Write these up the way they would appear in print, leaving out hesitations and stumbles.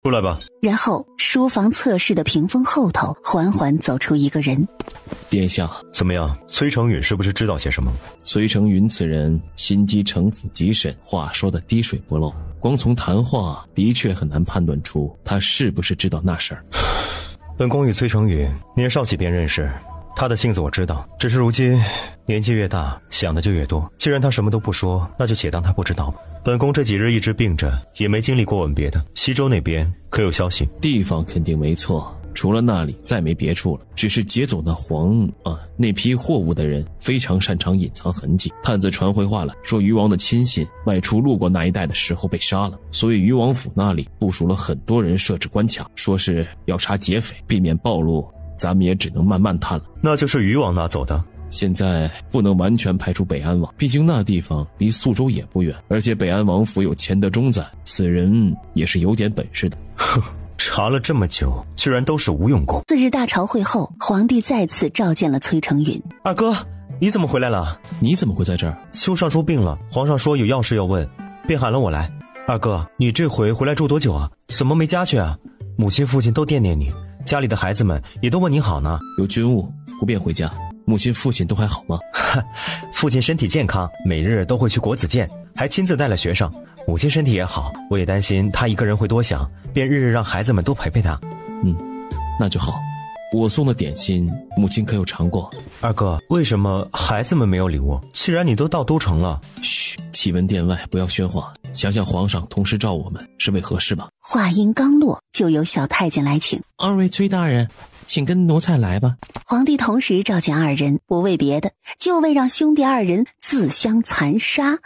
出来吧。然后书房侧室的屏风后头缓缓走出一个人。殿下，怎么样？崔成允是不是知道些什么？崔成允此人心机城府极深，话说的滴水不漏，光从谈话的确很难判断出他是不是知道那事儿。本宫与崔成允年少起便认识，他的性子我知道，只是如今年纪越大，想的就越多。既然他什么都不说，那就且当他不知道吧。本宫这几日一直病着，也没经历过吻别的。西周那边可有消息？地方肯定没错，除了那里再没别处了。只是劫走那批货物的人非常擅长隐藏痕迹。探子传回话了，说余王的亲信外出路过那一带的时候被杀了，所以余王府那里部署了很多人设置关卡，说是要查劫匪，避免暴露。咱们也只能慢慢探了。那就是余王拿走的？现在不能完全排除北安王，毕竟那地方离宿州也不远，而且北安王府有钱德忠在，此人也是有点本事的。哼，查了这么久，居然都是吴用功。次日大朝会后，皇帝再次召见了崔成允。二哥，你怎么回来了？你怎么会在这儿？邱尚书病了，皇上说有要事要问，便喊了我来。二哥，你这回回来住多久啊？怎么没家去啊？母亲父亲都惦念你，家里的孩子们也都问你好呢。有军务，不便回家。母亲父亲都还好吗？父亲身体健康，每日都会去国子监，还亲自带了学生。母亲身体也好，我也担心她一个人会多想，便日日让孩子们多陪陪她。那就好。我送的点心，母亲可有尝过？二哥，为什么孩子们没有礼物？既然你都到都城了。嘘，气温殿外，不要喧哗。想想皇上同时召我们，是为何事吧？话音刚落，就有小太监来请。二位崔大人，请跟奴才来吧。皇帝同时召见二人，不为别的，就为让兄弟二人自相残杀。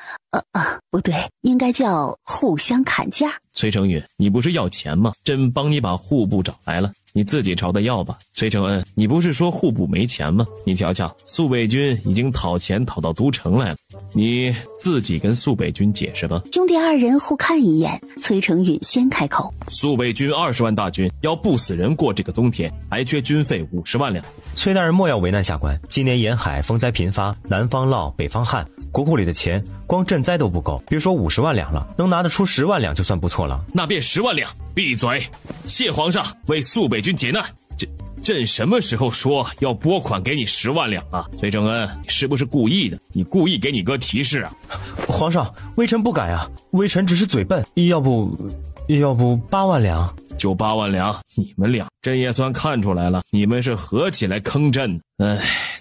不对，应该叫互相砍价。崔成允，你不是要钱吗？朕帮你把户部找来了，你自己朝他要吧。崔承恩，你不是说户部没钱吗？你瞧瞧，肃北军已经讨钱讨到都城来了，你自己跟肃北军解释吧。兄弟二人互看一眼，崔成允先开口：肃北军20万大军要不死人过这个冬天，还缺军费50万两。崔大人莫要为难下官，今年沿海风灾频发，南方涝，北方旱，国库里的钱光赈灾都不够，别说50万两了，能拿得出10万两就算不错了。那便10万两。闭嘴！谢皇上为肃北军解难。朕什么时候说要拨款给你10万两啊？崔承恩，你是不是故意的？你故意给你哥提示啊？皇上，微臣不敢啊，微臣只是嘴笨，要不8万两？就8万两，你们俩，朕也算看出来了，你们是合起来坑朕。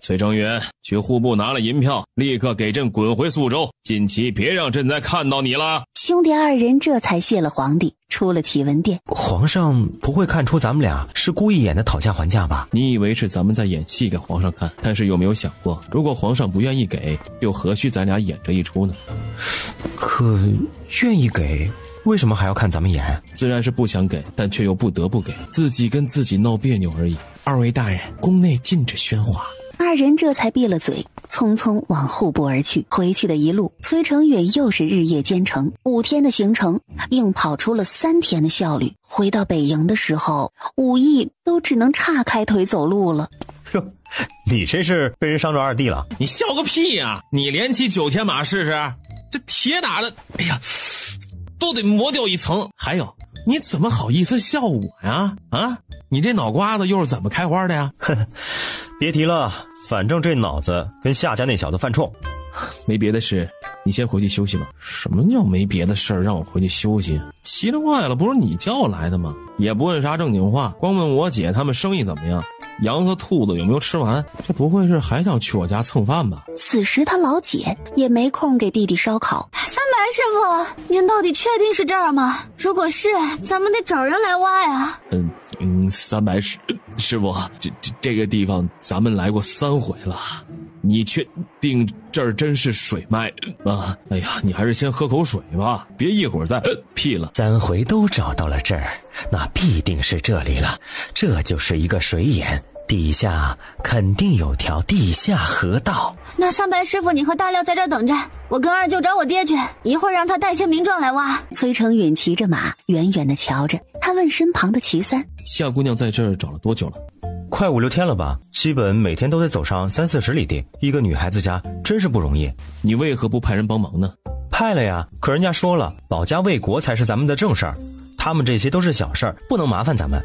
崔成允，去户部拿了银票，立刻给朕滚回宿州，近期别让朕再看到你了。兄弟二人这才谢了皇帝，出了启文殿。皇上不会看出咱们俩是故意演的讨价还价吧？你以为是咱们在演戏给皇上看，但是有没有想过，如果皇上不愿意给，又何须咱俩演这一出呢？可愿意给，为什么还要看咱们演？自然是不想给，但却又不得不给，自己跟自己闹别扭而已。二位大人，宫内禁止喧哗。二人这才闭了嘴，匆匆往户部而去。回去的一路，崔成允又是日夜兼程，5天的行程，硬跑出了3天的效率。回到北营的时候，武艺都只能岔开腿走路了。哟，你这是被人伤着二弟了？你笑个屁呀！你连骑9天马试试，这铁打的，哎呀，都得磨掉一层。还有，你怎么好意思笑我呀？啊，你这脑瓜子又是怎么开花的呀？别提了，反正这脑子跟夏家那小子犯冲。没别的事，你先回去休息吧。什么叫没别的事儿让我回去休息？奇了怪了，不是你叫我来的吗？也不问啥正经话，光问我姐他们生意怎么样，羊和兔子有没有吃完。这不会是还想去我家蹭饭吧？此时他老姐也没空给弟弟烧烤。300师傅，您到底确定是这儿吗？如果是，咱们得找人来挖呀。300师傅，这个地方咱们来过3回了，你确定这儿真是水脉啊？哎呀，你还是先喝口水吧，别一会儿再屁了。3回都找到了这儿，那必定是这里了。这就是一个水眼，底下肯定有条地下河道。那300师傅，你和大廖在这儿等着，我跟二舅找我爹去，一会儿让他带些民壮来挖。崔成允骑着马，远远地瞧着，他问身旁的齐三：夏姑娘在这儿找了多久了？快5、6天了吧，基本每天都得走上30、40里地，一个女孩子家真是不容易。你为何不派人帮忙呢？派了呀，可人家说了，保家卫国才是咱们的正事儿。他们这些都是小事儿，不能麻烦咱们。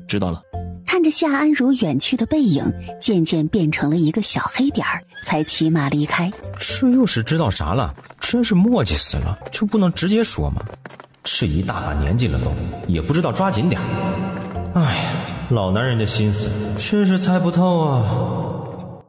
知道了。看着夏安如远去的背影渐渐变成了一个小黑点儿，才骑马离开。这又是知道啥了？真是磨叽死了，就不能直接说吗？这一大把年纪了都，也不知道抓紧点。哎呀，老男人的心思真是猜不透啊。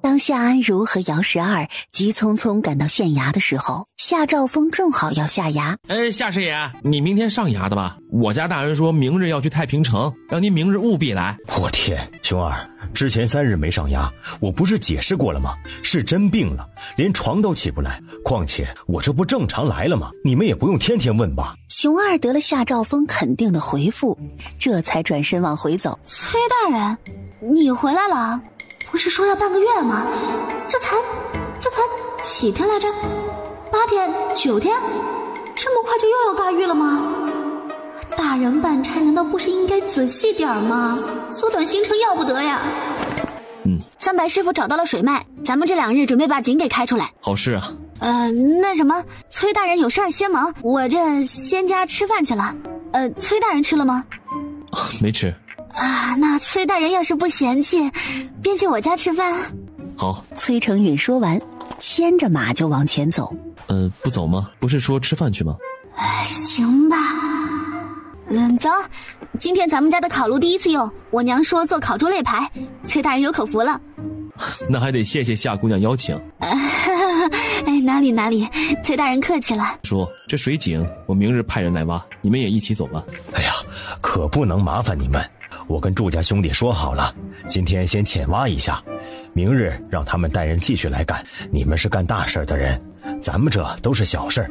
当夏安如和姚十二急匆匆赶到县衙的时候，夏兆丰正好要下衙。夏师爷，你明天上衙的吧？我家大人说明日要去太平城，让您明日务必来。我天，熊儿，之前3日没上衙，我不是解释过了吗？是真病了，连床都起不来。况且我这不正常来了吗？你们也不用天天问吧。熊二得了夏兆丰肯定的回复，这才转身往回走。崔大人，你回来了？不是说要半个月吗？这才几天来着？8天、9天，这么快就又要尬遇了吗？大人办差难道不是应该仔细点吗？缩短行程要不得呀。三白师傅找到了水脉，咱们这2日准备把井给开出来。好事啊。那什么，崔大人有事儿先忙，我这先家吃饭去了。崔大人吃了吗？没吃。那崔大人要是不嫌弃，便去我家吃饭。好。崔成允说完，牵着马就往前走。不走吗？不是说吃饭去吗？行吧。走，今天咱们家的烤炉第1次用，我娘说做烤猪肋排，崔大人有口福了。那还得谢谢夏姑娘邀请。哪里，崔大人客气了。说这水井我明日派人来挖，你们也一起走吧。哎呀，可不能麻烦你们，我跟祝家兄弟说好了，今天先浅挖一下，明日让他们带人继续来干。你们是干大事的人，咱们这都是小事。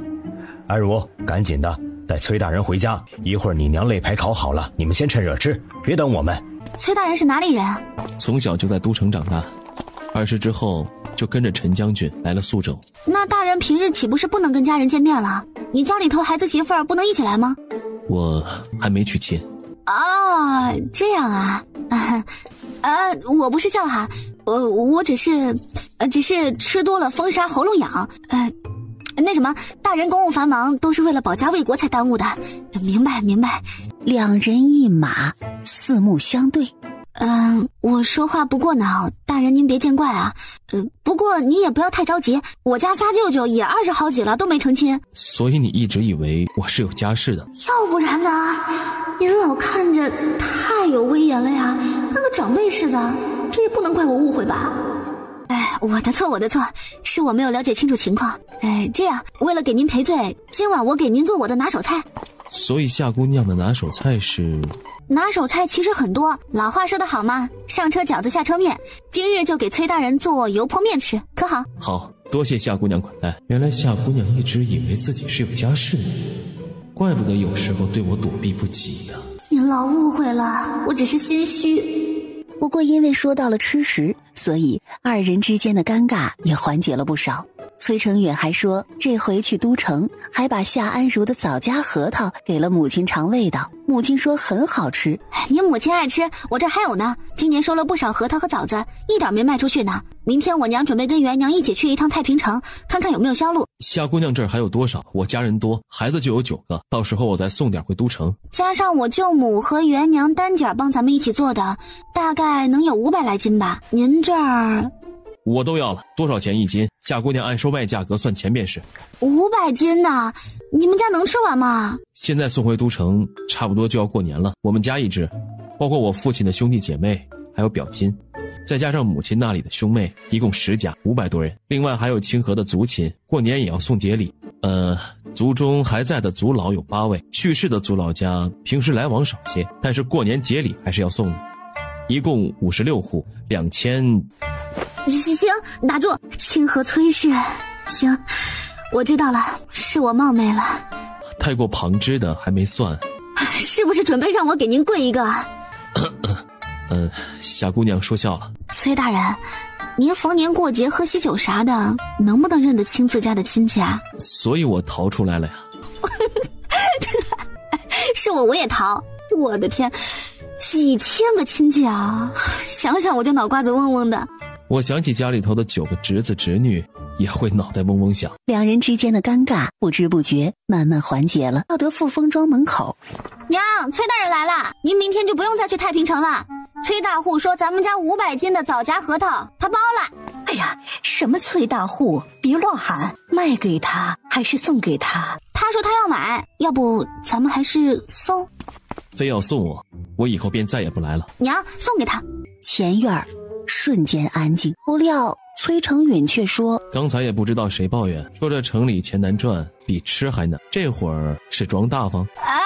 安如，赶紧的带崔大人回家，一会儿你娘肋排烤好了，你们先趁热吃，别等我们。崔大人是哪里人？从小就在都城长大，2世之后就跟着陈将军来了宿州。那大人平日岂不是不能跟家人见面了？你家里头孩子媳妇儿不能一起来吗？我还没娶亲。这样啊。我不是笑哈，我只是吃多了风沙喉咙痒。那什么，大人公务繁忙，都是为了保家卫国才耽误的。明白。2人一马，四目相对。我说话不过脑，大人您别见怪啊。不过你也不要太着急，我家仨舅舅也20好几了，都没成亲。所以你一直以为我是有家室的？要不然呢？您老看着太有威严了呀，跟个长辈似的，这也不能怪我误会吧？我的错，是我没有了解清楚情况。这样，为了给您赔罪，今晚我给您做我的拿手菜。所以夏姑娘的拿手菜是？拿手菜其实很多，老话说得好嘛，上车饺子下车面。今日就给崔大人做油泼面吃，可好？好，多谢夏姑娘款待。原来夏姑娘一直以为自己是有家室的，怪不得有时候对我躲避不及呀。您老误会了，我只是心虚。不过因为说到了吃食，所以2人之间的尴尬也缓解了不少。崔成允还说，这回去都城还把夏安如的枣夹核桃给了母亲尝味道，母亲说很好吃。您母亲爱吃，我这还有呢，今年收了不少核桃和枣子，一点没卖出去呢。明天我娘准备跟元娘一起去一趟太平城，看看有没有销路。夏姑娘这儿还有多少？我家人多，孩子就有9个，到时候我再送点回都城。加上我舅母和元娘单点帮咱们一起做的，大概能有500来斤吧。您这儿我都要了，多少钱1斤？夏姑娘按收卖价格算钱便是。500斤呢？你们家能吃完吗？现在送回都城，差不多就要过年了。我们家一支，包括我父亲的兄弟姐妹，还有表亲，再加上母亲那里的兄妹，一共10家，500多人。另外还有清河的族亲，过年也要送节礼。族中还在的族老有8位，去世的族老家平时来往少些，但是过年节礼还是要送的。一共56户，2000。行，打住，清河崔氏。行，我知道了，是我冒昧了。太过旁支的还没算。是不是准备让我给您跪一个？夏姑娘说笑了。崔大人，您逢年过节喝喜酒啥的，能不能认得清自家的亲戚啊？所以我逃出来了呀。是我也逃。我的天，几千个亲戚啊，想想我就脑瓜子嗡嗡的。我想起家里头的9个侄子侄女，也会脑袋嗡嗡响。两人之间的尴尬不知不觉慢慢缓解了。到得富丰庄门口，娘，崔大人来了，您明天就不用再去太平城了。崔大户说咱们家500斤的枣荚核桃他包了。哎呀，什么崔大户，别乱喊，卖给他还是送给他？他说他要买，要不咱们还是送？非要送我，我以后便再也不来了。娘，送给他。前院瞬间安静，不料崔成允却说：刚才也不知道谁抱怨，说这城里钱难赚，比吃还难。这会儿是装大方啊？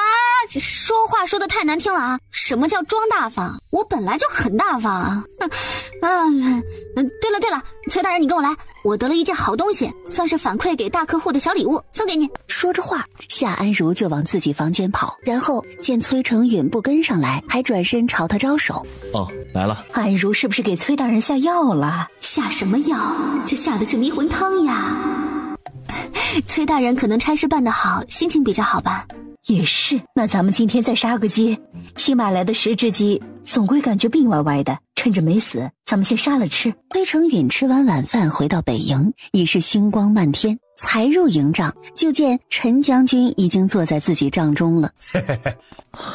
这说话说得太难听了啊！什么叫装大方？我本来就很大方啊！对了，崔大人，你跟我来，我得了一件好东西，算是反馈给大客户的小礼物，送给你。说着话，夏安如就往自己房间跑，然后见崔成允不跟上来，还转身朝他招手。哦，来了。安如是不是给崔大人下药了？下什么药？这下的是迷魂汤呀！崔大人可能差事办得好，心情比较好吧。也是，那咱们今天再杀个鸡，新买来的10只鸡，总归感觉病歪歪的，趁着没死，咱们先杀了吃。崔成允吃完晚饭回到北营，已是星光漫天，才入营帐，就见陈将军已经坐在自己帐中了。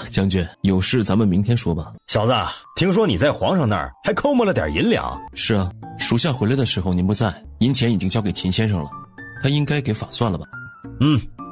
将军，有事咱们明天说吧。小子，听说你在皇上那儿还抠摸了点银两。是啊，属下回来的时候您不在，银钱已经交给秦先生了，他应该给法算了吧？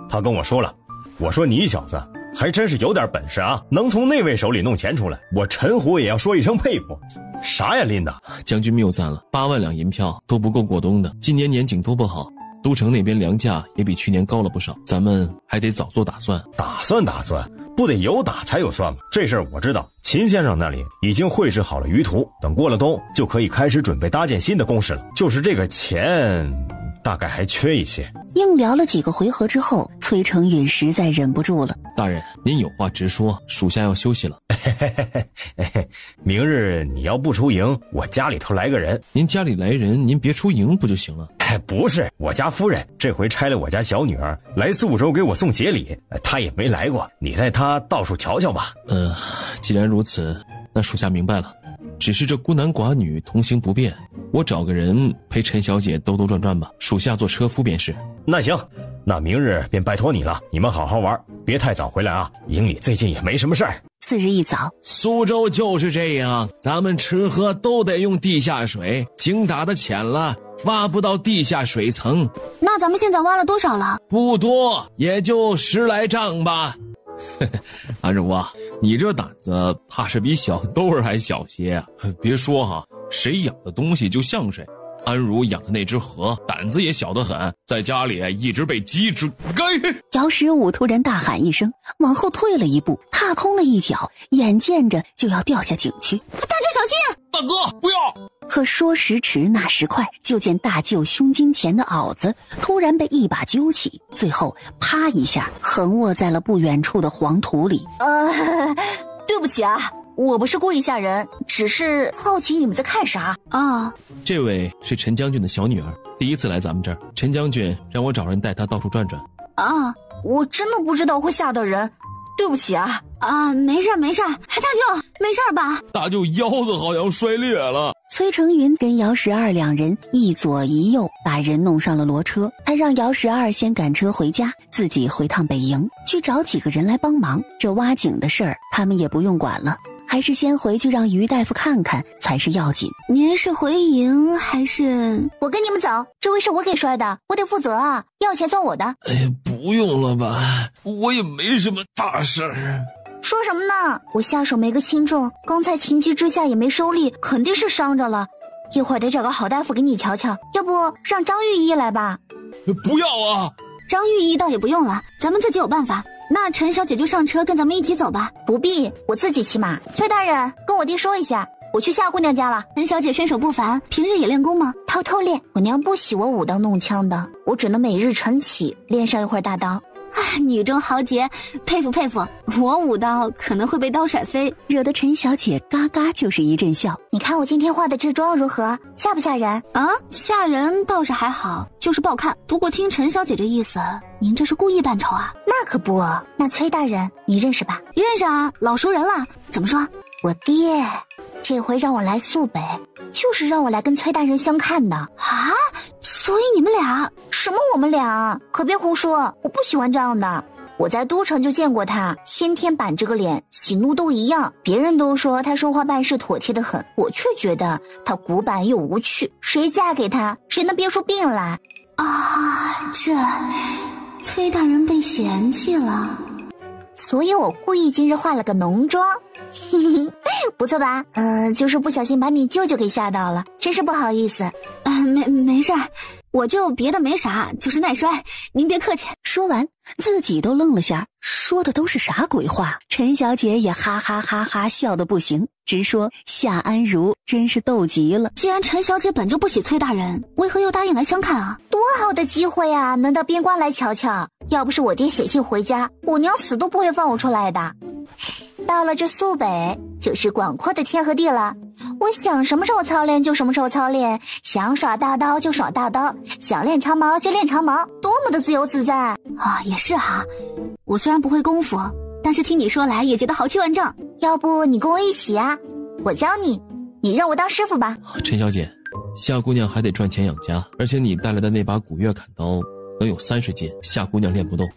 他跟我说了。我说你小子还真是有点本事啊，能从那位手里弄钱出来，我陈虎也要说一声佩服。啥呀，拎的？将军谬赞了，8万两银票都不够过冬的，今年年景多不好，都城那边粮价也比去年高了不少，咱们还得早做打算。打算，不得有打才有算吗？这事儿我知道，秦先生那里已经绘制好了舆图，等过了冬就可以开始准备搭建新的工事了。就是这个钱大概还缺一些。硬聊了几个回合之后，崔成允实在忍不住了。大人，您有话直说，属下要休息了。明日你要不出营，我家里头来个人。您家里来人，您别出营不就行了？不是，我家夫人这回差了我家小女儿来宿州给我送节礼，她也没来过，你带她到处瞧瞧吧。既然如此，那属下明白了。只是这孤男寡女同行不便，我找个人陪陈小姐兜兜转转吧，属下做车夫便是。那行，那明日便拜托你了，你们好好玩，别太早回来啊，营里最近也没什么事儿。次日一早，苏州就是这样，咱们吃喝都得用地下水，井打的浅了，挖不到地下水层。那咱们现在挖了多少了？不多，也就10来丈吧。安如啊，你这胆子怕是比小豆儿还小些啊！别说哈，谁养的东西就像谁。安如养的那只河胆子也小得很，在家里一直被鸡追。姚十五突然大喊一声，往后退了一步，踏空了一脚，眼见着就要掉下井去。大舅小心！大哥不要！可说时迟那时快，就见大舅胸襟前的袄子突然被一把揪起，最后啪一下横卧在了不远处的黄土里。对不起啊，我不是故意吓人，只是好奇你们在看啥啊。这位是陈将军的小女儿，第一次来咱们这儿，陈将军让我找人带她到处转转。啊，我真的不知道会吓到人，对不起啊。没事，大舅没事吧？大舅腰子好像摔裂了。崔成云跟姚12两人一左一右把人弄上了骡车，他让姚12先赶车回家，自己回趟北营去找几个人来帮忙。这挖井的事儿他们也不用管了，还是先回去让于大夫看看才是要紧。您是回营还是？我跟你们走，这回是我给摔的，我得负责啊，要钱算我的。哎呀，不用了吧，我也没什么大事儿。说什么呢？我下手没个轻重，刚才情急之下也没收力，肯定是伤着了。一会儿得找个好大夫给你瞧瞧，要不让张御医来吧？不要啊！张御医倒也不用了，咱们自己有办法。那陈小姐就上车跟咱们一起走吧。不必，我自己骑马。崔大人，跟我爹说一下，我去夏姑娘家了。陈小姐身手不凡，平日也练功吗？偷偷练。我娘不喜我舞刀弄枪的，我只能每日晨起练上一会儿大刀。女中豪杰，佩服佩服。我舞刀可能会被刀甩飞，惹得陈小姐嘎嘎就是一阵笑。你看我今天化的这妆如何，吓不吓人啊？吓人倒是还好，就是不好看。不过听陈小姐这意思，您这是故意扮丑啊？那可不。那崔大人你认识吧？认识啊，老熟人了。怎么说？我爹这回让我来肃北，就是让我来跟崔大人相看的啊。所以你们俩什么我们俩？可别胡说，我不喜欢这样的。我在都城就见过他，天天板着个脸，喜怒都一样。别人都说他说话办事妥帖得很，我却觉得他古板又无趣。谁嫁给他，谁能憋出病来？啊，这崔大人被嫌弃了。所以我故意今日化了个浓妆，不错吧？就是不小心把你舅舅给吓到了，真是不好意思。没事儿，我就别的没啥，就是耐摔，您别客气。说完，自己都愣了下，说的都是啥鬼话？陈小姐也哈哈哈哈笑得不行，直说夏安如真是逗极了。既然陈小姐本就不喜崔大人，为何又答应来相看啊？多好的机会啊，能到边关来瞧瞧。要不是我爹写信回家，我娘死都不会放我出来的。到了这苏北，就是广阔的天和地了。我想什么时候操练就什么时候操练，想耍大刀就耍大刀，想练长矛就练长矛，多么的自由自在啊！也是哈，我虽然不会功夫，但是听你说来也觉得豪气万丈。要不你跟我一起啊？我教你，你让我当师傅吧。陈小姐，夏姑娘还得赚钱养家，而且你带来的那把古月砍刀能有30斤，夏姑娘练不动。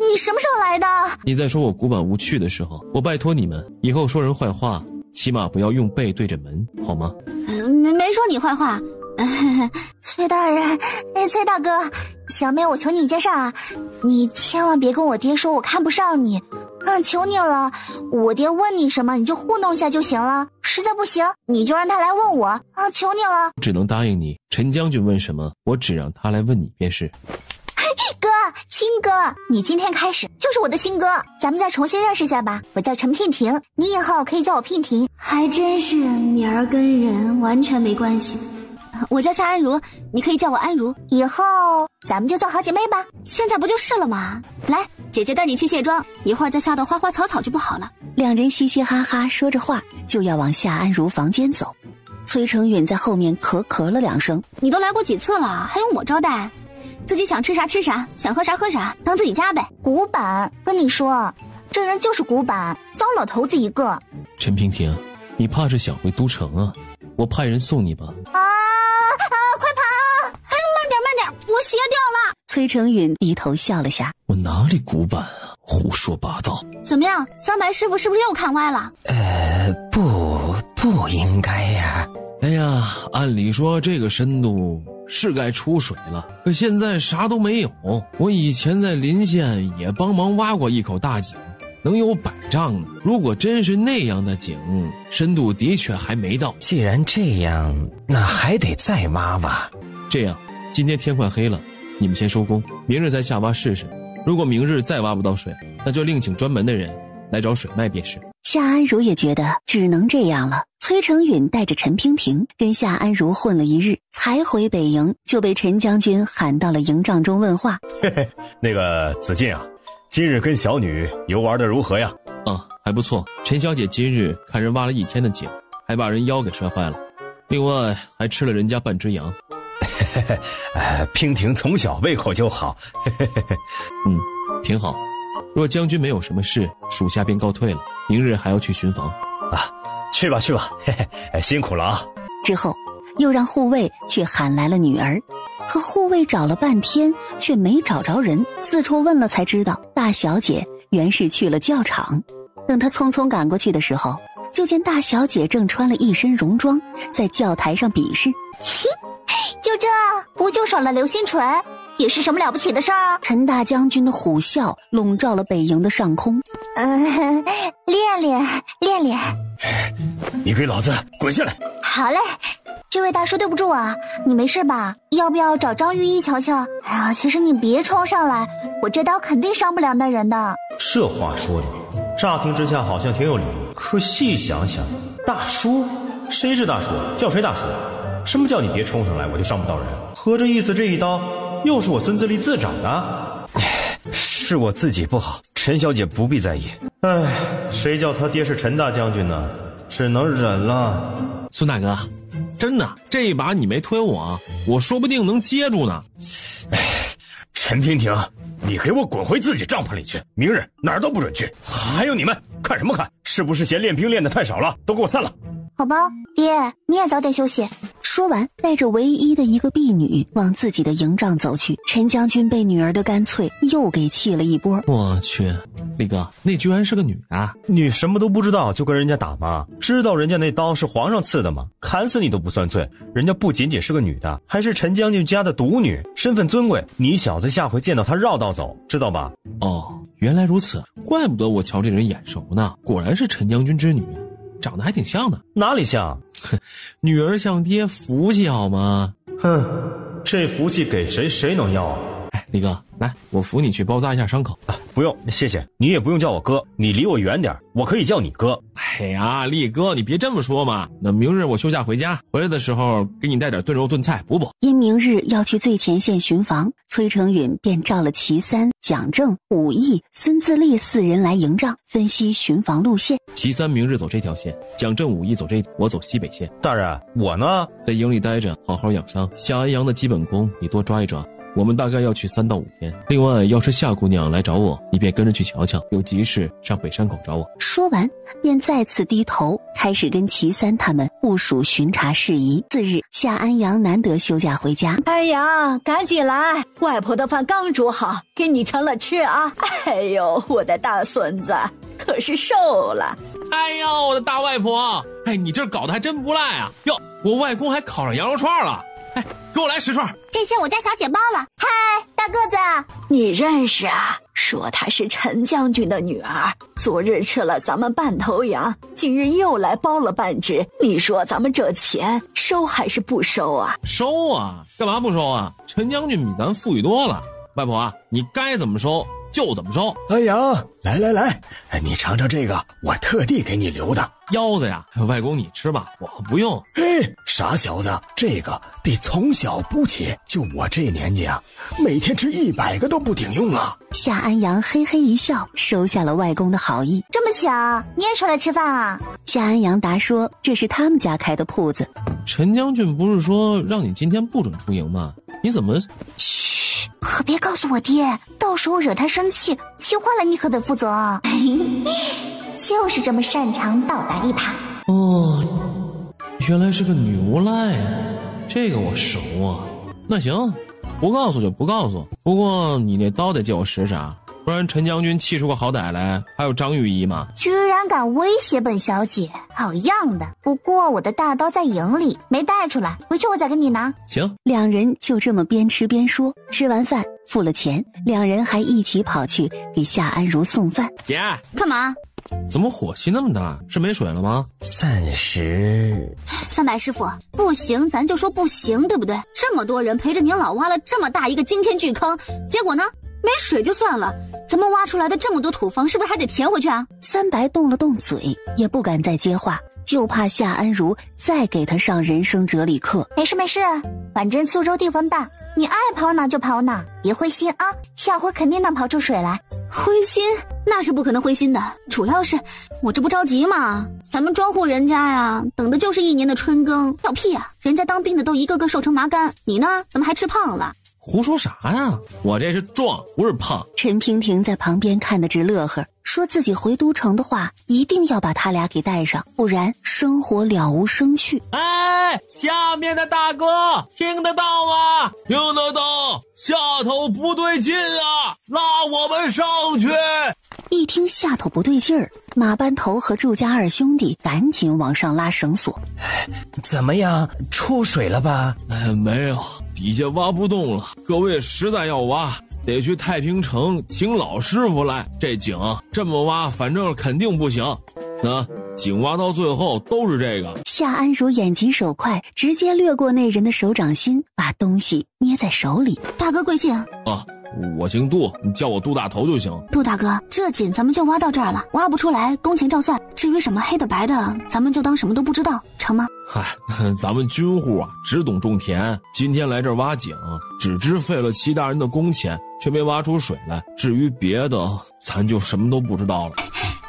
你什么时候来的？你在说我古板无趣的时候，我拜托你们以后说人坏话，起码不要用背对着门，好吗？没说你坏话。崔大人，崔大哥，小妹我求你一件事啊，你千万别跟我爹说我看不上你，求你了。我爹问你什么你就糊弄一下就行了，实在不行你就让他来问我啊，求你了。只能答应你，陈将军问什么，我只让他来问你便是。哥，亲哥，你今天开始就是我的新哥，咱们再重新认识下吧。我叫陈娉婷，你以后可以叫我娉婷。还真是名儿跟人完全没关系。我叫夏安如，你可以叫我安如。以后咱们就做好姐妹吧。现在不就是了吗？来，姐姐带你去卸妆，一会儿再下到花花草草就不好了。两人嘻嘻哈哈说着话，就要往夏安如房间走。崔成允在后面咳了2声。你都来过几次了，还用我招待？自己想吃啥吃啥，想喝啥喝啥，当自己家呗。古板，跟你说，这人就是古板，糟老头子一个。陈娉婷，你怕是想回都城啊？我派人送你吧。快跑！慢点，我鞋掉了。崔成允低头笑了下，我哪里古板啊？胡说八道。怎么样，三白师傅是不是又看歪了？不应该呀。哎呀，按理说这个深度是该出水了，可现在啥都没有。我以前在临县也帮忙挖过一口大井，能有100丈呢。如果真是那样的井，深度的确还没到。既然这样，那还得再挖挖。这样，今天天快黑了，你们先收工，明日再下挖试试。如果明日再挖不到水，那就另请专门的人来找水脉便是。夏安如也觉得只能这样了。崔成允带着陈娉婷跟夏安如混了一日，才回北营，就被陈将军喊到了营帐中问话。那个子晋啊，今日跟小女游玩的如何呀？还不错。陈小姐今日看人挖了1天的井，还把人腰给摔坏了，另外还吃了人家半只羊。娉婷从小胃口就好。挺好。若将军没有什么事，属下便告退了，明日还要去巡防。去吧，辛苦了啊。之后又让护卫去喊来了女儿，可护卫找了半天却没找着人，四处问了才知道大小姐原是去了教场。等他匆匆赶过去的时候，就见大小姐正穿了一身戎装在教台上比试。就这不就少了流星锤，也是什么了不起的事儿？陈大将军的虎啸笼罩了北营的上空。练练。你给老子滚下来！好嘞，这位大叔对不住啊，你没事吧？要不要找张御医瞧瞧？哎呀，其实你别冲上来，我这刀肯定伤不了那人的。这话说的，乍听之下好像挺有理，可细想想，大叔？谁是大叔？叫谁大叔？什么叫你别冲上来，我就伤不到人？合着意思这一刀又是我孙自立自找的？是我自己不好，陈小姐不必在意。谁叫他爹是陈大将军呢？只能忍了。孙大哥，真的，这一把你没推我，我说不定能接住呢。陈娉婷，你给我滚回自己帐篷里去，明日哪儿都不准去。还有你们，看什么看？是不是嫌练兵练得太少了？都给我散了。好吧，爹，你也早点休息。说完，带着唯一的一个婢女往自己的营帐走去。陈将军被女儿的干脆又给气了一波。我去，力哥，那居然是个女的。你什么都不知道就跟人家打吗？知道人家那刀是皇上赐的吗？砍死你都不算罪。人家不仅仅是个女的，还是陈将军家的独女，身份尊贵。你小子下回见到她绕道走，知道吧？哦，原来如此，怪不得我瞧这人眼熟呢，果然是陈将军之女，长得还挺像的。哪里像？女儿像爹，福气好吗？哼，这福气给谁谁能要啊？哎，力哥，来，我扶你去包扎一下伤口。不用，谢谢。你也不用叫我哥，你离我远点，我可以叫你哥。哎呀，力哥，你别这么说嘛。那明日我休假回家，回来的时候给你带点炖肉炖菜补补。因明日要去最前线巡防，崔成允便召了齐三、蒋正、武义、孙自立4人来营帐，分析巡防路线。齐三明日走这条线，蒋正武义走这条，我走西北线。大人，我呢，在营里待着，好好养伤。夏安阳的基本功你多抓一抓。我们大概要去3到5天。另外，要是夏姑娘来找我，你便跟着去瞧瞧，有急事上北山口找我。说完，便再次低头，开始跟齐三他们部署巡查事宜。次日，夏安阳难得休假回家。哎呀，赶紧来，外婆的饭刚煮好，给你盛了吃啊！哎呦，我的大孙子可是瘦了。哎呦，我的大外婆，哎，你这搞得还真不赖啊！哟，我外公还烤上羊肉串了。哎，给我来10串。这些我家小姐包了。嗨，大个子，你认识啊？说她是陈将军的女儿，昨日吃了咱们半头羊，今日又来包了半只。你说咱们这钱收还是不收啊？收啊，干嘛不收啊？陈将军比咱富裕多了。外婆啊，你该怎么收就怎么收。哎呀，来，你尝尝这个，我特地给你留的腰子呀。外公你吃吧，我不用。嘿，傻小子，这个得从小补起，就我这年纪啊，每天吃100个都不顶用啊。夏安阳嘿嘿一笑，收下了外公的好意。这么巧，你也出来吃饭啊？夏安阳答说，这是他们家开的铺子。陈将军不是说让你今天不准出营吗？你怎么？嘘，可别告诉我爹，到时候惹他生气，气坏了你可得负责。就是这么擅长倒打一耙。哦，原来是个女无赖啊，这个我熟啊。那行，不告诉就不告诉，不过你那刀得借我使使啊，不然陈将军气出个好歹来。还有张御医嘛，居然敢威胁本小姐，好样的。不过我的大刀在营里没带出来，回去我再给你拿。行。两人就这么边吃边说，吃完饭付了钱，两人还一起跑去给夏安如送饭。姐，干嘛？怎么火气那么大？是没水了吗？暂时。三白师傅，不行咱就说不行，对不对？这么多人陪着您老挖了这么大一个惊天巨坑，结果呢，没水就算了，咱们挖出来的这么多土方，是不是还得填回去啊？三白动了动嘴，也不敢再接话，就怕夏安如再给他上人生哲理课。没事，反正苏州地方大，你爱跑哪就跑哪，别灰心啊，下回肯定能跑出水来。灰心？那是不可能灰心的，主要是我这不着急嘛。咱们庄户人家呀，等的就是1年的春耕。要屁啊，人家当兵的都一个个瘦成麻杆，你呢，怎么还吃胖了？胡说啥呀？我这是壮，不是胖。陈萍萍在旁边看得直乐呵，说自己回都城的话，一定要把他俩给带上，不然生活了无生趣。哎，下面的大哥听得到吗？听得到，下头不对劲啊，拉我们上去。一听下头不对劲儿，马班头和祝家2兄弟赶紧往上拉绳索。怎么样，出水了吧？没有，底下挖不动了。各位实在要挖，得去太平城请老师傅来。这井这么挖，反正肯定不行。井挖到最后都是这个。夏安如眼疾手快，直接掠过那人的手掌心，把东西捏在手里。大哥贵姓啊？我姓杜，你叫我杜大头就行。杜大哥，这井咱们就挖到这儿了，挖不出来工钱照算，至于什么黑的白的，咱们就当什么都不知道，成吗？嗨，咱们军户啊，只懂种田，今天来这儿挖井，只知费了齐大人的工钱，却没挖出水来。至于别的，咱就什么都不知道了。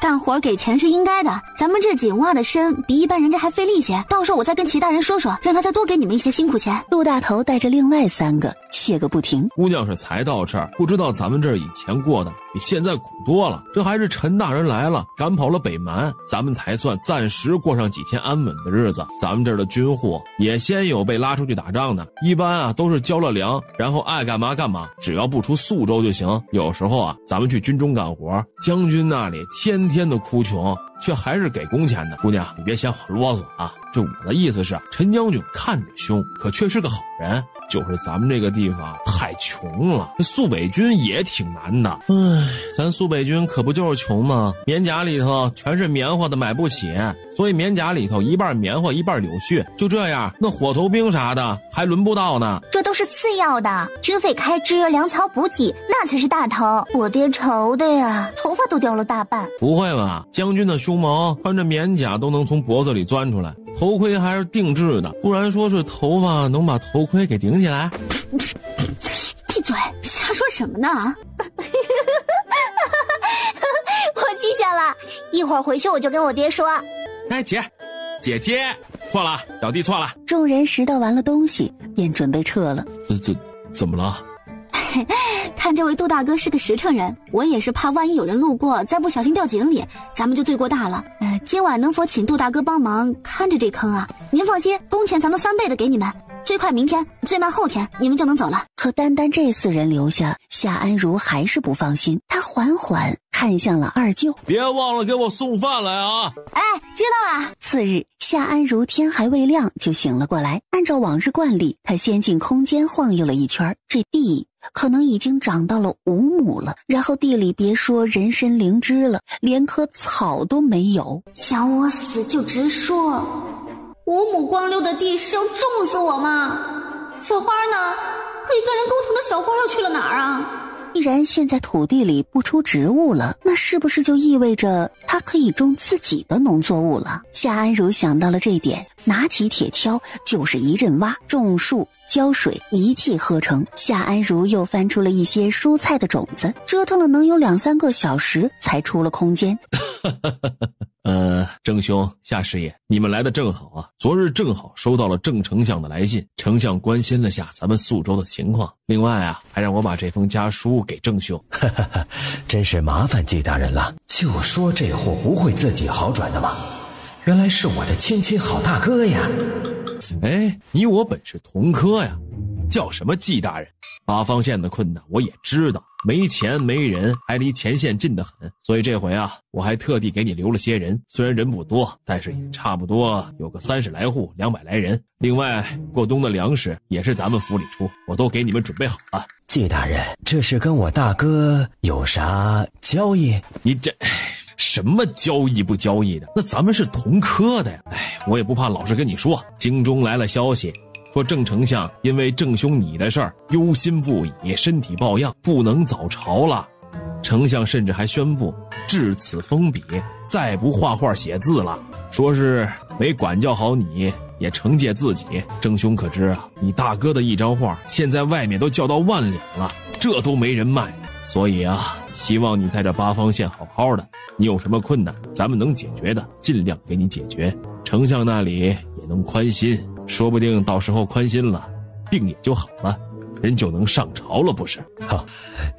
干活活给钱是应该的，咱们这井挖的深，比一般人家还费力些。到时候我再跟齐大人说说，让他再多给你们一些辛苦钱。陆大头带着另外3个谢个不停。姑娘是才到这儿，不知道咱们这儿以前过的比现在苦多了。这还是陈大人来了，赶跑了北蛮，咱们才算暂时过上几天安稳的日子。咱们这儿的军户也先有被拉出去打仗的，一般啊都是交了粮，然后爱干嘛干嘛，只要不出宿州就行。有时候啊，咱们去军中干活，将军那里天天的哭穷，却还是给工钱的。姑娘，你别嫌我啰嗦啊，这我的意思是，陈将军看着凶，可却是个好人。就是咱们这个地方太穷了，这苏北军也挺难的。咱苏北军可不就是穷吗？棉甲里头全是棉花的，买不起，所以棉甲里头一半棉花一半柳絮，就这样，那火头兵啥的还轮不到呢。这都是次要的，军费开支、粮草补给，那才是大头。我爹愁的呀，头发都掉了大半。不会吧？将军的胸毛穿着棉甲都能从脖子里钻出来，头盔还是定制的，不然说是头发能把头盔给顶起来？闭嘴，瞎说什么呢？我记下了，一会儿回去我就跟我爹说。哎，姐错了，小弟错了。众人拾到完了东西，便准备撤了。怎么了？看这位杜大哥是个实诚人，我也是怕万一有人路过再不小心掉井里，咱们就罪过大了。今晚能否请杜大哥帮忙看着这坑啊？您放心，工钱咱们3倍的给你们，最快明天，最慢后天你们就能走了。可单单这4人留下，夏安如还是不放心。他缓缓看向了二舅，别忘了给我送饭来啊！哎，知道了。次日，夏安如天还未亮就醒了过来，按照往日惯例，他先进空间晃悠了一圈，这地可能已经长到了5亩了，然后地里别说人参灵芝了，连棵草都没有。想我死就直说，5亩光溜的地是要种死我吗？小花呢？可以跟人沟通的小花又去了哪儿啊？既然现在土地里不出植物了，那是不是就意味着他可以种自己的农作物了？夏安如想到了这点，拿起铁锹就是一阵挖，种树浇水一气呵成。夏安如又翻出了一些蔬菜的种子，折腾了能有2-3个小时才出了空间。郑兄、夏师爷，你们来的正好啊！昨日正好收到了郑丞相的来信，丞相关心了下咱们宿州的情况，另外啊，还让我把这封家书给郑兄。真是麻烦季大人了。就说这货不会自己好转的吗？原来是我的亲好大哥呀！哎，你我本是同科呀，叫什么季大人？八方县的困难我也知道，没钱没人，还离前线近得很，所以这回啊，我还特地给你留了些人，虽然人不多，但是也差不多有个30来户，200来人。另外过冬的粮食也是咱们府里出，我都给你们准备好了。季大人，这是跟我大哥有啥交易？你这什么交易不交易的？那咱们是同科的呀。我也不怕老实跟你说，京中来了消息，说郑丞相因为郑兄你的事儿忧心不已，身体抱恙，不能早朝了。丞相甚至还宣布至此封笔，再不画画写字了，说是没管教好你，也惩戒自己。郑兄可知啊，你大哥的一张画现在外面都叫到10000两了，这都没人卖。所以啊，希望你在这八方县好好的，你有什么困难咱们能解决的尽量给你解决，丞相那里也能宽心，说不定到时候宽心了，病也就好了，人就能上朝了，不是？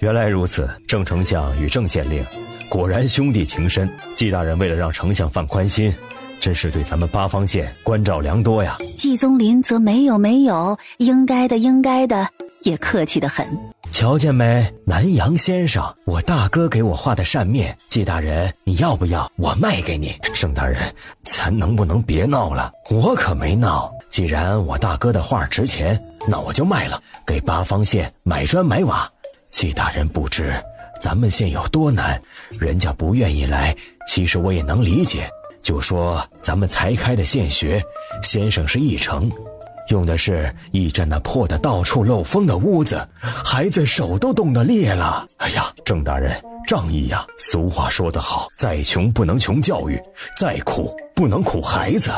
原来如此，郑丞相与郑县令果然兄弟情深。季大人为了让丞相放宽心，真是对咱们八方县关照良多呀。季宗林则没有，应该的，也客气得很。瞧见没，南阳先生，我大哥给我画的扇面，季大人你要不要？我卖给你。盛大人，咱能不能别闹了？我可没闹，既然我大哥的画值钱，那我就卖了，给八方县买砖买瓦。季大人不知咱们县有多难，人家不愿意来，其实我也能理解。就说咱们才开的县学，先生是一成，用的是驿站那破的到处漏风的屋子，孩子手都冻得裂了。哎呀，郑大人仗义呀！俗话说得好，再穷不能穷教育，再苦不能苦孩子。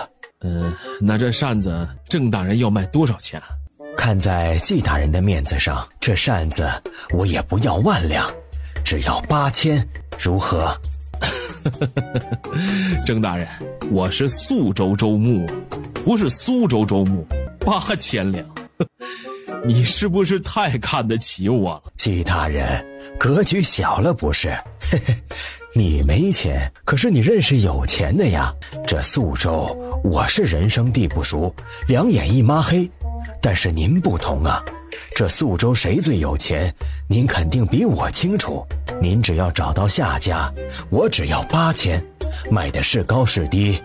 那这扇子郑大人要卖多少钱啊？看在季大人的面子上，这扇子我也不要10000两，只要8000，如何？郑大人，我是宿州州牧，不是苏州州牧，8000两。你是不是太看得起我了？季大人，格局小了不是？嘿嘿，你没钱，可是你认识有钱的呀。这宿州我是人生地不熟，两眼一抹黑，但是您不同啊。这宿州谁最有钱，您肯定比我清楚。您只要找到下家，我只要8000，卖的是高是低，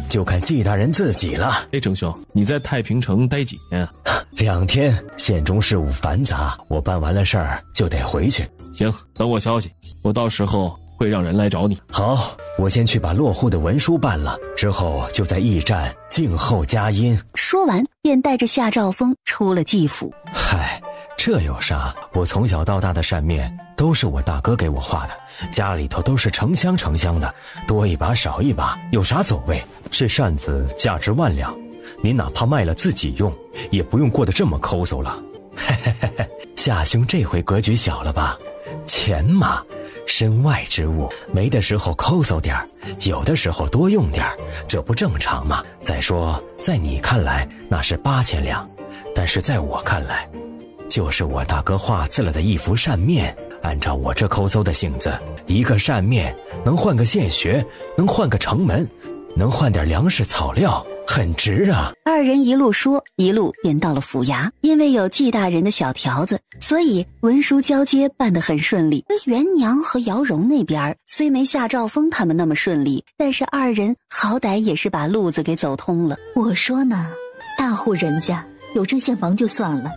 就看季大人自己了。郑兄，你在太平城待几天啊？2天，县中事务繁杂，我办完了事儿就得回去。行，等我消息，我到时候会让人来找你。好，我先去把落户的文书办了，之后就在驿站静候佳音。说完便带着夏兆丰出了季府。嗨，这有啥？我从小到大的扇面都是我大哥给我画的，家里头都是成箱成箱的，多一把少一把有啥所谓？这扇子价值万两，您哪怕卖了自己用，也不用过得这么抠搜了。嘿嘿嘿嘿，夏兄这回格局小了吧？钱嘛，身外之物，没的时候抠搜点儿，有的时候多用点儿，这不正常吗？再说，在你看来那是8000两，但是在我看来，就是我大哥画刺了的一幅扇面。按照我这抠搜的性子，一个扇面能换个县学，能换个城门，能换点粮食草料，很值啊。二人一路说，一路便到了府衙。因为有季大人的小条子，所以文书交接办得很顺利。袁娘和姚荣那边虽没夏兆丰他们那么顺利，但是二人好歹也是把路子给走通了。我说呢，大户人家有针线房就算了，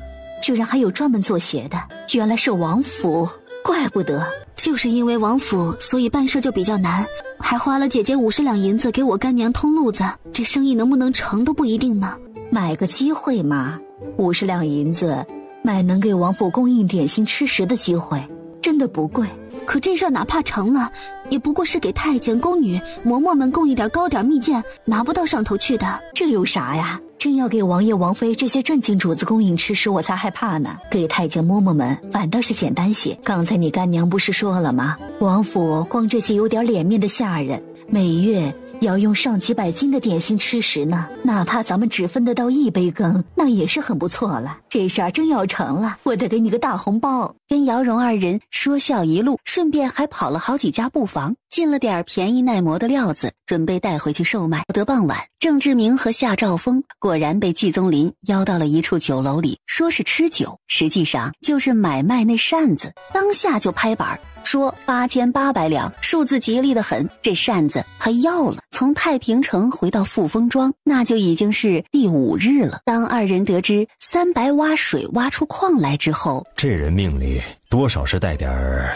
居然还有专门做鞋的，原来是王府，怪不得。就是因为王府，所以办事就比较难，还花了姐姐50两银子给我干娘通路子，这生意能不能成都不一定呢。买个机会嘛，50两银子买能给王府供应点心吃食的机会，真的不贵。可这事儿哪怕成了，也不过是给太监宫女嬷嬷们供一点糕点蜜饯，拿不到上头去的。这有啥呀？真要给王爷王妃这些正经主子供应吃食，我才害怕呢。给太监嬷嬷们反倒是简单些。刚才你干娘不是说了吗？王府光这些有点脸面的下人，每月要用上几百斤的点心吃食呢，哪怕咱们只分得到1杯羹，那也是很不错了。这事儿真要成了，我得给你个大红包。跟姚荣二人说笑一路，顺便还跑了好几家布房，进了点便宜耐磨的料子，准备带回去售卖。到得傍晚，郑志明和夏兆丰果然被季宗林邀到了一处酒楼里，说是吃酒，实际上就是买卖那扇子。当下就拍板说8800两，数字吉利得很，这扇子他要了。从太平城回到富丰庄，那就已经是第5日了。当二人得知300挖水挖出矿来之后，这人命里多少是带点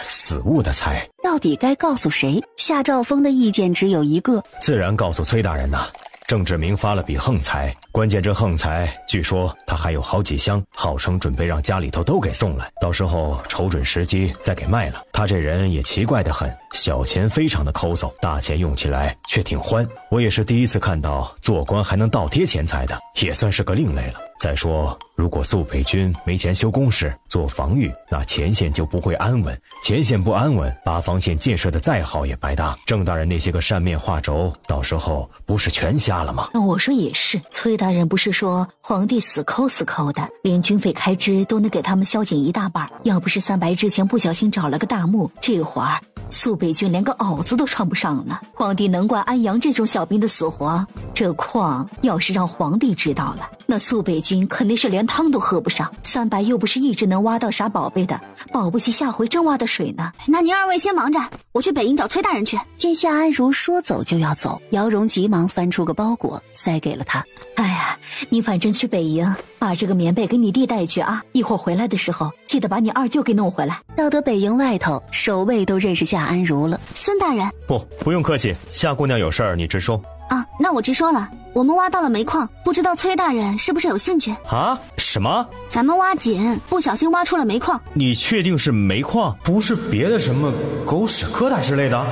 死物的财，到底该告诉谁？夏兆丰的意见只有一个，自然告诉崔大人呐。郑志明发了笔横财，关键这横财据说他还有好几箱，号称准备让家里头都给送来，到时候瞅准时机再给卖了。他这人也奇怪得很，小钱非常的抠搜，大钱用起来却挺欢。我也是第一次看到做官还能倒贴钱财的，也算是个另类了。再说，如果苏北军没钱修工事做防御，那前线就不会安稳，前线不安稳，八方线建设的再好也白搭。郑大人那些个扇面画轴，到时候不是全瞎了吗？我说也是，崔大人不是说皇帝死抠死抠的，连军费开支都能给他们削减一大半，要不是300之前不小心找了个大幕，这会儿苏北军连个袄子都穿不上了。皇帝能怪安阳这种小兵的死活？这矿要是让皇帝知道了，那苏北军肯定是连汤都喝不上。300又不是一直能挖到啥宝贝的，保不齐下回真挖的水呢。那您二位先忙着，我去北营找崔大人去。见夏安如说走就要走，姚荣急忙翻出个包裹塞给了他。哎呀，你反正去北营，把这个棉被给你弟带去啊，一会儿回来的时候记得把你二舅给弄回来。到得北营外头，守卫都认识夏安如了。孙大人，不用客气，夏姑娘有事儿你直说啊。那我直说了，我们挖到了煤矿，不知道崔大人是不是有兴趣啊？什么？咱们挖井不小心挖出了煤矿。你确定是煤矿，不是别的什么狗屎疙瘩之类的？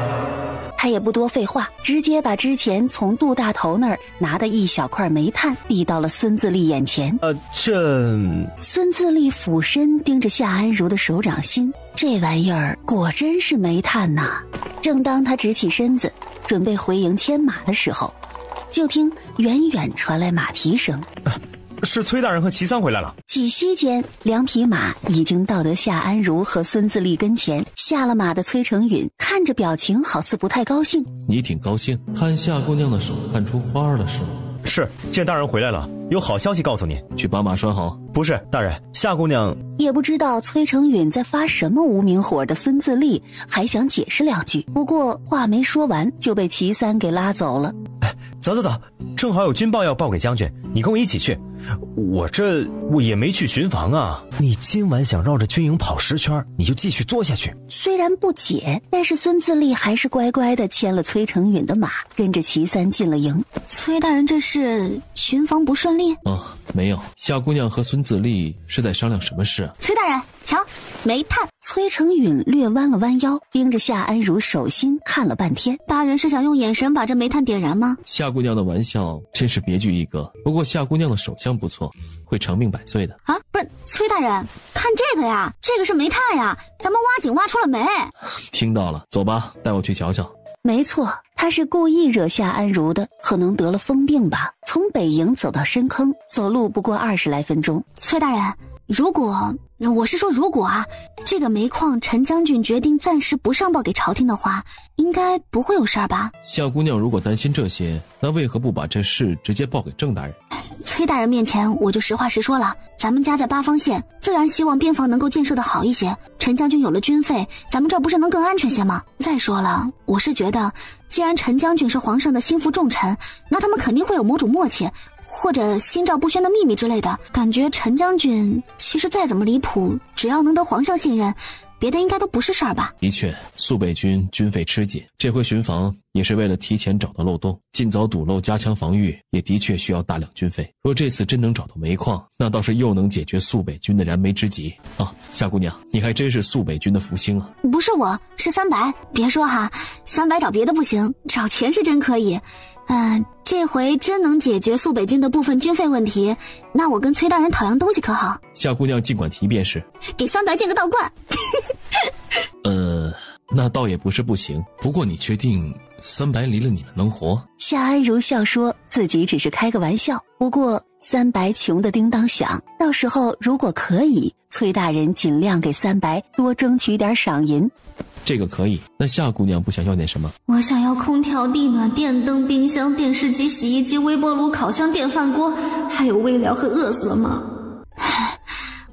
他也不多废话，直接把之前从杜大头那儿拿的一小块煤炭递到了孙自立眼前。孙自立俯身盯着夏安如的手掌心，这玩意儿果真是煤炭呐。正当他直起身子，准备回营牵马的时候，就听远远传来马蹄声。是崔大人和齐三回来了。几息间，2匹马已经到得夏安如和孙自立跟前。下了马的崔成允看着表情好似不太高兴。你挺高兴，看夏姑娘的手看出花了是吗？是，见大人回来了，有好消息告诉你。去把马拴好。不是，大人，夏姑娘也不知道崔成允在发什么无名火的孙自立还想解释2句，不过话没说完就被齐三给拉走了。走，正好有军报要报给将军，你跟我一起去。我也没去巡防啊。你今晚想绕着军营跑10圈，你就继续作下去。虽然不解，但是孙自立还是乖乖地牵了崔成允的马，跟着齐三进了营。崔大人这是巡防不顺利？没有，夏姑娘和孙自立是在商量什么事啊？崔大人，瞧，煤炭。崔成允略弯了弯腰，盯着夏安如手心看了半天。大人是想用眼神把这煤炭点燃吗？夏姑娘的玩笑真是别具一格，不过夏姑娘的手相不错，会长命百岁的。啊，不是，崔大人，看这个呀，这个是煤炭呀，咱们挖井挖出了煤。听到了，走吧，带我去瞧瞧。没错，他是故意惹夏安如的，可能得了疯病吧。从北营走到深坑，走路不过20来分钟。崔大人，如果这个煤矿陈将军决定暂时不上报给朝廷的话，应该不会有事儿吧？夏姑娘如果担心这些，那为何不把这事直接报给郑大人？崔大人面前我就实话实说了，咱们家在八方县，自然希望边防能够建设的好一些。陈将军有了军费，咱们这儿不是能更安全些吗？再说了，我是觉得既然陈将军是皇上的心腹重臣，那他们肯定会有某种默契，或者心照不宣的秘密之类的。感觉陈将军其实再怎么离谱，只要能得皇上信任，别的应该都不是事儿吧。的确，苏北军军费吃紧，这回巡防也是为了提前找到漏洞，尽早堵漏加强防御，也的确需要大量军费。若这次真能找到煤矿，那倒是又能解决苏北军的燃眉之急啊！夏姑娘，你还真是苏北军的福星啊！不是我，是三白。别说哈，三白找别的不行，找钱是真可以。这回真能解决苏北军的部分军费问题，那我跟崔大人讨样东西可好？夏姑娘尽管提便是。给三白建个道观。那倒也不是不行，不过你确定三白离了你们能活？夏安如笑说自己只是开个玩笑，不过三白穷得叮当响，到时候如果可以，崔大人尽量给三白多争取点赏银。这个可以，那夏姑娘不想要点什么？我想要空调、地暖、电灯、冰箱、电视机、洗衣机、微波炉、烤箱、电饭锅，还有微疗和饿死了吗？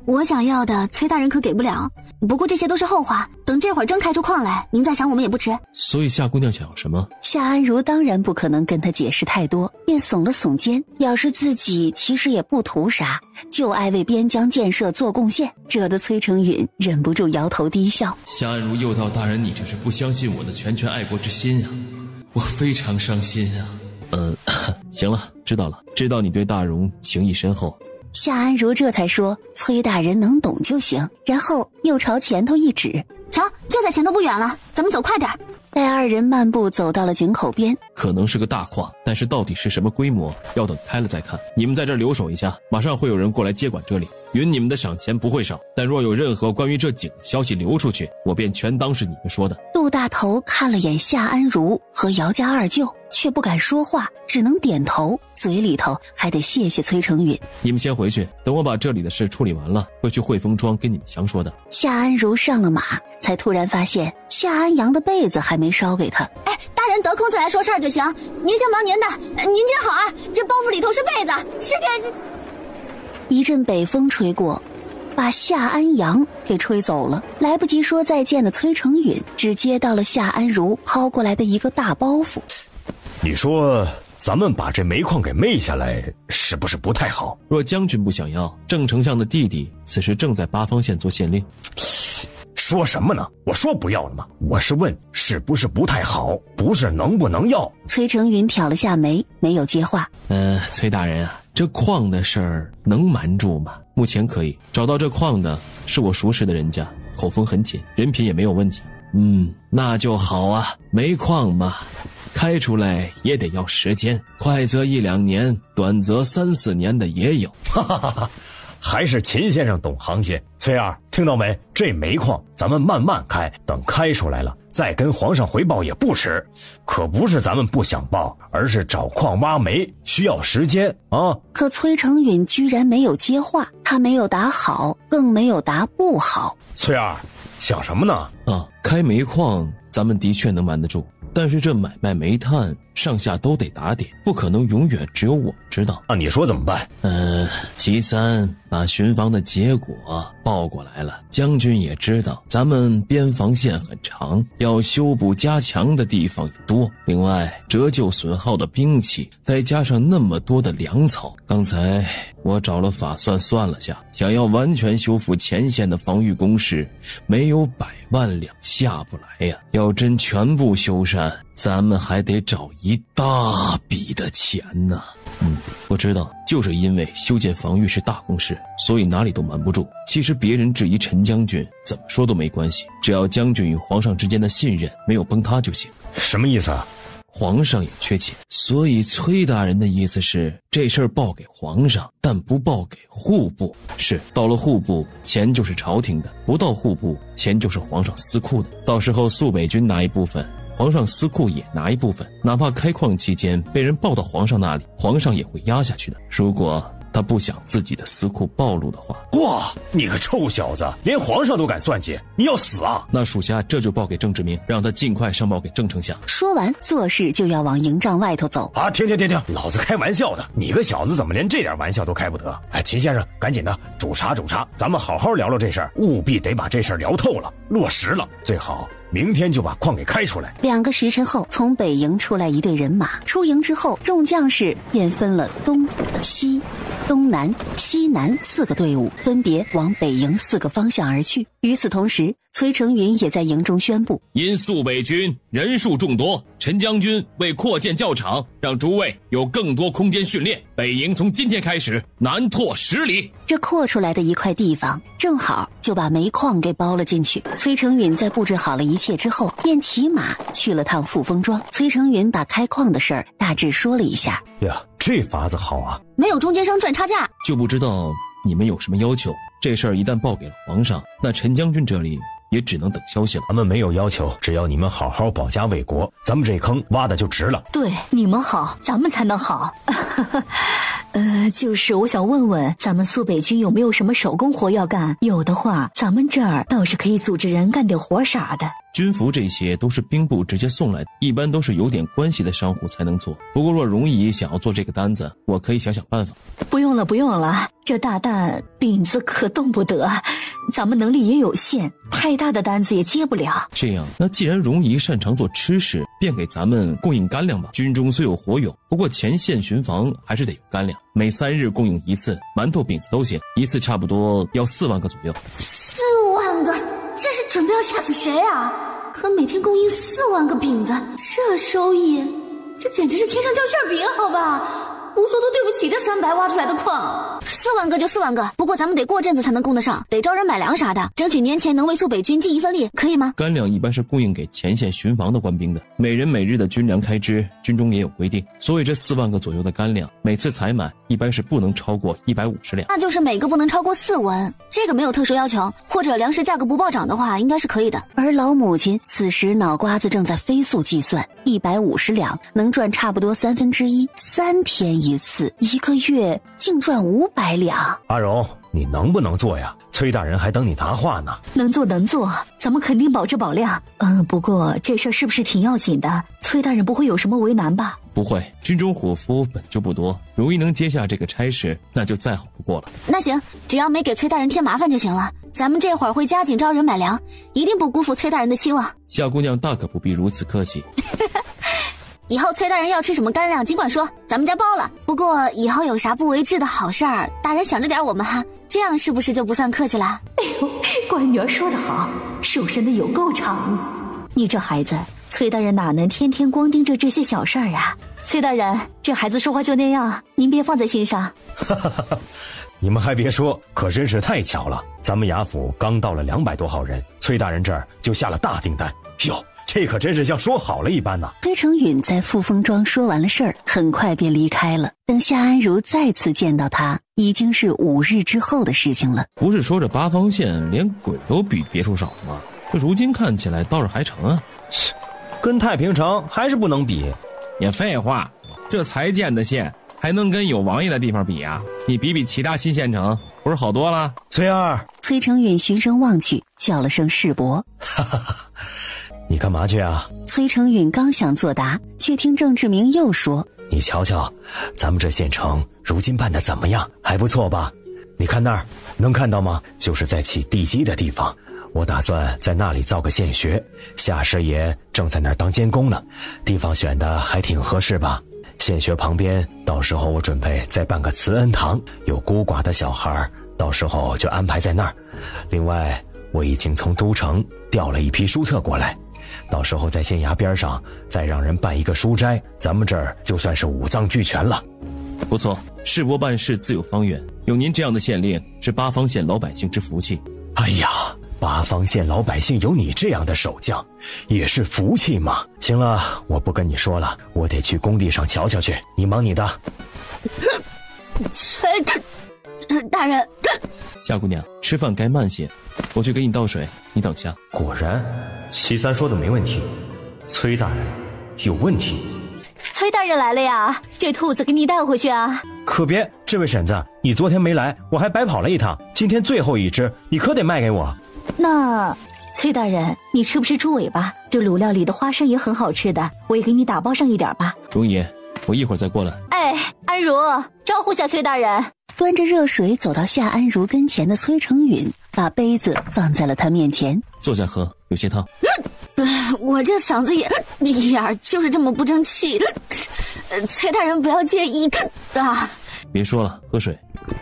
我想要的崔大人可给不了，不过这些都是后话，等这会儿真开出矿来，您再赏我们也不迟。所以夏姑娘想要什么？夏安如当然不可能跟他解释太多，便耸了耸肩，表示自己其实也不图啥，就爱为边疆建设做贡献，惹得崔成允忍不住摇头低笑。夏安如诱导大人，你这是不相信我的拳拳爱国之心啊，我非常伤心啊。行了，知道了，知道你对大荣情谊深厚。夏安如这才说崔大人能懂就行，然后又朝前头一指，瞧，就在前头不远了，咱们走快点。待二人漫步走到了井口边，可能是个大矿，但是到底是什么规模，要等开了再看。你们在这儿留守一下，马上会有人过来接管这里，允你们的赏钱不会少，但若有任何关于这井的消息流出去，我便全当是你们说的。杜大头看了眼夏安如和姚家二舅，却不敢说话，只能点头，嘴里头还得谢谢崔成允。你们先回去，等我把这里的事处理完了，会去汇丰庄跟你们详说的。夏安如上了马，才突然发现夏安阳的被子还没烧给他。大人得空再来说事儿就行，您先忙您的。您接好啊，这包袱里头是被子，是给。一阵北风吹过，把夏安阳给吹走了。来不及说再见的崔成允只接到了夏安如抛过来的一个大包袱。你说咱们把这煤矿给昧下来，是不是不太好？若将军不想要，郑丞相的弟弟此时正在八方县做县令。说什么呢？我说不要了吗？我是问是不是不太好，不是能不能要。崔成允挑了下眉，没有接话。崔大人啊，这矿的事儿能瞒住吗？目前可以找到这矿的是我熟识的人家，口风很紧，人品也没有问题。那就好啊，煤矿嘛，开出来也得要时间，快则1-2年，短则3、4年的也有。哈哈哈哈，还是秦先生懂行些。崔二，听到没？这煤矿咱们慢慢开，等开出来了，再跟皇上回报也不迟。可不是咱们不想报，而是找矿挖煤需要时间啊。可崔成允居然没有接话，他没有答好，更没有答不好。崔二，想什么呢？开煤矿咱们的确能瞒得住，但是这买卖煤炭上下都得打点，不可能永远只有我知道。那你说怎么办？其三，把巡防的结果报过来了，将军也知道咱们边防线很长，要修补加强的地方也多，另外折旧损耗的兵器再加上那么多的粮草，刚才我找了法算了下，想要完全修复前线的防御工事，没有100万两下不来呀。要真全部修缮，咱们还得找一大笔的钱呢。我知道，就是因为修建防御是大公事，所以哪里都瞒不住。其实别人质疑陈将军，怎么说都没关系，只要将军与皇上之间的信任没有崩塌就行。什么意思啊？皇上也缺钱，所以崔大人的意思是这事儿报给皇上，但不报给户部。是，到了户部，钱就是朝廷的；不到户部，钱就是皇上司库的。到时候肃北军拿一部分，皇上司库也拿一部分，哪怕开矿期间被人报到皇上那里，皇上也会压下去的。如果他不想自己的司库暴露的话。哇，你个臭小子，连皇上都敢算计，你要死啊！那属下这就报给郑志明，让他尽快上报给郑丞相。说完，做事就要往营帐外头走。啊，停，老子开玩笑的，你个小子怎么连这点玩笑都开不得？哎，秦先生，赶紧的煮茶，咱们好好聊聊这事儿，务必得把这事儿聊透了，落实了，最好明天就把矿给开出来。2个时辰后，从北营出来一队人马。出营之后，众将士便分了东西、东南、西南4个队伍，分别往北营4个方向而去。与此同时，崔成允也在营中宣布：因肃北军人数众多，陈将军为扩建教场，让诸位有更多空间训练，北营从今天开始南拓10里。这扩出来的一块地方，正好就把煤矿给包了进去。崔成允在布置好了一切之后，便骑马去了趟富丰庄。崔成允把开矿的事儿大致说了一下。呀，这法子好啊，没有中间商赚差价。就不知道你们有什么要求？这事儿一旦报给了皇上，那陈将军这里也只能等消息了。咱们没有要求，只要你们好好保家卫国，咱们这坑挖的就值了。对，你们好，咱们才能好。就是我想问问，咱们苏北军有没有什么手工活要干？有的话，咱们这儿倒是可以组织人干点活啥的。军服这些都是兵部直接送来的，一般都是有点关系的商户才能做。不过若容易想要做这个单子，我可以想想办法。不用了，这大担饼子可动不得，咱们能力也有限，太大的单子也接不了。这样，那既然容易擅长做吃食，便给咱们供应干粮吧。军中虽有火勇，不过前线巡防还是得有干粮，每3日供应1次，馒头饼子都行，一次差不多要4万个左右。4万个，这是准备要吓死谁啊？可每天供应4万个饼子，这收益，这简直是天上掉馅饼，好吧？不做都对不起这300挖出来的矿。4万个就4万个，不过咱们得过阵子才能供得上，得招人买粮啥的，争取年前能为苏北军尽一份力，可以吗？干粮一般是供应给前线巡防的官兵的，每人每日的军粮开支，军中也有规定，所以这4万个左右的干粮，每次采买一般是不能超过150两。那就是每个不能超过4文，这个没有特殊要求，或者粮食价格不暴涨的话，应该是可以的。而老母亲此时脑瓜子正在飞速计算，150两能赚差不多1/3，3天1次，1个月竟赚500两。阿荣，你能不能做呀？崔大人还等你答话呢。能做，咱们肯定保质保量。不过这事儿是不是挺要紧的？崔大人不会有什么为难吧？不会，军中伙夫本就不多，如一能接下这个差事，那就再好不过了。那行，只要没给崔大人添麻烦就行了。咱们这会儿会加紧招人买粮，一定不辜负崔大人的期望。夏姑娘大可不必如此客气。以后崔大人要吃什么干粮尽管说，咱们家包了。不过以后有啥不为治的好事儿，大人想着点我们哈，这样是不是就不算客气了？哎呦，乖女儿说得好，手伸的有够长。你这孩子，崔大人哪能天天光盯着这些小事儿啊？崔大人，这孩子说话就那样，您别放在心上。你们还别说，可真是太巧了，咱们衙府刚到了200多号人，崔大人这儿就下了大订单。哟，这可真是像说好了一般呢。崔成允在富丰庄说完了事儿，很快便离开了。等夏安如再次见到他，已经是5日之后的事情了。不是说这八方县连鬼都比别处少吗？这如今看起来倒是还成啊。跟太平城还是不能比。也废话，这才建的县还能跟有王爷的地方比啊？你比比其他新县城，不是好多了？崔二，崔成允循声望去，叫了声世伯。哈哈哈，你干嘛去啊？崔成允刚想作答，却听郑志明又说：你瞧瞧，咱们这县城如今办得怎么样？还不错吧？你看那儿，能看到吗？就是在起地基的地方。我打算在那里造个县学，夏师爷正在那儿当监工呢，地方选的还挺合适吧？县学旁边，到时候我准备再办个慈恩堂，有孤寡的小孩，到时候就安排在那儿。另外，我已经从都城调了一批书册过来，到时候在县衙边上再让人办一个书斋，咱们这儿就算是五脏俱全了。不错，世伯办事自有方圆，有您这样的县令，是八方县老百姓之福气。哎呀，八方县老百姓有你这样的守将，也是福气嘛。行了，我不跟你说了，我得去工地上瞧瞧去，你忙你的。崔大人，夏姑娘，吃饭该慢些，我去给你倒水，你等下。果然，齐三说的没问题，崔大人有问题。崔大人来了呀，这兔子给你带回去啊。可别，这位婶子，你昨天没来，我还白跑了一趟，今天最后一只，你可得卖给我。那崔大人，你吃不吃猪尾巴？这卤料里的花生也很好吃的，我也给你打包上一点吧。容爷，我一会儿再过来。哎，安如，招呼下崔大人。端着热水走到夏安如跟前的崔成允，把杯子放在了他面前。坐下喝，有些烫。我这嗓子眼就是这么不争气。崔大人不要介意啊。别说了，喝水。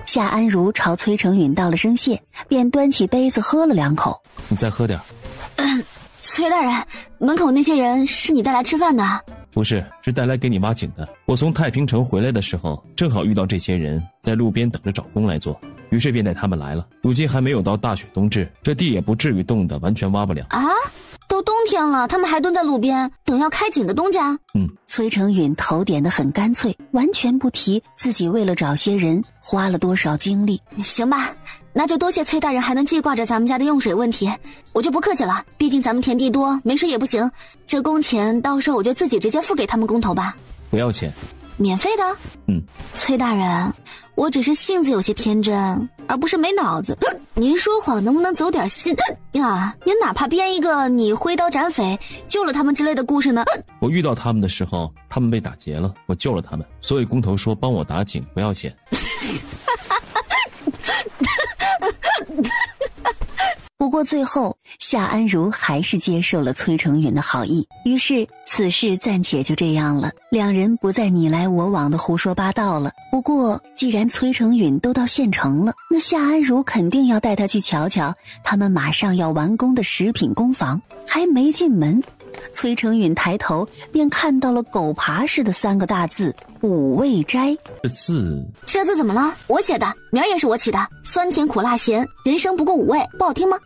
夏安如朝崔成允道了声谢，便端起杯子喝了2口。你再喝点。崔大人，门口那些人是你带来吃饭的？不是，是带来给你挖井的。我从太平城回来的时候，正好遇到这些人在路边等着找工来做，于是便带他们来了。如今还没有到大雪冬至，这地也不至于冻得完全挖不了啊。都冬天了，他们还蹲在路边等要开井的东家。崔成允头点得很干脆，完全不提自己为了找些人花了多少精力。行吧，那就多谢崔大人还能记挂着咱们家的用水问题，我就不客气了，毕竟咱们田地多，没水也不行。这工钱到时候我就自己直接付给他们工头吧。不要钱。免费的？崔大人，我只是性子有些天真，而不是没脑子。您说谎能不能走点心呀？您哪怕编一个你挥刀斩匪救了他们之类的故事呢？我遇到他们的时候，他们被打劫了，我救了他们，所以工头说帮我打井不要钱。不过最后，夏安如还是接受了崔成允的好意，于是此事暂且就这样了，两人不再你来我往的胡说八道了。不过既然崔成允都到县城了，那夏安如肯定要带他去瞧瞧他们马上要完工的食品工坊。还没进门，崔成允抬头便看到了狗爬似的3个大字五味斋。这字怎么了？我写的，名儿也是我起的，酸甜苦辣咸，人生不过5味，不好听吗？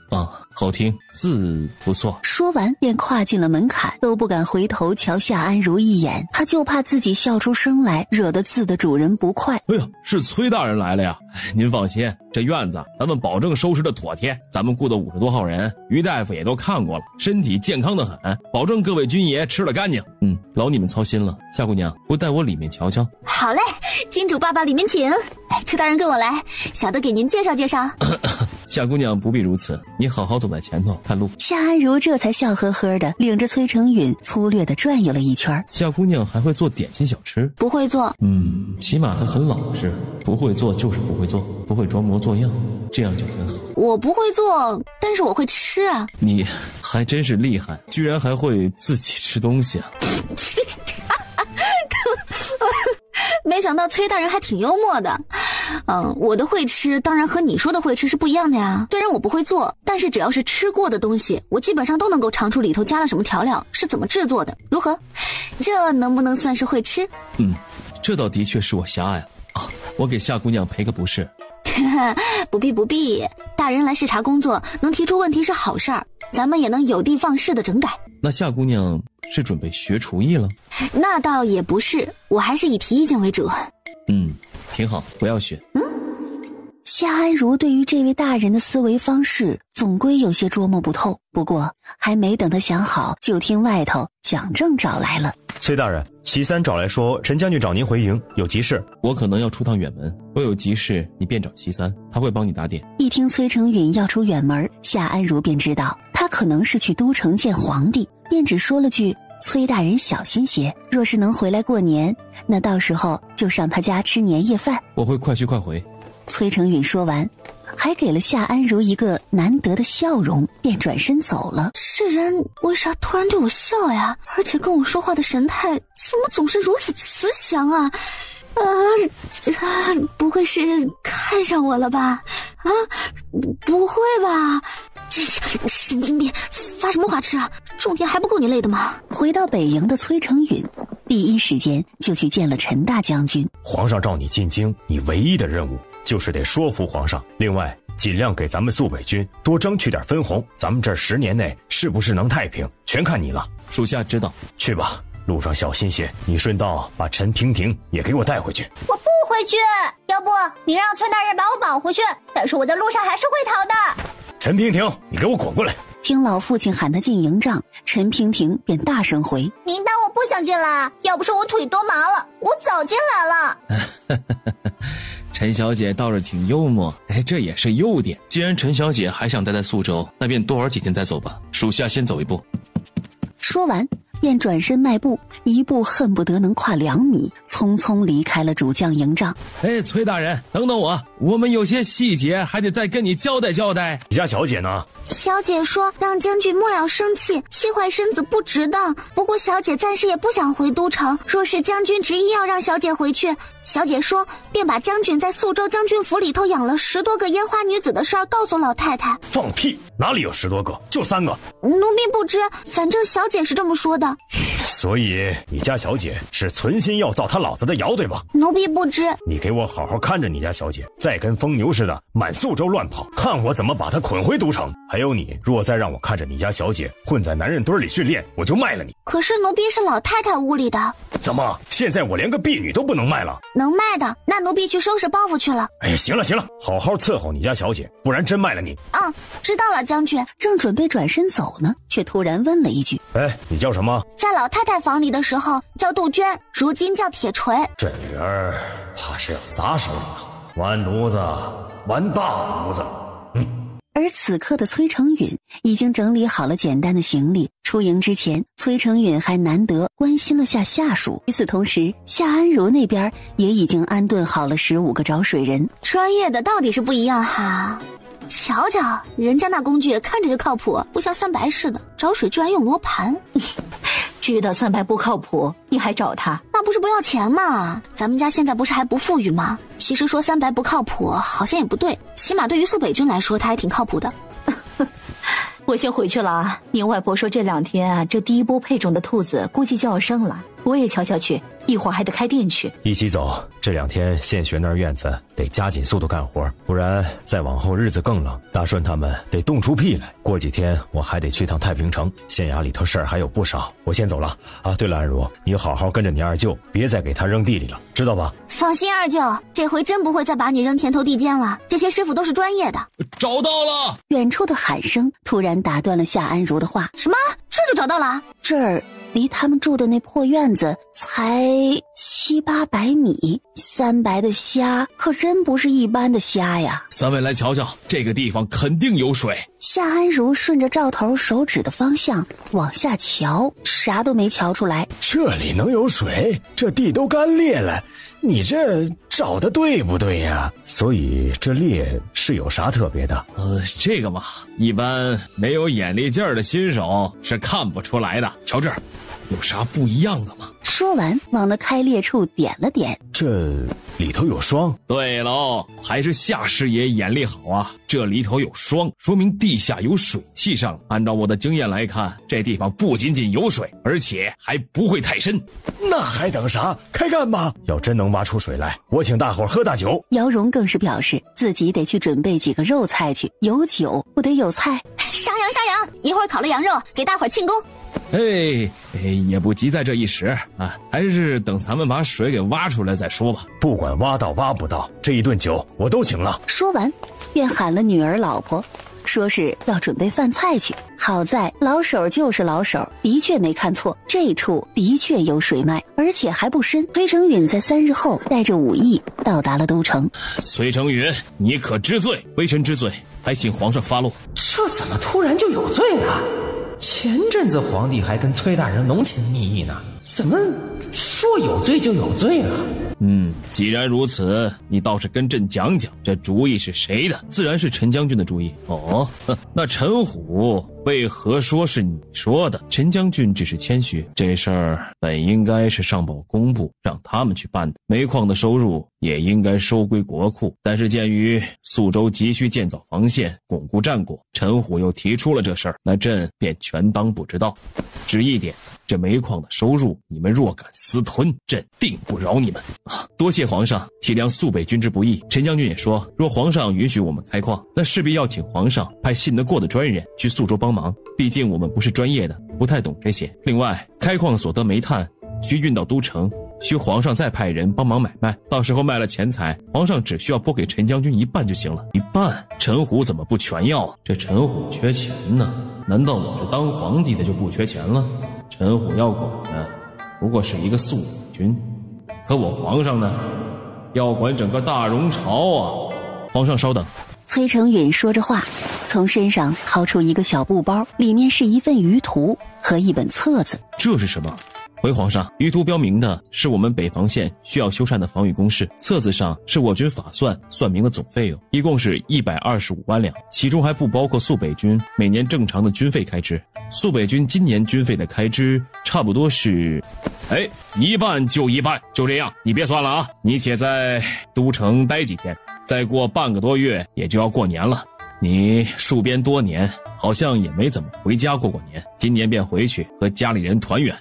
好听，字不错。说完便跨进了门槛，都不敢回头瞧夏安如一眼，他就怕自己笑出声来，惹得字的主人不快。哎呀，是崔大人来了呀！您放心，这院子咱们保证收拾的妥帖，咱们雇的50多号人，于大夫也都看过了，身体健康的很，保证各位军爷吃了干净。劳你们操心了。夏姑娘，不带我里面瞧瞧？好嘞，金主爸爸里面请。崔大人跟我来，小的给您介绍介绍。夏姑娘不必如此，你好好走在前头看路。夏安如这才笑呵呵的领着崔成允粗略的转悠了一圈。夏姑娘还会做点心小吃？不会做。起码她很老实，不会做就是不会做，不会装模作样，这样就很好。我不会做，但是我会吃啊。你还真是厉害，居然还会自己吃东西啊。没想到崔大人还挺幽默的。我的会吃当然和你说的会吃是不一样的呀。虽然我不会做，但是只要是吃过的东西，我基本上都能够尝出里头加了什么调料，是怎么制作的。如何？这能不能算是会吃？这倒的确是我狭隘啊，我给夏姑娘赔个不是。不必，大人来视察工作，能提出问题是好事儿，咱们也能有的放矢的整改。那夏姑娘是准备学厨艺了？那倒也不是，我还是以提意见为主。挺好，不要学。夏夏安如对于这位大人的思维方式总归有些捉摸不透，不过还没等他想好，就听外头蒋正找来了。崔大人，齐三找来说陈将军找您回营，有急事。我可能要出趟远门，若有急事你便找齐三，他会帮你打点。一听崔成允要出远门，夏安如便知道他可能是去都城见皇帝，便只说了句崔大人小心些，若是能回来过年，那到时候就上他家吃年夜饭。我会快去快回。崔成允说完，还给了夏安如一个难得的笑容，便转身走了。这人为啥突然对我笑呀？而且跟我说话的神态怎么总是如此慈祥啊？不会是看上我了吧？啊，不会吧？这神经病，发什么花痴啊？种田还不够你累的吗？回到北营的崔成允第一时间就去见了陈大将军。皇上召你进京，你唯一的任务就是得说服皇上，另外尽量给咱们肃北军多争取点分红，咱们这10年内是不是能太平，全看你了。属下知道。去吧，路上小心些，你顺道把陈娉婷也给我带回去。我不回去，要不你让崔大人把我绑回去，但是我在路上还是会逃的。陈娉婷，你给我滚过来！听老父亲喊他进营帐，陈娉婷便大声回：您当我不想进来？要不是我腿多麻了，我早进来了。陈小姐倒是挺幽默，这也是优点。既然陈小姐还想待在宿州，那便多玩几天再走吧。属下先走一步。说完便转身迈步，一步恨不得能跨2米，匆匆离开了主将营帐。崔大人，等等我们有些细节还得再跟你交代交代。你家小姐呢？小姐说让将军莫要生气，气坏身子不值当。不过小姐暂时也不想回都城，若是将军执意要让小姐回去，小姐说便把将军在宿州将军府里头养了10多个烟花女子的事儿告诉老太太。放屁，哪里有10多个，就3个。奴婢不知，反正小姐是这么说的。所以你家小姐是存心要造他老子的谣，对吧？奴婢不知。你给我好好看着你家小姐，再跟疯牛似的满宿州乱跑，看我怎么把她捆回都城。还有你，若再让我看着你家小姐混在男人堆里训练，我就卖了你。可是奴婢是老太太屋里的。怎么现在我连个婢女都不能卖了？能卖的，那奴婢去收拾包袱去了。哎呀，行了，好好伺候你家小姐，不然真卖了你。知道了，将军。正准备转身走呢，却突然问了一句：你叫什么？在老太太房里的时候叫杜鹃，如今叫铁锤。这女儿怕是要砸手里了，完犊子，完大犊子。而此刻的崔成允已经整理好了简单的行李，出营之前，崔成允还难得关心了下下属。与此同时，夏安如那边也已经安顿好了15个找水人。专业的到底是不一样哈。瞧瞧人家那工具看着就靠谱，不像三白似的，找水居然用罗盘。知道三白不靠谱，你还找他？那不是不要钱吗？咱们家现在不是还不富裕吗？其实说三白不靠谱好像也不对，起码对于苏北军来说他还挺靠谱的。我先回去了啊。您外婆说这2天这第一波配种的兔子估计就要生了，我也瞧瞧去，一会儿还得开店去。一起走，这2天县学那院子得加紧速度干活，不然再往后日子更冷，大顺他们得冻出屁来。过几天我还得去趟太平城，县衙里头事儿还有不少，我先走了啊。对了，安如，你好好跟着你二舅，别再给他扔地里了，知道吧？放心，二舅，这回真不会再把你扔田头地间了，这些师傅都是专业的。找到了！远处的喊声突然打断了夏安如的话。什么？这就找到了？这儿离他们住的那破院子才700-800米，3白的虾可真不是一般的虾呀。3位来瞧瞧，这个地方肯定有水。夏安如顺着赵头手指的方向往下瞧，啥都没瞧出来。这里能有水？这地都干裂了，你这找的对不对呀？所以这裂是有啥特别的？这个嘛，一般没有眼力劲儿的新手是看不出来的。瞧这儿，有啥不一样的吗？说完往那开裂处点了点，这里头有霜。对喽，还是夏师爷眼力好啊，这里头有霜，说明地下有水气上。按照我的经验来看，这地方不仅仅有水，而且还不会太深。那还等啥？开干吧！要真能挖出水来，我请大伙喝大酒。姚荣更是表示自己得去准备几个肉菜去，有酒不得有菜。杀羊，一会儿烤了羊肉给大伙儿庆功。也不急在这一时啊，还是等咱们把水给挖出来再说吧。不管挖到挖不到，这一顿酒我都请了。说完便喊了女儿老婆，说是要准备饭菜去。好在老手就是老手，的确没看错，这处的确有水脉，而且还不深。崔成允在3日后带着武艺到达了都城。崔成允，你可知罪？微臣知罪，还请皇上发落。这怎么突然就有罪了？前阵子皇帝还跟崔大人浓情蜜意呢，怎么说有罪就有罪了？既然如此，你倒是跟朕讲讲，这主意是谁的？自然是陈将军的主意。那陈虎为何说是你说的？陈将军只是谦虚，这事儿本应该是上报工部，让他们去办的。煤矿的收入也应该收归国库，但是鉴于宿州急需建造防线，巩固战果，陈虎又提出了这事儿，那朕便全当不知道。只一点，这煤矿的收入，你们若敢私吞，朕定不饶你们啊！多谢皇上体谅肃北军之不易。陈将军也说，若皇上允许我们开矿，那势必要请皇上派信得过的专人去宿州帮忙，毕竟我们不是专业的，不太懂这些。另外，开矿所得煤炭需运到都城，需皇上再派人帮忙买卖，到时候卖了钱财，皇上只需要拨给陈将军一半就行了。一半？陈虎怎么不全要啊？这陈虎缺钱呢？难道我是当皇帝的就不缺钱了？陈虎要管的不过是一个肃北军，可我皇上呢，要管整个大荣朝啊！皇上稍等。崔成允说着话，从身上掏出一个小布包，里面是一份舆图和一本册子。这是什么？回皇上，舆图标明的是我们北防线需要修缮的防御工事，册子上是我军法算明的总费用，一共是125万两，其中还不包括肃北军每年正常的军费开支。肃北军今年军费的开支差不多是一半就一半，就这样，你别算了啊！你且在都城待几天，再过半个多月也就要过年了。你戍边多年，好像也没怎么回家过年，今年便回去和家里人团圆。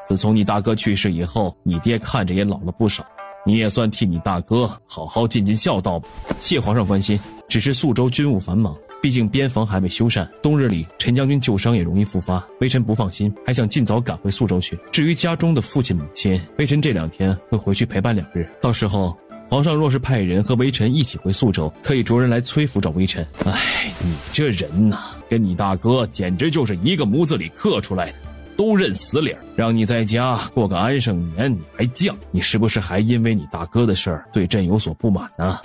自从你大哥去世以后，你爹看着也老了不少，你也算替你大哥好好尽尽孝道吧。谢皇上关心，只是宿州军务繁忙，毕竟边防还未修缮，冬日里陈将军旧伤也容易复发，微臣不放心，还想尽早赶回宿州去。至于家中的父亲母亲，微臣这2天会回去陪伴2日，到时候皇上若是派人和微臣一起回宿州，可以着人来崔府找微臣。你这人呐，跟你大哥简直就是一个模子里刻出来的，都认死理儿，让你在家过个安生年，你还犟？你是不是还因为你大哥的事儿对朕有所不满呢？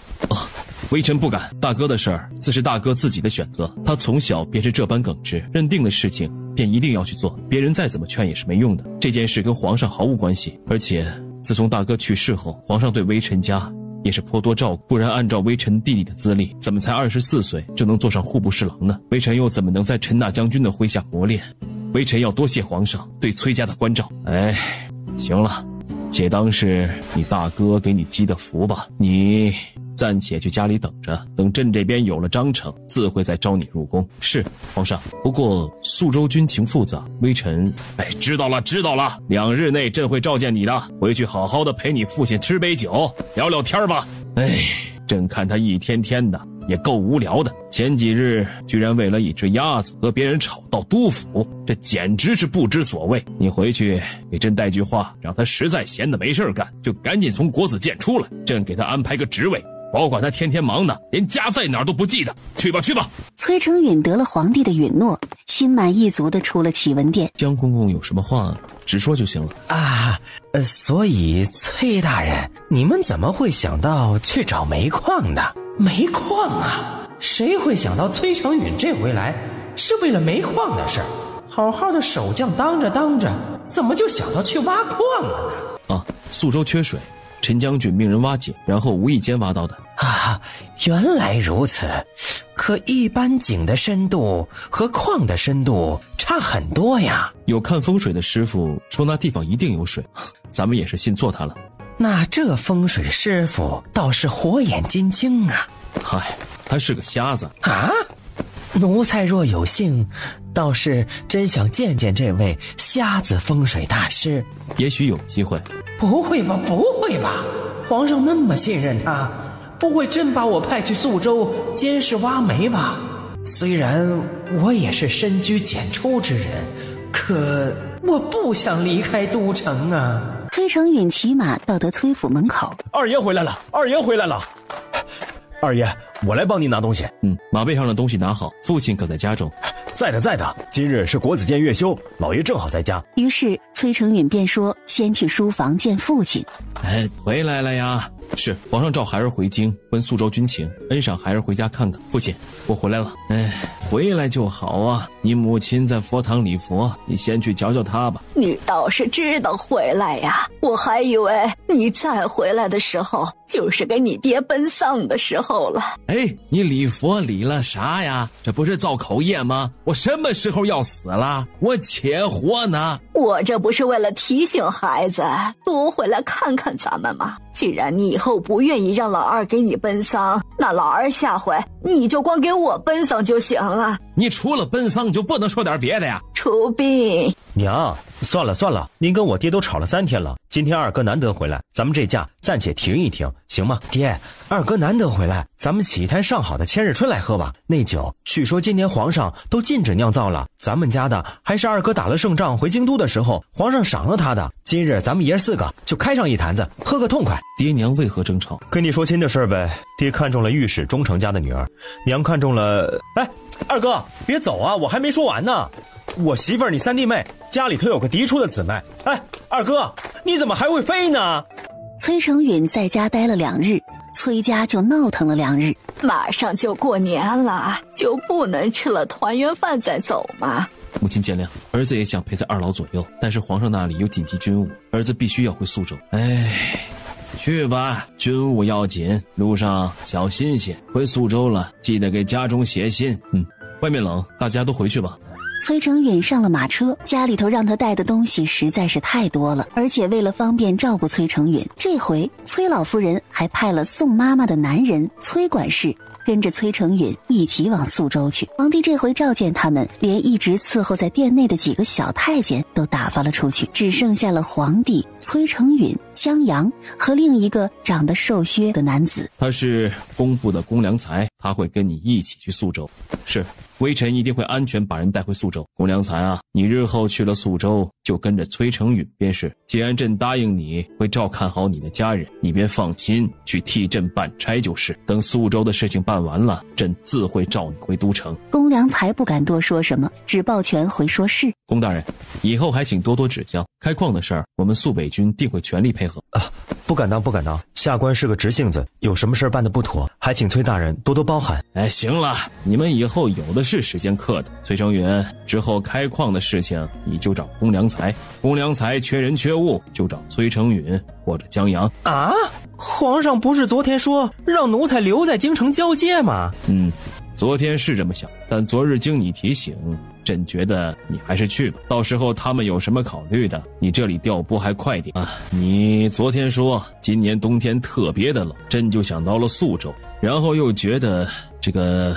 微臣不敢，大哥的事儿自是大哥自己的选择，他从小便是这般耿直，认定的事情便一定要去做，别人再怎么劝也是没用的。这件事跟皇上毫无关系，而且自从大哥去世后，皇上对微臣家也是颇多照顾，不然按照微臣弟弟的资历，怎么才24岁就能做上户部侍郎呢？微臣又怎么能在陈大将军的麾下磨练？微臣要多谢皇上对崔家的关照。行了，且当是你大哥给你积的福吧。你暂且去家里等着，等朕这边有了章程，自会再招你入宫。是，皇上。不过宿州军情复杂，微臣……知道了，2日内朕会召见你的，回去好好的陪你父亲吃杯酒，聊聊天吧。朕看他一天天的也够无聊的，前几日居然为了一只鸭子和别人吵到都府，这简直是不知所谓。你回去给朕带句话，让他实在闲得没事干，就赶紧从国子监出来，朕给他安排个职位，保管他天天忙的连家在哪儿都不记得。去吧。崔成允得了皇帝的允诺，心满意足地出了启文殿。江公公有什么话直说就行了啊。所以崔大人，你们怎么会想到去找煤矿呢？煤矿啊，谁会想到崔成允这回来是为了煤矿的事儿？好好的守将当着，怎么就想到去挖矿了呢？宿州缺水，陈将军命人挖井，然后无意间挖到的。原来如此。可一般井的深度和矿的深度差很多呀。有看风水的师傅说那地方一定有水，咱们也是信错他了。那这风水师傅倒是火眼金睛啊。他是个瞎子啊。奴才若有幸，倒是真想见见这位瞎子风水大师。也许有机会。不会吧，皇上那么信任他，不会真把我派去宿州监视挖煤吧？虽然我也是深居简出之人，可我不想离开都城啊。崔成允骑马到得崔府门口，二爷回来了，二爷回来了。二爷，我来帮您拿东西。马背上的东西拿好，父亲可在家中？在的，在的。今日是国子监月休，老爷正好在家。于是崔成允便说先去书房见父亲。回来了呀。是，皇上召孩儿回京，问肃州军情，恩赏孩儿回家看看。父亲，我回来了。回来就好啊。你母亲在佛堂礼佛，你先去瞧瞧她吧。你倒是知道回来呀，我还以为你再回来的时候就是给你爹奔丧的时候了。你礼佛礼了啥呀？这不是造口业吗？我什么时候要死了？我且活呢。我这不是为了提醒孩子多回来看看咱们吗？既然你以后不愿意让老二给你奔丧，那老二下回你就光给我奔丧就行了。你除了奔丧就不能说点别的呀？出殡。娘，算了算了，您跟我爹都吵了3天了，今天二哥难得回来，咱们这架暂且停一停，行吗？爹，二哥难得回来，咱们起一坛上好的千日春来喝吧。那酒据说今年皇上都禁止酿造了，咱们家的还是二哥打了胜仗回京都的时候皇上赏了他的。今日咱们爷4个就开上一坛子，喝个痛快。爹娘为何争吵？跟你说亲的事儿呗。爹看中了御史忠诚家的女儿，娘看中了……二哥别走啊，我还没说完呢。我媳妇儿你3弟妹家里头有个嫡出的姊妹。二哥你怎么还会飞呢？崔成允在家待了2日，崔家就闹腾了2日。马上就过年了，就不能吃了团圆饭再走吗？母亲见谅，儿子也想陪在二老左右，但是皇上那里有紧急军务，儿子必须要回肃州。去吧，军务要紧，路上小心些。回苏州了，记得给家中写信。外面冷，大家都回去吧。崔成允上了马车，家里头让他带的东西实在是太多了，而且为了方便照顾崔成允，这回崔老夫人还派了宋妈妈的男人崔管事跟着崔成允一起往苏州去。皇帝这回召见他们，连一直伺候在殿内的几个小太监都打发了出去，只剩下了皇帝、崔成允、江阳和另一个长得瘦削的男子。他是工部的公良才，他会跟你一起去苏州。是，微臣一定会安全把人带回苏州。公良才啊，你日后去了苏州就跟着崔成允便是。既然朕答应你会照看好你的家人，你便放心去替朕办差就是。等苏州的事情办完了，朕自会召你回都城。公良才不敢多说什么，只抱拳回说是。公大人，以后还请多多指教。开矿的事儿，我们肃北军定会全力配合。不敢当，不敢当。下官是个直性子，有什么事办得不妥，还请崔大人多多包涵。行了，你们以后有的是时间课的。崔成允，之后开矿的事情你就找公良才，公良才缺人缺物就找崔成允或者江阳。皇上不是昨天说让奴才留在京城交接吗？昨天是这么想，但昨日经你提醒，朕觉得你还是去吧。到时候他们有什么考虑的，你这里调拨还快点。你昨天说今年冬天特别的冷，朕就想到了苏州，然后又觉得这个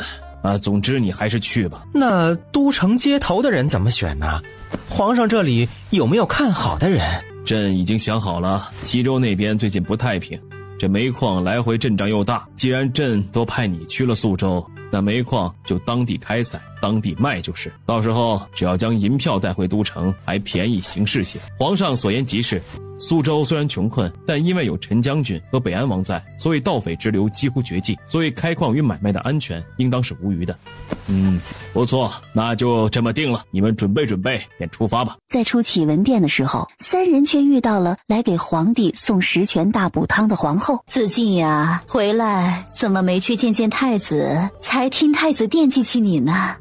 总之你还是去吧。那都城接头的人怎么选呢？皇上这里有没有看好的人？朕已经想好了，西周那边最近不太平，这煤矿来回阵仗又大，既然朕都派你去了苏州，那煤矿就当地开采，当地卖就是。到时候只要将银票带回都城，还便宜行事些。皇上所言极是，苏州虽然穷困，但因为有陈将军和北安王在，所以盗匪之流几乎绝迹，所以开矿与买卖的安全应当是无虞的。不错，那就这么定了，你们准备准备，便出发吧。在出启文殿的时候，3人却遇到了来给皇帝送10全大补汤的皇后。子敬呀，回来怎么没去见见太子？才听太子惦记起你呢。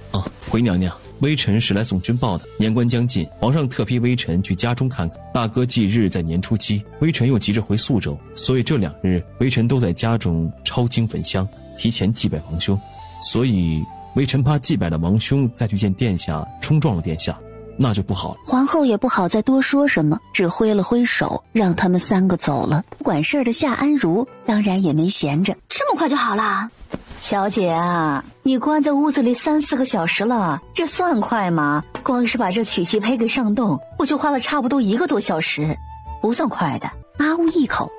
回娘娘，微臣是来送军报的。年关将近，皇上特批微臣去家中看看。大哥忌日在年初7，微臣又急着回苏州，所以这2日微臣都在家中抄经焚香，提前祭拜王兄。所以微臣怕祭拜了王兄再去见殿下，冲撞了殿下，那就不好了。皇后也不好再多说什么，只挥了挥手让他们3个走了。管事儿的夏安如当然也没闲着。这么快就好了？小姐啊，你关在屋子里3-4个小时了，这算快吗？光是把这曲奇胚给上冻，我就花了差不多1个多小时，不算快的。呜一口，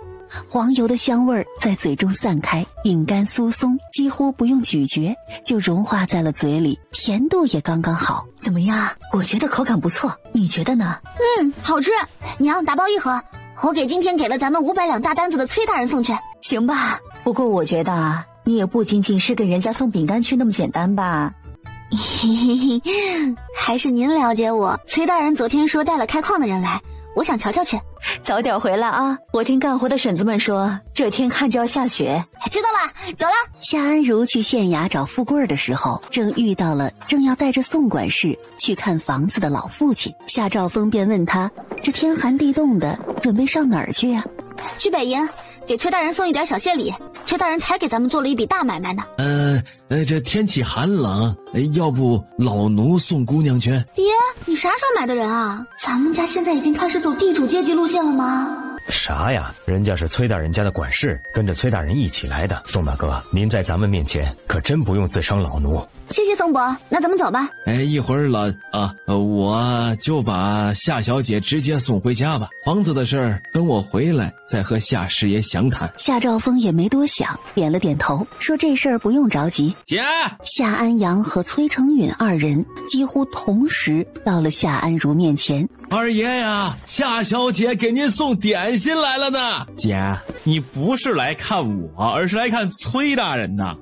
黄油的香味儿在嘴中散开，饼干酥松，几乎不用咀嚼就融化在了嘴里，甜度也刚刚好。怎么样？我觉得口感不错，你觉得呢？好吃。娘，打包1盒，我给今天给了咱们500两大单子的崔大人送去。行吧，不过我觉得你也不仅仅是给人家送饼干去那么简单吧。还是您了解我。崔大人昨天说带了开矿的人来，我想瞧瞧去。早点回来啊！我听干活的婶子们说，这天看着要下雪。知道了，走了。夏安如去县衙找富贵的时候，正遇到了正要带着宋管事去看房子的老父亲。夏兆丰便问他，这天寒地冻的，准备上哪儿去呀？去北营，给崔大人送一点小谢礼。崔大人才给咱们做了一笔大买卖呢。这天气寒冷，要不老奴送姑娘去？爹，你啥时候买的人啊？咱们家现在已经开始走地主阶级路线了吗？啥呀？人家是崔大人家的管事，跟着崔大人一起来的。宋大哥，您在咱们面前可真不用自称老奴。谢谢宋伯，那咱们走吧。一会儿我就把夏小姐直接送回家吧。房子的事儿等我回来再和夏师爷详谈。夏兆丰也没多想，点了点头，说这事儿不用着急。姐，夏安阳和崔成允二人几乎同时到了夏安如面前。二爷呀，夏小姐给您送点心来了呢。姐，你不是来看我，而是来看崔大人的。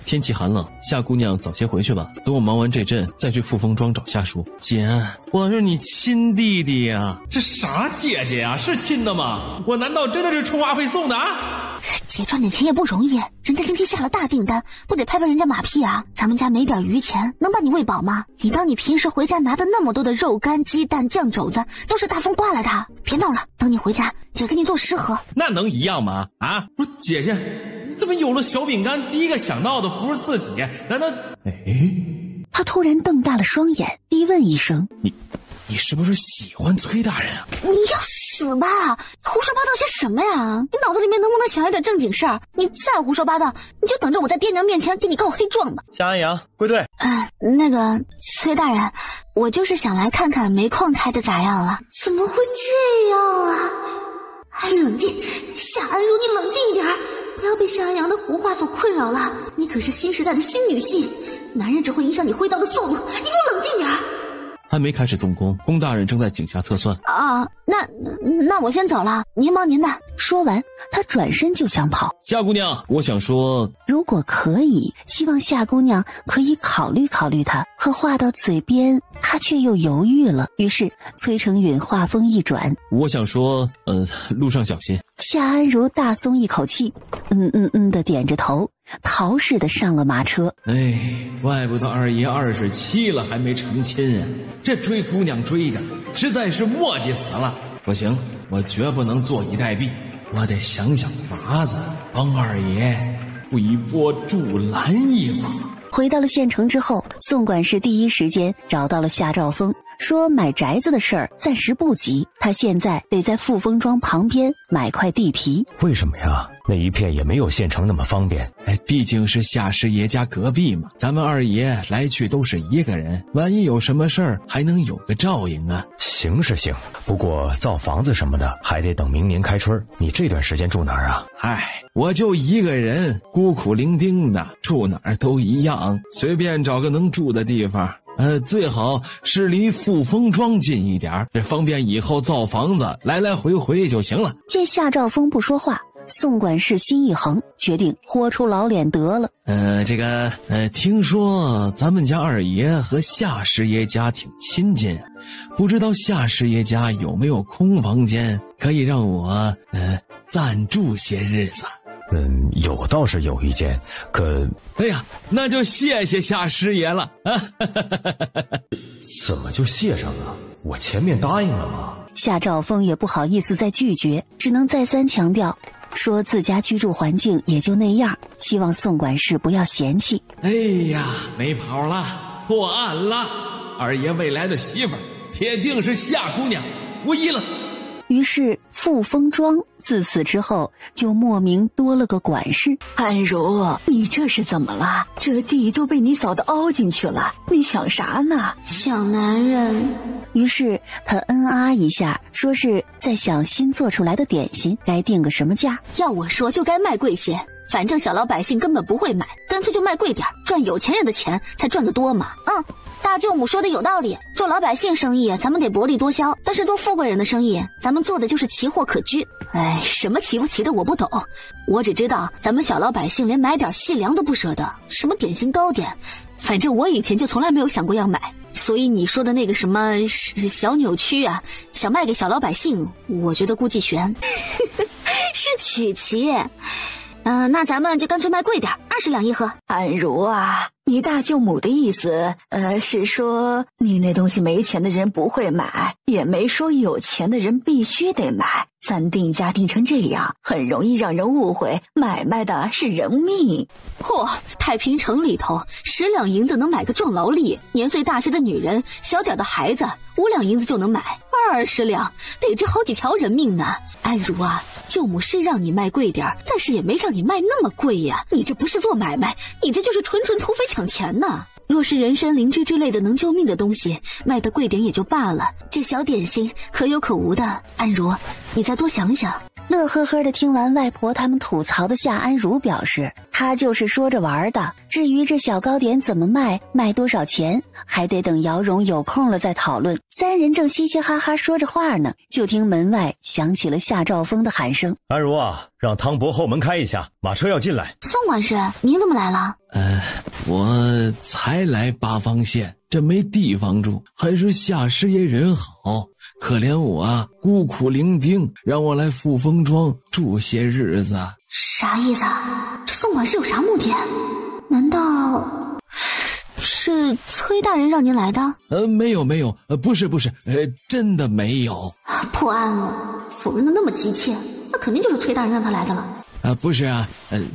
天气寒冷，夏姑娘早些回去吧，等我忙完这阵再去富丰庄找夏叔。姐，我是你亲弟弟呀，这啥姐姐呀？是亲的吗？我难道真的是充话费送的啊？姐赚点钱也不容易，人家今天下了大订单，不得拍拍人家马屁啊？咱们家没点余钱，能把你喂饱吗？你当你平时回家拿的那么多的肉干、鸡蛋、酱肘子都是大风刮来的？别闹了，等你回家，姐给你做10盒。那能一样吗？啊，不是姐姐，你怎么有了小饼干，第一个想到的不是自己？难道？他突然瞪大了双眼，低问一声：“你是不是喜欢崔大人啊？”你要死吧！胡说八道些什么呀？你脑子里面能不能想一点正经事儿？你再胡说八道，你就等着我在爹娘面前给你告黑状吧。夏安阳归队。那个崔大人，我就是想来看看煤矿开的咋样了。怎么会这样啊？冷静，夏安如，你冷静一点，不要被夏安阳的胡话所困扰了。你可是新时代的新女性，男人只会影响你挥刀的速度，你给我冷静点。还没开始动工，龚大人正在井下测算啊。那我先走了，您忙您的。说完，他转身就想跑。夏姑娘，我想说，如果可以，希望夏姑娘可以考虑考虑他。可话到嘴边，他却又犹豫了。于是崔成允话锋一转，我想说，路上小心。夏安如大松一口气，的点着头，逃似的上了马车。怪不得二爷27了还没成亲啊！这追姑娘追的实在是磨叽死了。不行，我绝不能坐以待毙，我得想想法子帮二爷推波助澜一把。回到了县城之后，宋管事第一时间找到了夏兆丰，说买宅子的事儿暂时不急，他现在得在富丰庄旁边买块地皮。为什么呀？那一片也没有县城那么方便。毕竟是夏师爷家隔壁嘛，咱们二爷来去都是一个人，万一有什么事儿还能有个照应啊。行是行，不过造房子什么的还得等明年开春。你这段时间住哪儿啊？我就一个人，孤苦伶仃的，住哪儿都一样，随便找个能住的地方。最好是离富丰庄近一点，这方便以后造房子来来回回就行了。见夏兆丰不说话，宋管事心一横，决定豁出老脸得了。听说咱们家二爷和夏师爷家挺亲近，不知道夏师爷家有没有空房间，可以让我暂住些日子。有倒是有一间，可那就谢谢夏师爷了。怎么就谢上了？我前面答应了吗？夏兆丰也不好意思再拒绝，只能再三强调，说自家居住环境也就那样，希望宋管事不要嫌弃。没跑了，破案了，二爷未来的媳妇儿铁定是夏姑娘，无疑了。于是富丰庄自此之后就莫名多了个管事。安如，你这是怎么了？这地都被你扫得凹进去了，你想啥呢？想男人。于是他啊一下，说是在想新做出来的点心该定个什么价。要我说就该卖贵些，反正小老百姓根本不会买，干脆就卖贵点，赚有钱人的钱才赚得多嘛。大舅母说的有道理，做老百姓生意咱们得薄利多销，但是做富贵人的生意咱们做的就是奇货可居。什么奇不奇的我不懂，我只知道咱们小老百姓连买点细粮都不舍得，什么点心糕点，反正我以前就从来没有想过要买。所以你说的那个什么小扭曲啊，想卖给小老百姓，我觉得估计悬。是曲奇。那咱们就干脆卖贵点，20两一盒。安如啊，你大舅母的意思，是说你那东西没钱的人不会买，也没说有钱的人必须得买。咱定价定成这样，很容易让人误会买卖的是人命。太平城里头10两银子能买个壮劳力，年岁大些的女人、小点的孩子5两银子就能买，20两得值好几条人命呢。安如啊，舅母是让你卖贵点，但是也没让你卖那么贵呀。你这不是做买卖，你这就是纯土匪抢钱呢。若是人参灵芝之类的能救命的东西，卖得贵点也就罢了，这小点心可有可无的。安如，你再多想想。乐呵呵的听完外婆他们吐槽的夏安如表示，她就是说着玩的，至于这小糕点怎么卖多少钱，还得等姚荣有空了再讨论。三人正嘻嘻哈哈说着话呢，就听门外响起了夏兆峰的喊声：安如啊，让汤伯后门开一下，马车要进来。宋管事，您怎么来了？我才来八方县，这没地方住，还是夏师爷人好，可怜我啊，孤苦伶仃，让我来富丰庄住些日子。啥意思啊？这宋管事有啥目的？难道是崔大人让您来的？没有，不是，真的没有。破案了，否认的那么急切，那肯定就是崔大人让他来的了。不是啊，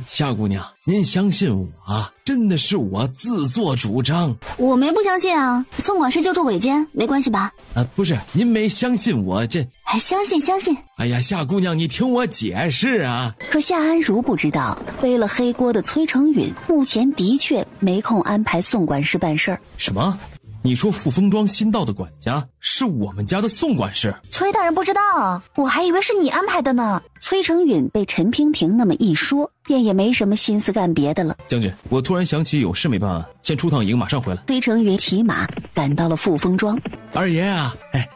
夏姑娘，您相信我啊，真的是我自作主张。我没不相信啊，宋管事就住尾间，没关系吧？不是，您没相信我这？相信。哎呀，夏姑娘，你听我解释啊。可夏安如不知道，背了黑锅的崔成允目前的确没空安排宋管事办事儿。什么？你说富丰庄新到的管家是我们家的宋管事？崔大人不知道，我还以为是你安排的呢。崔成允被陈娉婷那么一说，便也没什么心思干别的了。将军，我突然想起有事没办，先出趟营，马上回来。崔成允骑马赶到了富丰庄。二爷啊，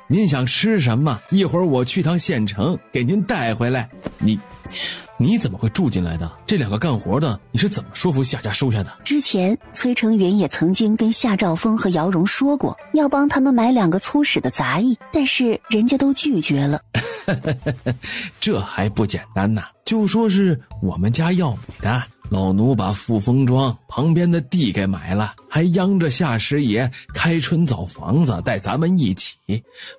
您想吃什么？一会儿我去趟县城给您带回来。你怎么会住进来的？这2个干活的，你是怎么说服夏家收下的？之前崔成允也曾经跟夏兆峰和姚荣说过，要帮他们买2个粗使的杂役，但是人家都拒绝了。这还不简单呐，就说是我们家要买的，老奴把富丰庄旁边的地给买了，还央着夏师爷开春造房子带咱们一起，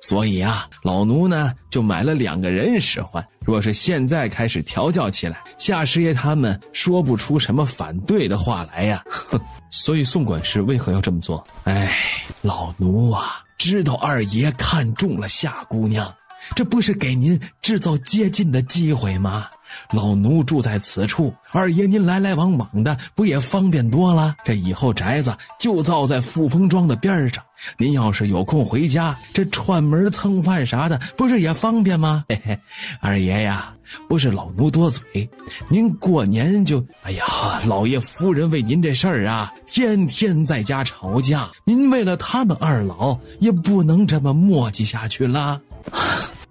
所以啊，老奴呢就买了2个人使唤。若是现在开始调教起来，夏师爷他们说不出什么反对的话来呀。所以宋管事为何要这么做？老奴啊，知道二爷看中了夏姑娘，这不是给您制造接近的机会吗？老奴住在此处，二爷您来来往往的，不也方便多了？这以后宅子就造在富丰庄的边上，您要是有空回家，这串门蹭饭啥的，不是也方便吗？二爷呀，不是老奴多嘴，您过年就……老爷夫人为您这事儿啊，天天在家吵架，您为了他们2老，也不能这么磨叽下去啦。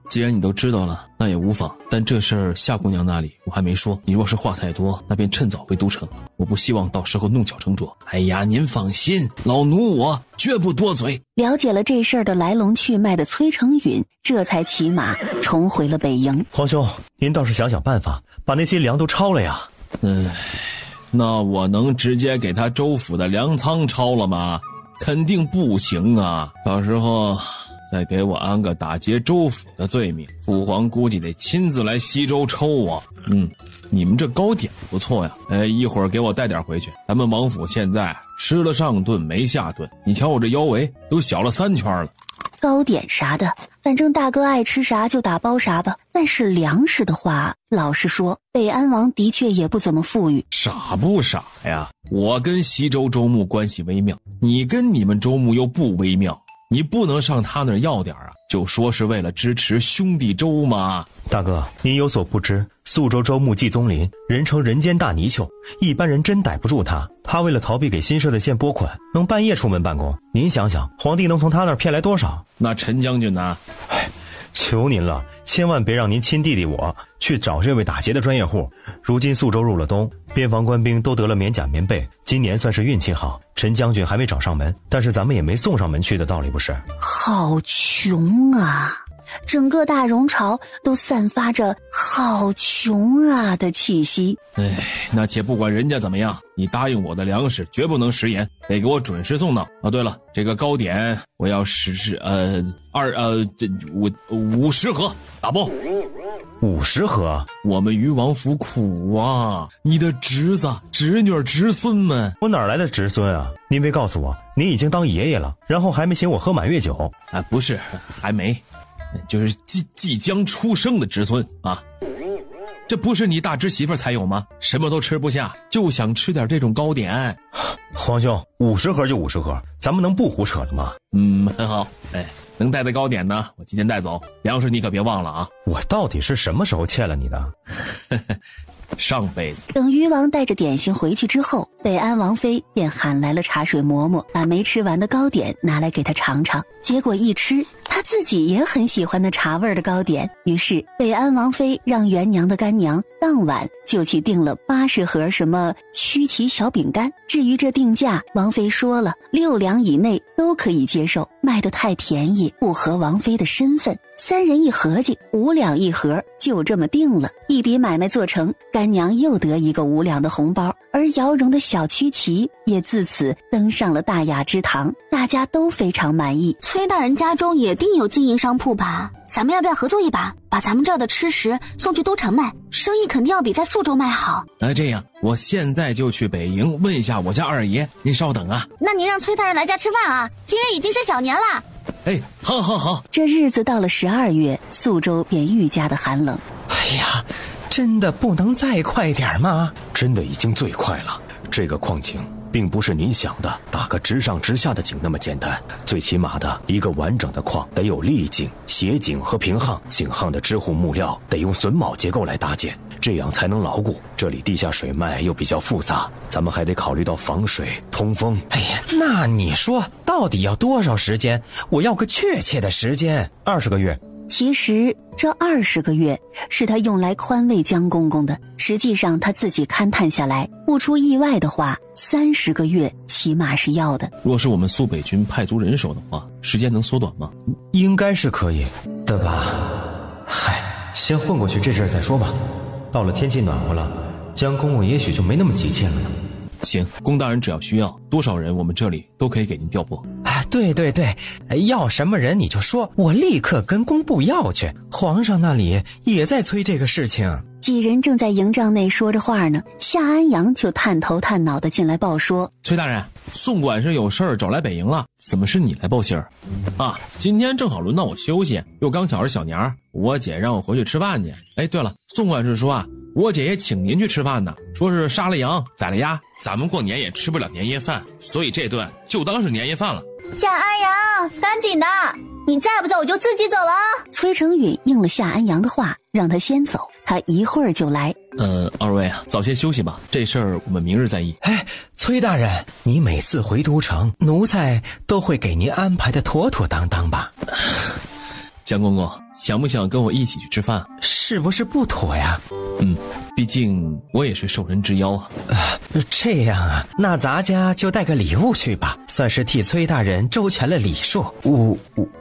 既然你都知道了，那也无妨。但这事儿夏姑娘那里我还没说，你若是话太多，那便趁早回都城。我不希望到时候弄巧成拙。您放心，老奴我绝不多嘴。了解了这事儿的来龙去脉的崔成允，这才骑马重回了北营。皇兄，您倒是想想办法，把那些粮都抄了呀。那我能直接给他州府的粮仓抄了吗？肯定不行啊，到时候再给我安个打劫州府的罪名，父皇估计得亲自来西州抽我。你们这糕点不错呀，一会儿给我带点回去。咱们王府现在吃了上顿没下顿，你瞧我这腰围都小了3圈了。糕点啥的，反正大哥爱吃啥就打包啥吧。但是粮食的话，老实说，北安王的确也不怎么富裕。傻不傻呀？我跟西周周牧关系微妙，你跟你们周牧又不微妙，你不能上他那儿要点啊，就说是为了支持兄弟周嘛。大哥，您有所不知，宿州周牧季宗麟人称人间大泥鳅，一般人真逮不住他。他为了逃避给新设的县拨款，能半夜出门办公。您想想，皇帝能从他那儿骗来多少？那陈将军呢？求您了，千万别让您亲弟弟我去找这位打劫的专业户。如今宿州入了冬，边防官兵都得了棉甲棉被，今年算是运气好，陈将军还没找上门，但是咱们也没送上门去的道理不是？好穷啊！整个大荣朝都散发着好穷啊的气息。那且不管人家怎么样，你答应我的粮食绝不能食言，得给我准时送到。对了，这个糕点我要50盒打包。50盒？我们于王府苦啊！你的侄子、侄女、侄孙们，我哪来的侄孙啊？您别告诉我，您已经当爷爷了，然后还没请我喝满月酒？不是，还没。就是即将出生的侄孙啊，这不是你大侄媳妇才有吗？什么都吃不下，就想吃点这种糕点。皇兄，50盒就50盒，咱们能不胡扯了吗？很好。能带的糕点呢，我今天带走。粮食你可别忘了啊！我到底是什么时候欠了你的？上辈子。等于王带着点心回去之后，北安王妃便喊来了茶水嬷嬷，把没吃完的糕点拿来给他尝尝。结果一吃，他自己也很喜欢那茶味的糕点。于是北安王妃让元娘的干娘当晚就去订了80盒什么曲奇小饼干。至于这定价，王妃说了6两以内都可以接受，卖得太便宜不合王妃的身份。3人一合计5两一盒，就这么定了。一笔买卖做成，干娘又得一个5两的红包，而姚荣的小曲奇也自此登上了大雅之堂，大家都非常满意。崔大人家中也定有经营商铺吧？咱们要不要合作一把，把咱们这儿的吃食送去都城卖，生意肯定要比在宿州卖好。这样我现在就去北营问一下我家二爷，您稍等啊。那您让崔大人来家吃饭啊，今日已经是小年了。好。这日子到了12月，宿州便愈加的寒冷。哎呀，真的不能再快点吗？真的已经最快了。这个矿井并不是您想的打个直上直下的井那么简单，最起码的一个完整的矿得有立井、斜井和平夯，井夯的支护木料得用榫卯结构来搭建，这样才能牢固。这里地下水脉又比较复杂，咱们还得考虑到防水、通风。哎呀，那你说到底要多少时间？我要个确切的时间。20个月。其实这20个月是他用来宽慰江公公的，实际上他自己勘探下来，不出意外的话，30个月起码是要的。若是我们苏北军派足人手的话，时间能缩短吗？应该是可以的吧。嗨，先混过去这阵再说吧。到了天气暖和了，江公公也许就没那么急切了呢。行，龚大人只要需要多少人，我们这里都可以给您调拨。对，要什么人你就说，我立刻跟工部要去。皇上那里也在催这个事情。几人正在营帐内说着话呢，夏安阳就探头探脑的进来报说：崔大人，宋管事有事儿找来北营了，怎么是你来报信儿？今天正好轮到我休息，又刚巧是小年儿，我姐让我回去吃饭去。对了，宋管事说我姐也请您去吃饭呢，说是杀了羊宰了鸭，咱们过年也吃不了年夜饭，所以这顿就当是年夜饭了。夏安阳，赶紧的，你再不走我就自己走了。崔成允应了夏安阳的话，让他先走，他一会儿就来。二位早些休息吧，这事儿我们明日再议。崔大人，你每次回都城，奴才都会给您安排的妥妥当当吧？江公公，想不想跟我一起去吃饭？是不是不妥呀？毕竟我也是受人之邀啊。这样啊，那咱家就带个礼物去吧，算是替崔大人周全了礼数。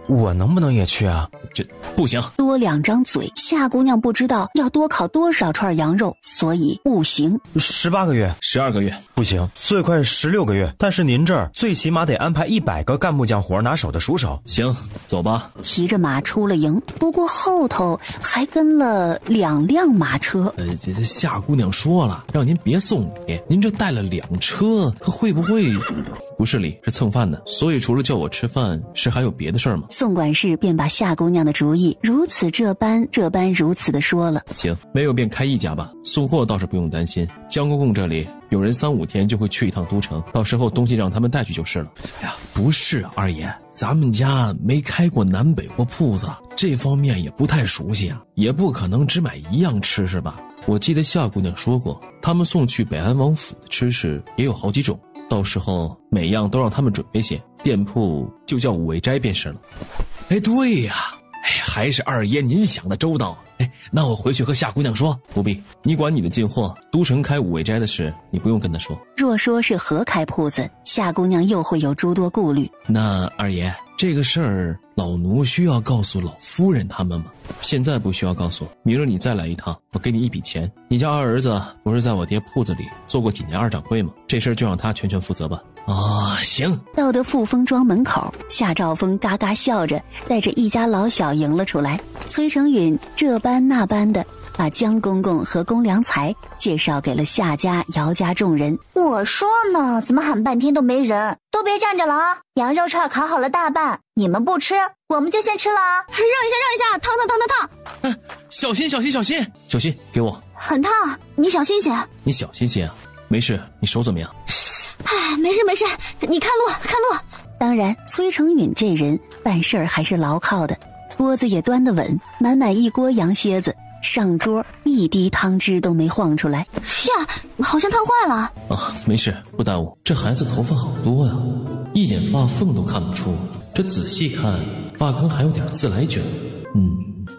我能不能也去啊？这不行，多2张嘴，夏姑娘不知道要多烤多少串羊肉，所以不行。18个月，12个月不行，最快16个月。但是您这儿最起码得安排100个干木匠活拿手的熟手。行，走吧。骑着马出了营，不过后头还跟了2辆马车。这夏姑娘说了，让您别送礼，您这带了2车，她会不会不是礼，是蹭饭的？所以除了叫我吃饭，是还有别的事儿吗？宋管事便把夏姑娘的主意如此这般如此的说了。行，没有便开1家吧。送货倒是不用担心，江公公这里有人3-5天就会去一趟都城，到时候东西让他们带去就是了。哎呀，不是二爷，咱们家没开过南北货铺子，这方面也不太熟悉啊，也不可能只买1样吃是吧？我记得夏姑娘说过，他们送去北安王府的吃食也有好几种，到时候每样都让他们准备些，店铺就叫五味斋便是了。哎，对呀，还是二爷您想的周到。那我回去和夏姑娘说。不必，你管你的进货，都城开五味斋的事你不用跟她说。若说是合开铺子，夏姑娘又会有诸多顾虑。那二爷，这个事儿老奴需要告诉老夫人他们吗？现在不需要告诉，明儿你再来一趟，我给你一笔钱。你家二儿子不是在我爹铺子里做过几年2掌柜吗？这事儿就让他全负责吧。行。到得富丰庄门口，夏兆丰嘎嘎笑着带着一家老小迎了出来。崔成允这般那般的把江公公和公良才介绍给了夏家姚家众人。我说呢，怎么喊半天都没人？都别站着了啊！羊肉串烤好了大半，你们不吃，我们就先吃了啊！让一下，烫！小心，给我。很烫，你小心些。你小心些啊，没事，你手怎么样？没事，你看路。当然，崔成允这人办事儿还是牢靠的，锅子也端得稳，满一锅羊蝎子，上桌一滴汤汁都没晃出来。呀，好像烫坏了。没事，不耽误。这孩子头发好多呀，一点发缝都看不出，这仔细看发根还有点自来卷，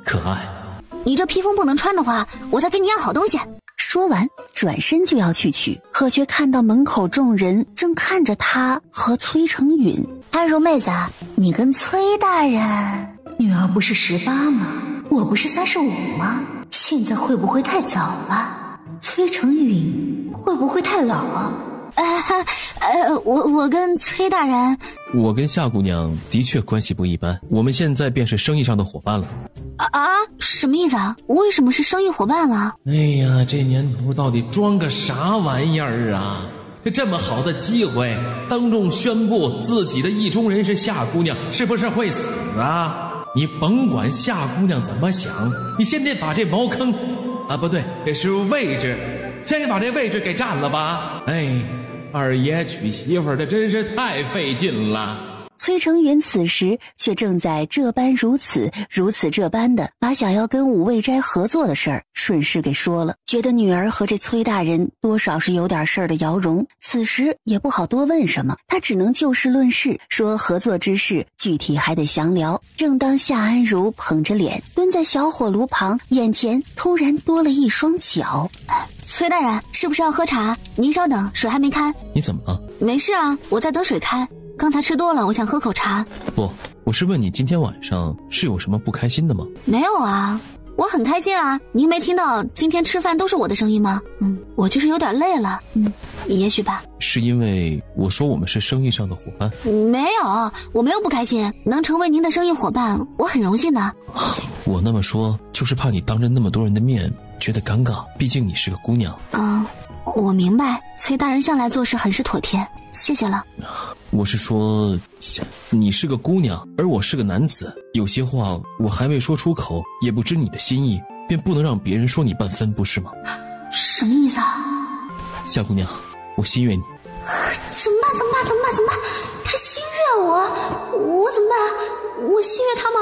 可爱。你这披风不能穿的话，我再给你样好东西。说完转身就要去取，可却看到门口众人正看着他和崔成允。安如妹子，你跟崔大人女儿不是18吗？我不是35吗？现在会不会太早了？崔成允会不会太老啊？我跟崔大人，我跟夏姑娘的确关系不一般，我们现在便是生意上的伙伴了。什么意思啊？为什么是生意伙伴了？哎呀，这年头到底装个啥玩意儿啊？这么好的机会，当众宣布自己的意中人是夏姑娘，是不是会死啊？你甭管夏姑娘怎么想，你先得把这茅坑不对，这是位置，先把这位置给占了吧。二爷娶媳妇儿这真是太费劲了。崔成允此时却正在这般如此这般的把想要跟五味斋合作的事儿顺势给说了，觉得女儿和这崔大人多少是有点事儿的姚蓉，此时也不好多问什么，他只能就事论事，说合作之事具体还得详聊。正当夏安如捧着脸蹲在小火炉旁，眼前突然多了一双脚。崔大人，是不是要喝茶？您稍等，水还没开。你怎么了？没事啊，我在等水开。刚才吃多了，我想喝口茶。不，我是问你今天晚上是有什么不开心的吗？没有啊，我很开心啊。您没听到今天吃饭都是我的声音吗？我就是有点累了。也许吧。是因为我说我们是生意上的伙伴？没有，我没有不开心，能成为您的生意伙伴，我很荣幸的。我那么说就是怕你当着那么多人的面觉得尴尬，毕竟你是个姑娘。我明白，崔大人向来做事很是妥帖，谢谢了。我是说，你是个姑娘，而我是个男子，有些话我还未说出口，也不知你的心意，便不能让别人说你半分，不是吗？什么意思啊？夏姑娘，我心悦你。怎么办？他心悦我怎么办？我心悦他吗？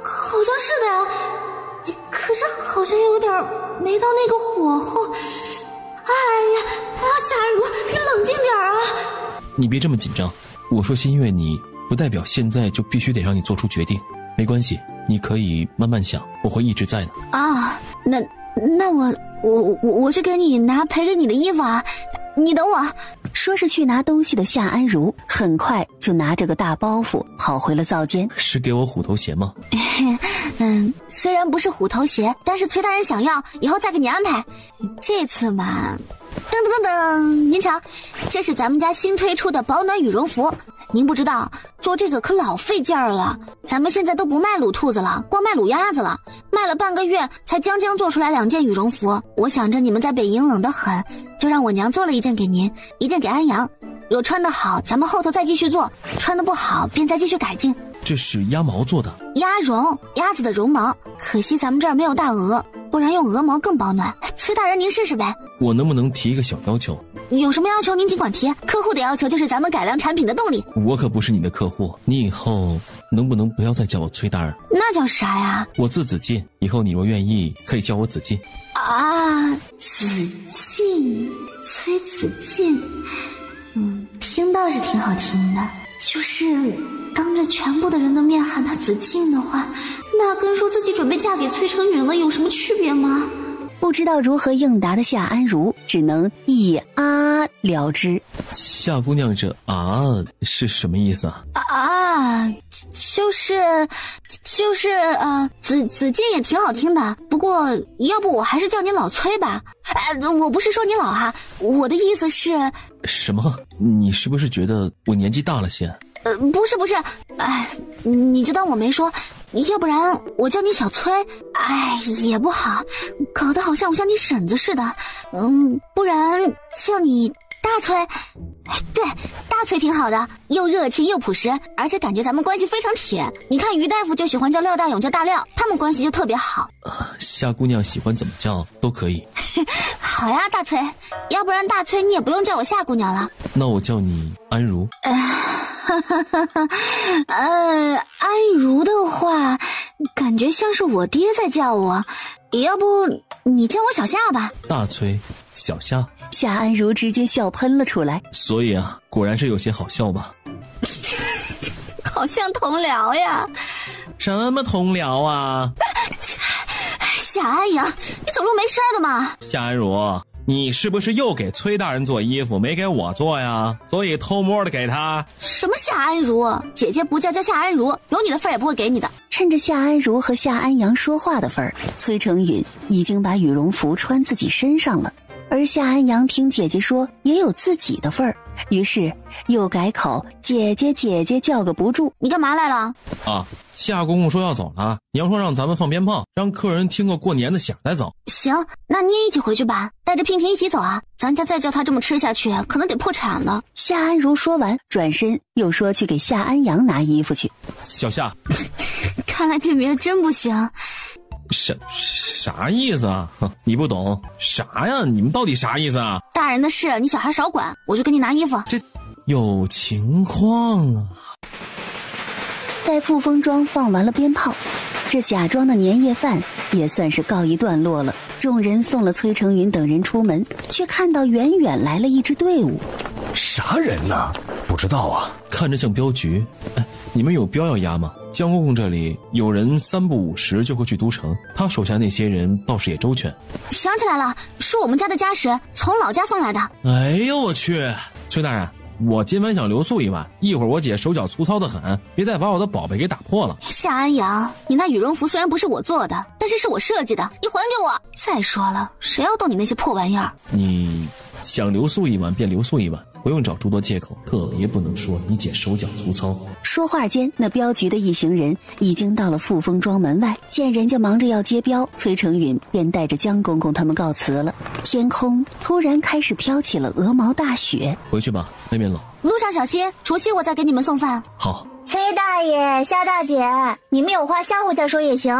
好像是的呀，可是好像有点没到那个火候。夏安如，你冷静点啊！你别这么紧张，我说心悦你，不代表现在就必须得让你做出决定，没关系，你可以慢慢想，我会一直在的。那我去给你拿赔给你的衣服啊，你等我。说是去拿东西的夏安如，很快就拿着个大包袱跑回了灶间。是给我虎头鞋吗？虽然不是虎头鞋，但是崔大人想要，以后再给你安排。这次嘛，噔，您瞧，这是咱们家新推出的保暖羽绒服，您不知道，做这个可老费劲儿了。咱们现在都不卖卤兔子了，光卖卤鸭子了，卖了半个月才将做出来2件羽绒服。我想着你们在北营冷得很，就让我娘做了1件给您，1件给安阳。若穿得好，咱们后头再继续做；穿得不好，便再继续改进。这是鸭毛做的？鸭绒，鸭子的绒毛。可惜咱们这儿没有大鹅，不然用鹅毛更保暖。崔大人您试试呗。我能不能提一个小要求？有什么要求您尽管提，客户的要求就是咱们改良产品的动力。我可不是你的客户，你以后能不能不要再叫我崔大人？那叫啥呀？我字子进，以后你若愿意可以叫我子进。啊，子进，崔子进。听到是挺好听的，就是当着全部的人的面喊他子敬的话，那跟说自己准备嫁给崔成允了有什么区别吗？不知道如何应答的夏安如只能一啊了之。夏姑娘这啊是什么意思啊？子敬也挺好听的，不过要不我还是叫你老崔吧。我不是说你老哈，我的意思是。什么？你是不是觉得我年纪大了些？不是，你就当我没说，要不然我叫你小崔，也不好，搞得好像我像你婶子似的。不然叫你大崔。对，大崔挺好的，又热情又朴实，而且感觉咱们关系非常铁。你看于大夫就喜欢叫廖大勇叫大廖，他们关系就特别好。夏姑娘喜欢怎么叫都可以。好呀，大崔，要不然大崔你也不用叫我夏姑娘了。那我叫你安如。安如的话，感觉像是我爹在叫我，要不你叫我小夏吧。大崔，小夏。夏安如直接笑喷了出来。所以啊，果然是有些好笑吧？好像同僚呀。什么同僚啊？夏安阳，你走路没事的吗？夏安如，你是不是又给崔大人做衣服，没给我做呀？所以偷摸的给他。什么夏安如？姐姐不叫夏安如，有你的份也不会给你的。趁着夏安如和夏安阳说话的份儿，崔成允已经把羽绒服穿自己身上了。而夏安阳听姐姐说也有自己的份儿，于是又改口姐姐叫个不住。你干嘛来了？夏公公说要走了，娘说让咱们放鞭炮，让客人听个过年的响再走。行，那你也一起回去吧，带着娉婷一起走啊，咱家再叫他这么吃下去可能得破产了。夏安如说完转身又说去给夏安阳拿衣服去。小夏看来这名真不行。啥意思啊？你不懂啥呀？你们到底啥意思啊？大人的事你小孩少管，我就给你拿衣服。这有情况啊。待富丰庄放完了鞭炮，这假装的年夜饭也算是告一段落了。众人送了崔成云等人出门，却看到远远来了一支队伍。啥人呢？不知道啊。看着像镖局。你们有镖要押吗？江公公这里有人3不5时就会去都城，他手下那些人倒是也周全。想起来了，是我们家的家什，从老家送来的。哎呦我去！崔大人，我今晚想留宿一晚，一会儿我姐手脚粗糙的很，别再把我的宝贝给打破了。夏安阳，你那羽绒服虽然不是我做的，但是是我设计的，你还给我。再说了，谁要动你那些破玩意儿？你想留宿一晚便留宿一晚，不用找诸多借口，特别不能说你姐手脚粗糙。说话间，那镖局的一行人已经到了富丰庄门外，见人家忙着要接镖，崔成允便带着江公公他们告辞了。天空突然开始飘起了鹅毛大雪。回去吧，外面冷。路上小心，除夕我再给你们送饭。好。崔大爷、夏大姐，你们有话下回再说也行。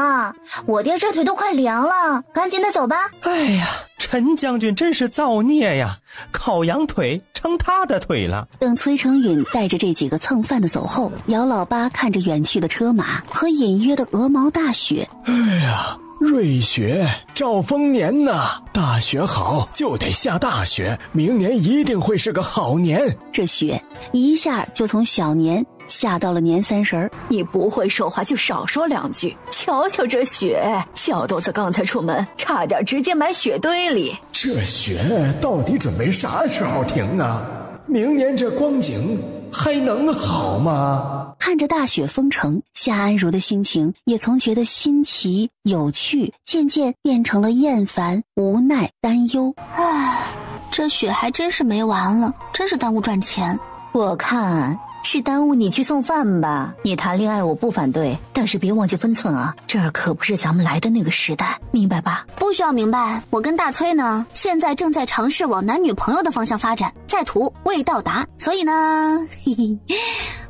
我爹这腿都快凉了，赶紧的走吧。哎呀，陈将军真是造孽呀！烤羊腿成他的腿了。等崔成允带着这几个蹭饭的走后，姚老八看着远去的车马和隐约的鹅毛大雪，哎呀，瑞雪兆丰年呐，大雪好就得下大雪，明年一定会是个好年。这雪一下就从小年下到了年30。你不会说话就少说2句。瞧瞧这雪，小豆子刚才出门差点直接埋雪堆里。这雪到底准备啥时候停啊？明年这光景还能好吗？看着大雪封城，夏安如的心情也从觉得新奇有趣，渐渐变成了厌烦、无奈、担忧。唉，这雪还真是没完了，真是耽误赚钱。我看是耽误你去送饭吧？你谈恋爱我不反对，但是别忘记分寸啊，这儿可不是咱们来的那个时代，明白吧？不需要明白，我跟大崔呢，现在正在尝试往男女朋友的方向发展，在途未到达，所以呢，嘿嘿，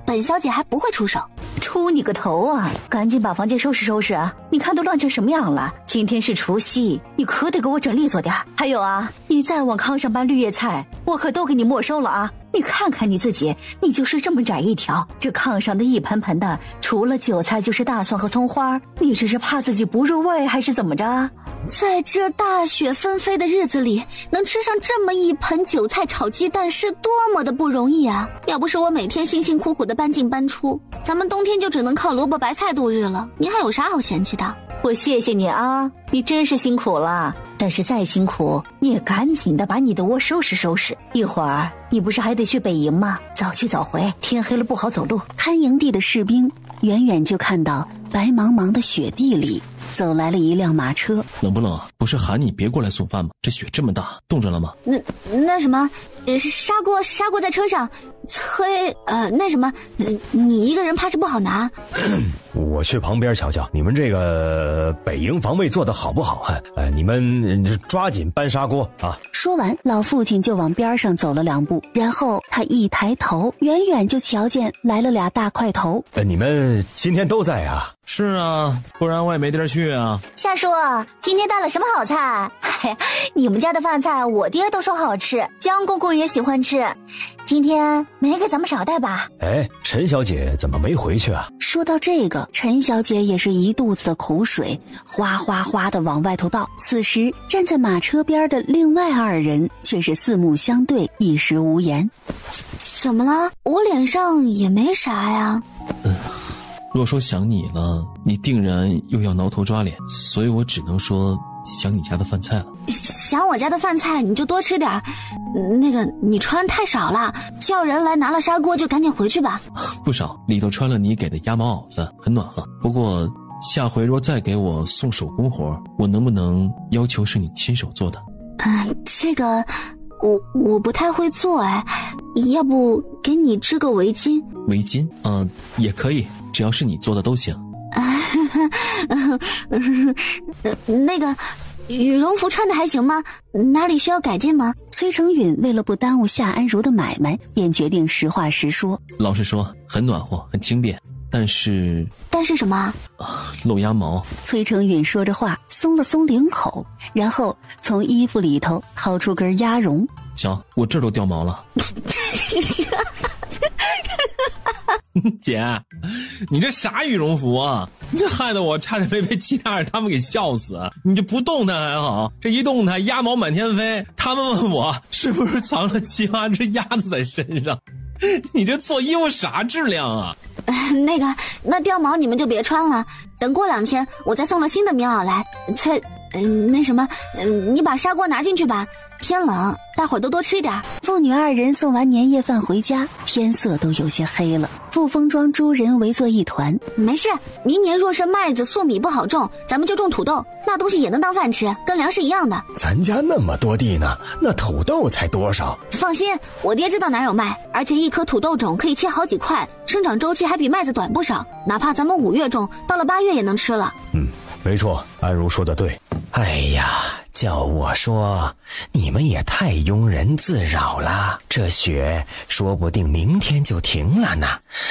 本小姐还不会出手。出你个头啊！赶紧把房间收拾收拾啊！你看都乱成什么样了？今天是除夕，你可得给我整利索点。还有啊，你再往炕上搬绿叶菜，我可都给你没收了啊！你看看你自己，你就是这么窄一条，这炕上的一盆盆的，除了韭菜就是大蒜和葱花，你这是怕自己不入味还是怎么着？在这大雪纷飞的日子里，能吃上这么一盆韭菜炒鸡蛋是多么的不容易啊！要不是我每天辛辛苦苦的搬进搬出，咱们冬天就只能靠萝卜白菜度日了。你还有啥好嫌弃的？我谢谢你啊，你真是辛苦了。但是再辛苦，你也赶紧的把你的窝收拾收拾。一会儿你不是还得去北营吗？早去早回，天黑了不好走路。看营地的士兵远远就看到白茫茫的雪地里走来了一辆马车。冷不冷啊？不是喊你别过来送饭吗？这雪这么大，冻着了吗？那什么，砂锅在车上，那什么，你一个人怕是不好拿。我去旁边瞧瞧，你们这个北营防卫做得好不好啊？你们抓紧搬砂锅啊！说完，老父亲就往边上走了2步，然后他一抬头，远远就瞧见来了俩大块头。你们今天都在啊？是啊，不然我也没地儿去啊。夏叔，今天带了什么好菜？你们家的饭菜我爹都说好吃，江公公也喜欢吃，今天没给咱们少带吧？哎，陈小姐怎么没回去啊？说到这个，陈小姐也是一肚子的苦水，哗哗哗的往外头倒。此时站在马车边的另外2人却是四目相对，一时无言。怎么了？我脸上也没啥呀。若说想你了，你定然又要挠头抓脸，所以我只能说想你家的饭菜了。想我家的饭菜你就多吃点，那个你穿太少了，叫人来拿了砂锅就赶紧回去吧。不少，里头穿了你给的鸭毛袄子，很暖和。不过下回若再给我送手工活，我能不能要求是你亲手做的？这个我不太会做哎，要不给你织个围巾？围巾？也可以，只要是你做的都行。那个羽绒服穿的还行吗？哪里需要改进吗？崔成允为了不耽误夏安如的买卖，便决定实话实说。老实说，很暖和，很轻便，但是什么？露鸭毛。崔成允说着话，松了松领口，然后从衣服里头掏出根鸭绒。瞧，我这都掉毛了。姐，你这啥羽绒服啊？你这害得我差点没被其他人他们给笑死。你这不动弹还好，这一动弹鸭毛满天飞，他们问我是不是藏了7、8只鸭子在身上。你这做衣服啥质量啊？那掉毛你们就别穿了，等过2天我再送了新的棉袄来。你把砂锅拿进去吧，天冷，大伙儿都多吃一点。父女2人送完年夜饭回家，天色都有些黑了。傅风庄诸人围作一团。没事，明年若是麦子粟米不好种，咱们就种土豆，那东西也能当饭吃，跟粮食一样的。咱家那么多地呢，那土豆才多少？放心，我爹知道哪有卖，而且一颗土豆种可以切好几块，生长周期还比麦子短不少，哪怕咱们5月种，到了8月也能吃了。没错，安如说的对。哎呀，叫我说，你们也太庸人自扰了。这雪说不定明天就停了呢，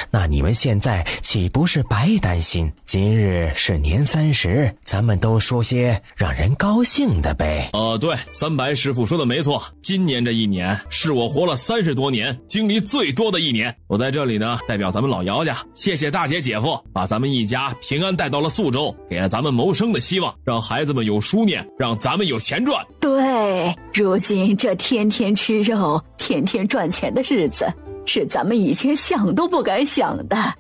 那你们现在岂不是白担心？今日是年30，咱们都说些让人高兴的呗。对，三白师傅说的没错，今年这一年是我活了30多年经历最多的一年。我在这里呢，代表咱们老姚家，谢谢大姐姐夫把咱们一家平安带到了宿州，给了咱们谋生的希望，让孩子们有书念，让咱们有钱赚。对，如今这天天吃肉，天天赚钱的日子，是咱们以前想都不敢想的。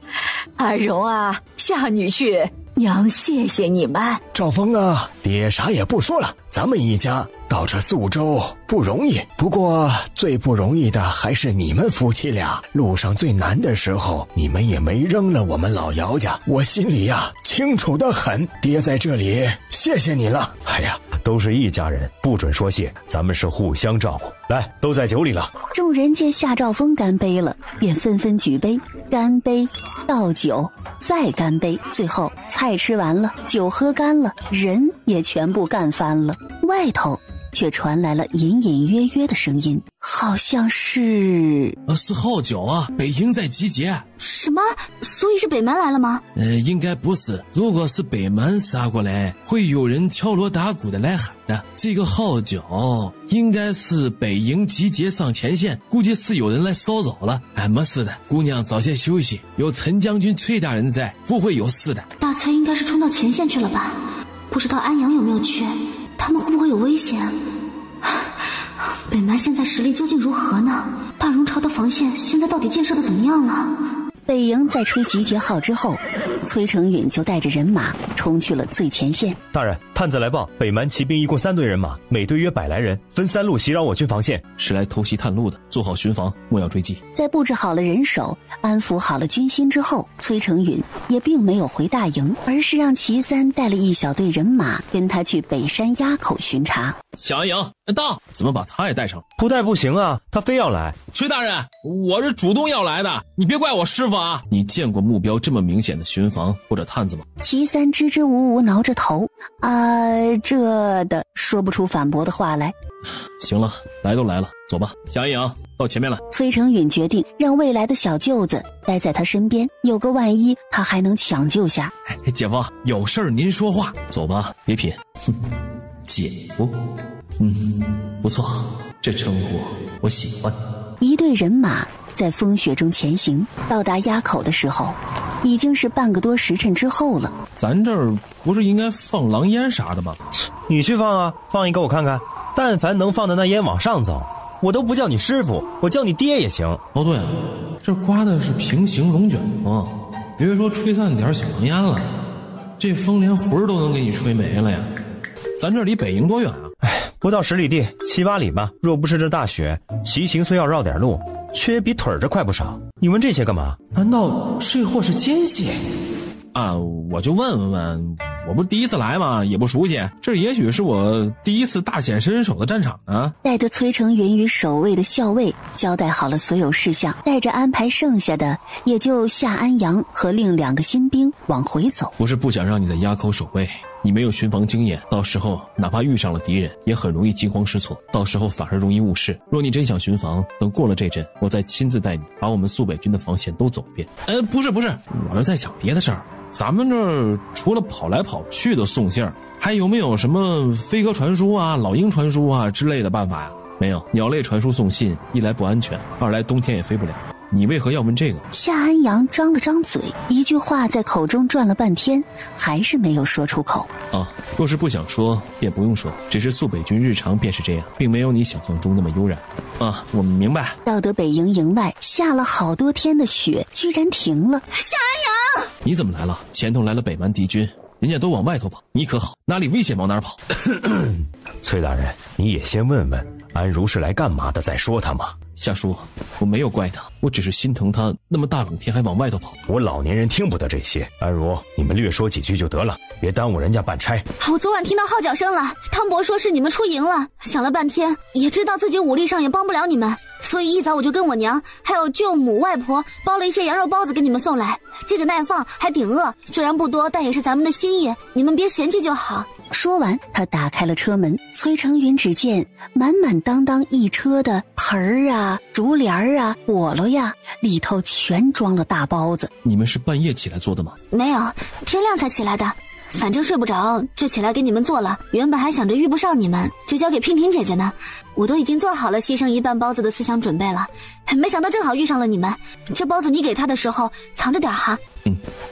安荣啊，夏女婿，娘谢谢你们。赵峰啊，爹啥也不说了，咱们一家到到这宿州不容易，不过最不容易的还是你们夫妻俩。路上最难的时候，你们也没扔了我们老姚家，我心里呀清楚得很。爹在这里谢谢你了。哎呀，都是一家人，不准说谢，咱们是互相照顾。来，都在酒里了。众人见夏兆丰干杯了，便纷纷举杯，干杯，倒酒，再干杯。最后菜吃完了，酒喝干了，人也全部干翻了。外头却传来了隐隐约约的声音，好像是4号酒啊，北营在集结。什么？所以是北蛮来了吗？应该不是。如果是北蛮杀过来，会有人敲锣打鼓的来喊的。这个号酒应该是北营集结上前线，估计是有人来骚扰了。没事的，姑娘早些休息，有陈将军崔大人在，不会有事的。大崔应该是冲到前线去了吧？不知道安阳有没有去，他们会不会有危险？北蛮现在实力究竟如何呢？大荣朝的防线现在到底建设的怎么样了？北营在吹集结号之后，崔成允就带着人马冲去了最前线。大人，探子来报，北蛮骑兵一共3队人马，每队约100来人，分3路袭扰我军防线，是来偷袭探路的，做好巡防，莫要追击。在布置好了人手，安抚好了军心之后，崔成允也并没有回大营，而是让齐三带了一小队人马跟他去北山垭口巡查。小安营到，怎么把他也带上？不带不行啊，他非要来。崔大人，我是主动要来的，你别怪我师傅啊。你见过目标这么明显的巡防或者探子吗？齐三支支吾吾挠着头，这的说不出反驳的话来。行了，来都来了，走吧。小安营到前面来。崔成允决定让未来的小舅子待在他身边，有个万一，他还能抢救下。姐夫，有事儿您说话。走吧，别品。姐夫，不错，这称呼我喜欢。一队人马在风雪中前行，到达垭口的时候，已经是半个多时辰之后了。咱这儿不是应该放狼烟啥的吗？你去放啊，放一个我看看。但凡能放的那烟往上走，我都不叫你师傅，我叫你爹也行。哦对，这刮的是平行龙卷风，别说吹散点小狼烟了，这风连魂都能给你吹没了呀。咱这离北营多远啊？不到10里地，7、8里吧。若不是这大雪，骑行虽要绕点路，却也比腿儿这快不少。你问这些干嘛？难道这货是奸细？我就问问，我不是第一次来吗？也不熟悉，这也许是我第一次大显身手的战场呢。带着崔成允与守卫的校尉交代好了所有事项，带着安排剩下的也就夏安阳和另2个新兵往回走。不是不想让你在垭口守卫，你没有巡防经验，到时候哪怕遇上了敌人，也很容易惊慌失措，到时候反而容易误事。若你真想巡防，等过了这阵，我再亲自带你把我们苏北军的防线都走一遍。不是，我是在想别的事儿。咱们这儿除了跑来跑去的送信儿，还有没有什么飞鸽传书啊、老鹰传书啊之类的办法呀？没有，鸟类传书送信，一来不安全，二来冬天也飞不了。你为何要问这个？夏安阳张了张嘴，一句话在口中转了半天，还是没有说出口。若是不想说便不用说，只是苏北军日常便是这样，并没有你想象中那么悠然。我们明白。到得北营营外，下了好多天的雪居然停了。夏安阳，你怎么来了？前头来了北蛮敌军，人家都往外头跑，你可好？哪里危险往哪儿跑？崔大人，你也先问问安如是来干嘛的再说他嘛。夏叔，我没有怪他，我只是心疼他那么大冷天还往外头跑。我老年人听不得这些，安如，你们略说几句就得了，别耽误人家办差。我昨晚听到号角声了，汤伯说是你们出营了，想了半天，也知道自己武力上也帮不了你们，所以一早我就跟我娘还有舅母外婆包了一些羊肉包子给你们送来，这个耐放还顶饿，虽然不多，但也是咱们的心意，你们别嫌弃就好。说完，他打开了车门，崔成允只见满满当当一车的盆儿啊、竹帘啊、笸箩呀，里头全装了大包子。你们是半夜起来做的吗？没有，天亮才起来的，反正睡不着，就起来给你们做了。原本还想着遇不上你们，就交给娉婷姐姐呢。我都已经做好了牺牲一半包子的思想准备了，没想到正好遇上了你们。这包子你给他的时候藏着点哈。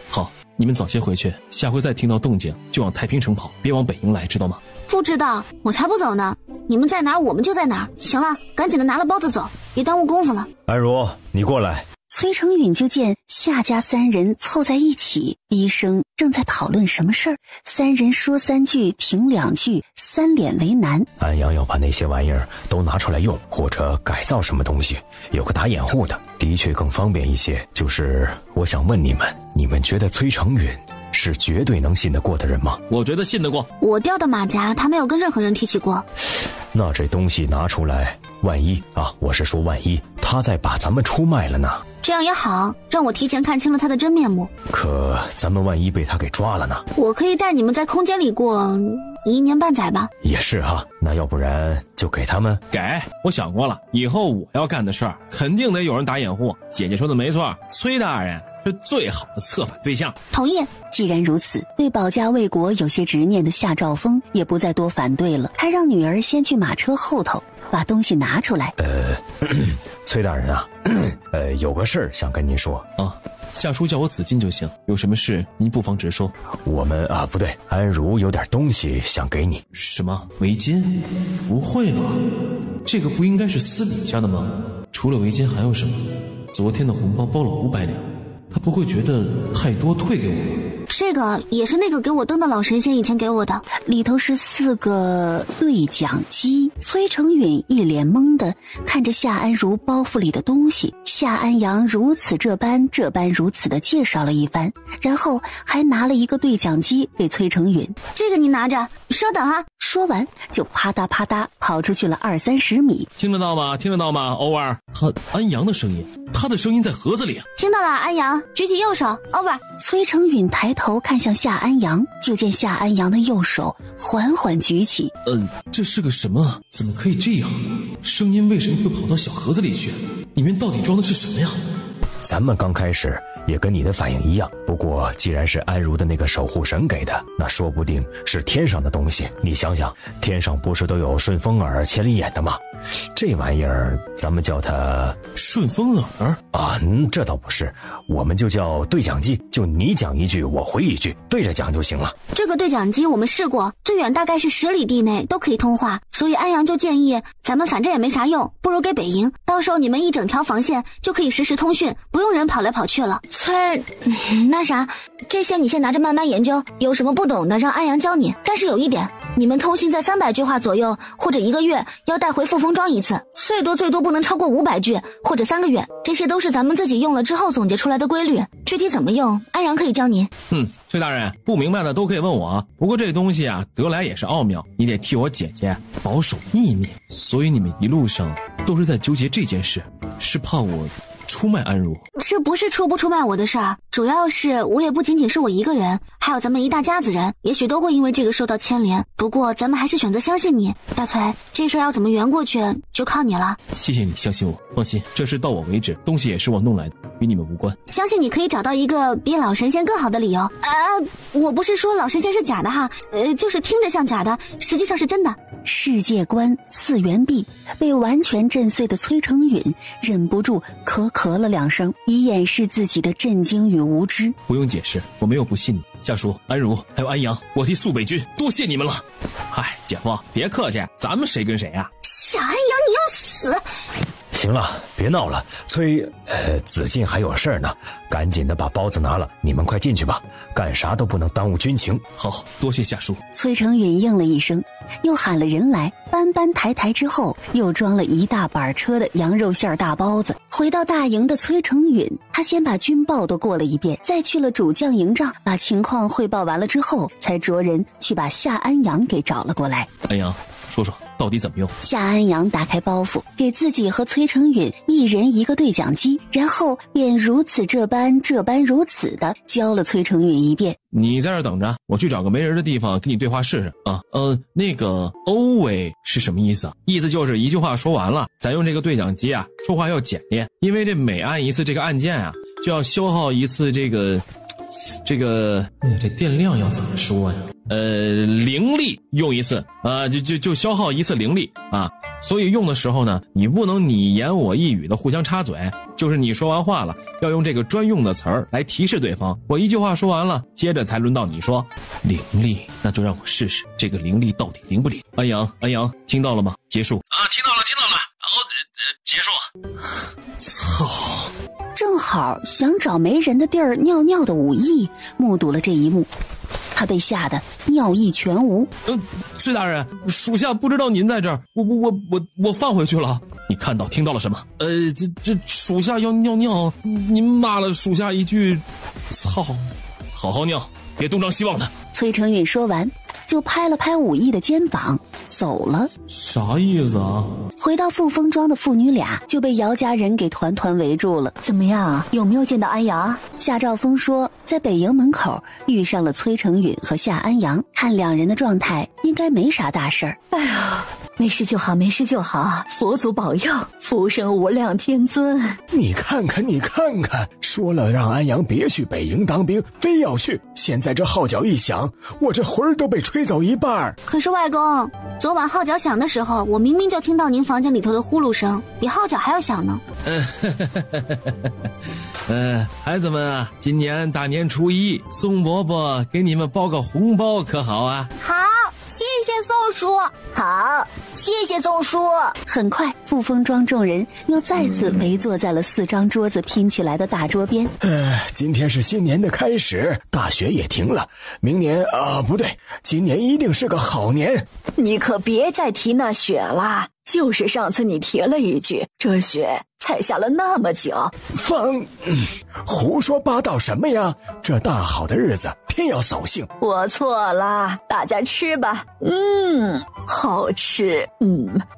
好。你们早些回去，下回再听到动静就往太平城跑，别往北营来，知道吗？不知道，我才不走呢。你们在哪儿，我们就在哪儿。行了，赶紧的拿了包子走，别耽误功夫了。安如，你过来。崔成允就见夏家三人凑在一起，低声正在讨论什么事儿。三人说三句停两句，三脸为难。安阳要把那些玩意儿都拿出来用，或者改造什么东西，有个打掩护的，的确更方便一些。就是我想问你们觉得崔成允是绝对能信得过的人吗？我觉得信得过。我掉的马甲他没有跟任何人提起过。那这东西拿出来，万一我是说万一他再把咱们出卖了呢？这样也好，让我提前看清了他的真面目。可咱们万一被他给抓了呢？我可以带你们在空间里过1年半载吧。也是那要不然就给他们？给，我想过了，以后我要干的事儿肯定得有人打掩护。姐姐说的没错，崔大人是最好的策反对象。同意。既然如此，对保家卫国有些执念的夏兆丰也不再多反对了，还让女儿先去马车后头把东西拿出来。崔大人有个事儿想跟您说。夏叔叫我子进就行，有什么事您不妨直说。我们不对，安如有点东西想给你。什么围巾？不会吧，这个不应该是私底下的吗？除了围巾还有什么？昨天的红包包了500两，他不会觉得太多退给我吗？这个也是那个给我灯的老神仙以前给我的，里头是4个对讲机。崔成允一脸懵的看着夏安如包袱里的东西，夏安阳如此这般如此的介绍了一番，然后还拿了一个对讲机给崔成允。这个你拿着，稍等啊。说完就啪嗒啪嗒跑出去了20-30米。听得到吗？听得到吗？欧儿，安阳的声音，他的声音在盒子里。听到了，安阳，举起右手 ，over。崔成允抬头看向夏安阳，就见夏安阳的右手缓缓举起。这是个什么？怎么可以这样？声音为什么会跑到小盒子里去？里面到底装的是什么呀？咱们刚开始也跟你的反应一样，不过既然是安如的那个守护神给的，那说不定是天上的东西。你想想，天上不是都有顺风耳、千里眼的吗？这玩意儿咱们叫它顺风耳这倒不是，我们就叫对讲机，就你讲一句我回一句，对着讲就行了。这个对讲机我们试过，最远大概是10里地内都可以通话，所以安阳就建议咱们反正也没啥用，不如给北营，到时候你们一整条防线就可以实时通讯，不用人跑来跑去了。那啥，这些你先拿着慢慢研究，有什么不懂的让安阳教你。但是有一点，你们通信在300句话左右，或者1个月要带回复封装一次，最多不能超过500句，或者3个月。这些都是咱们自己用了之后总结出来的规律，具体怎么用，安阳可以教你。崔大人，不明白的都可以问我，不过这东西得来也是奥妙，你得替我姐姐保守秘密。所以你们一路上都是在纠结这件事，是怕我出卖安如？这不是出不出卖我的事儿，主要是我也不仅仅是我一个人，还有咱们一大家子人，也许都会因为这个受到牵连。不过咱们还是选择相信你，大崔，这事儿要怎么圆过去就靠你了。谢谢你相信我，放心，这事到我为止，东西也是我弄来的，与你们无关。相信你可以找到一个比老神仙更好的理由。我不是说老神仙是假的哈，就是听着像假的，实际上是真的。世界观次元壁被完全震碎的崔成允忍不住咳了2声，以掩饰自己的震惊与无知。不用解释，我没有不信你。夏叔、安如还有安阳，我替肃北军多谢你们了。姐夫别客气，咱们谁跟谁啊？小安阳你要死！行了，别闹了，子进还有事儿呢，赶紧的把包子拿了，你们快进去吧，干啥都不能耽误军情。好，多谢夏叔。崔成允应了一声，又喊了人来，搬抬之后，又装了一大板车的羊肉馅大包子。回到大营的崔成允，他先把军报都过了一遍，再去了主将营帐，把情况汇报完了之后，才着人去把夏安阳给找了过来。安阳，说说到底怎么用？夏安阳打开包袱，给自己和崔成允一人一个对讲机，然后便如此这般如此的教了崔成允一遍。你在这等着，我去找个没人的地方跟你对话试试啊。那个 always 是什么意思啊？意思就是一句话说完了，咱用这个对讲机说话要简练，因为这每按一次这个按键就要消耗一次这个这电量要怎么说呀？灵力用一次就消耗一次灵力所以用的时候呢，你不能你言我一语的互相插嘴，就是你说完话了，要用这个专用的词儿来提示对方。我一句话说完了，接着才轮到你说。灵力，那就让我试试这个灵力到底灵不灵。安阳，听到了吗？结束。听到了，然后结束。操！正正好想找没人的地儿尿尿的武艺目睹了这一幕，他被吓得尿意全无。崔大人，属下不知道您在这儿，我放回去了。你看到听到了什么？这属下要尿尿，您骂了属下一句操。好好尿，别东张西望的。崔成允说完就拍了拍武艺的肩膀走了。啥意思啊？回到富丰庄的父女俩就被姚家人给团团围住了。怎么样，有没有见到安阳？夏兆丰说在北营门口遇上了崔成允和夏安阳，看两人的状态应该没啥大事儿。哎呀，没事就好，没事就好，佛祖保佑，福生无量天尊。你看看，说了让安阳别去北营当兵，非要去，现在这号角一响，我这魂儿都被吹走一半。可是外公，昨晚号角响的时候，我明明就听到您房间里头的呼噜声，比号角还要响呢。孩子们啊，今年大年初一，宋伯伯给你们包个红包，可好啊？好，谢谢宋叔。好，谢谢宋叔。很快，富丰庄众人又再次围坐在了4张桌子拼起来的大桌边。今天是新年的开始，大雪也停了，明年不对，今年一定是个好年。你可别再提那雪了，就是上次你提了一句，这雪才下了那么久。胡说八道什么呀？这大好的日子偏要扫兴。我错了，大家吃吧。好吃。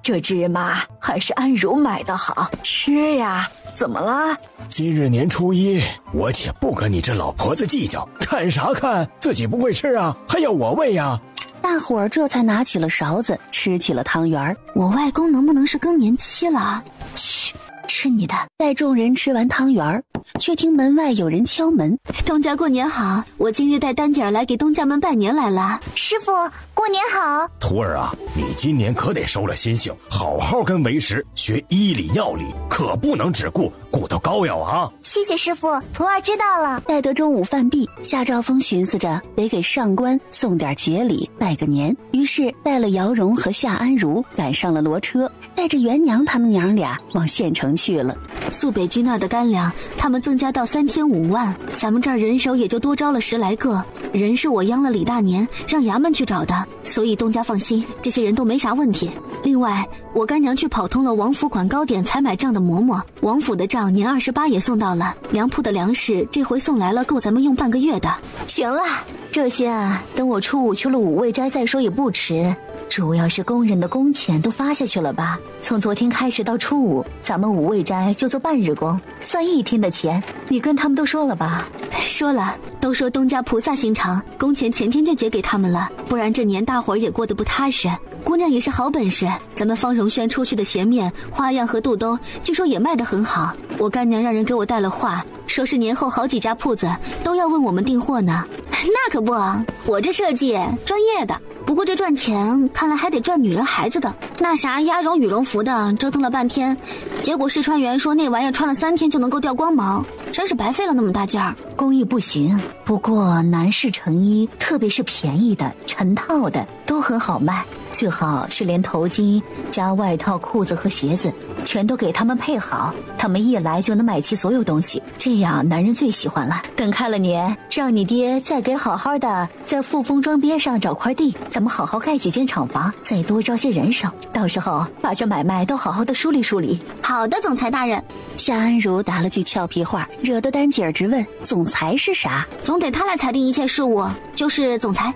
这芝麻还是安如买的好，吃呀。怎么啦？今日年初一，我姐不跟你这老婆子计较，看啥看？自己不会吃啊，还要我喂呀？大伙儿这才拿起了勺子吃起了汤圆。我外公能不能是更年期了？嘘，吃你的。待众人吃完汤圆，却听门外有人敲门。东家过年好，我今日带丹姐儿来给东家们拜年来了。师傅过年好。徒儿啊，你今年可得收了心性，好好跟为师学医理药理，可不能只顾到膏药啊。谢谢师傅，徒儿知道了。待得中午饭毕，夏兆丰寻思着得给上官送点节礼拜个年，于是带了姚荣和夏安如赶上了骡车，带着元娘他们娘俩往县城去了。苏北军那儿的干粮他们增加到3天5万，咱们这儿人手也就多招了10来个人，是我央了李大年让衙门去找的，所以东家放心，这些人都没啥问题。另外我干娘去跑通了王府管糕点采买账的嬷嬷，王府的账年28也送到了，粮铺的粮食这回送来了，够咱们用半个月的。行了，这些等我初5去了五味斋再说也不迟。主要是工人的工钱都发下去了吧？从昨天开始到初5，咱们五味斋就做半日工，算1天的钱。你跟他们都说了吧？说了，都说东家菩萨心肠，工钱前天就结给他们了，不然这年大伙儿也过得不踏实。姑娘也是好本事，咱们方荣轩出去的咸面、花样和肚兜，据说也卖得很好。我干娘让人给我带了话，说是年后好几家铺子都要问我们订货呢。那可不，我这设计专业的。不过这赚钱看来还得赚女人孩子的。那啥鸭绒羽绒服的折腾了半天，结果试穿员说那玩意儿穿了3天就能够掉光毛，真是白费了那么大劲儿。工艺不行，不过男士成衣，特别是便宜的成套的都很好卖，最好是连头巾加外套、裤子和鞋子全都给他们配好，他们一来就能买齐所有东西，这样男人最喜欢了。等开了年，让你爹再给好好的在富丰庄边上找块地，咱们好好盖几间厂房，再多招些人手，到时候把这买卖都好好的梳理梳理。好的，总裁大人。夏安如答了句俏皮话，惹得丹姐儿直问总裁是啥？总得他来裁定一切事务，就是总裁。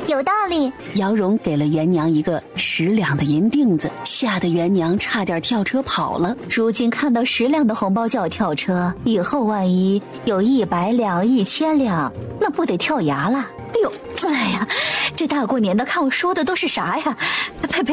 有道理。姚荣给了元娘一个10两的银锭子，吓得元娘差点跳车跑了。如今看到10两的红包就要跳车，以后万一有100两、1000两，那不得跳崖了？哎呀，这大过年的看我说的都是啥呀？呸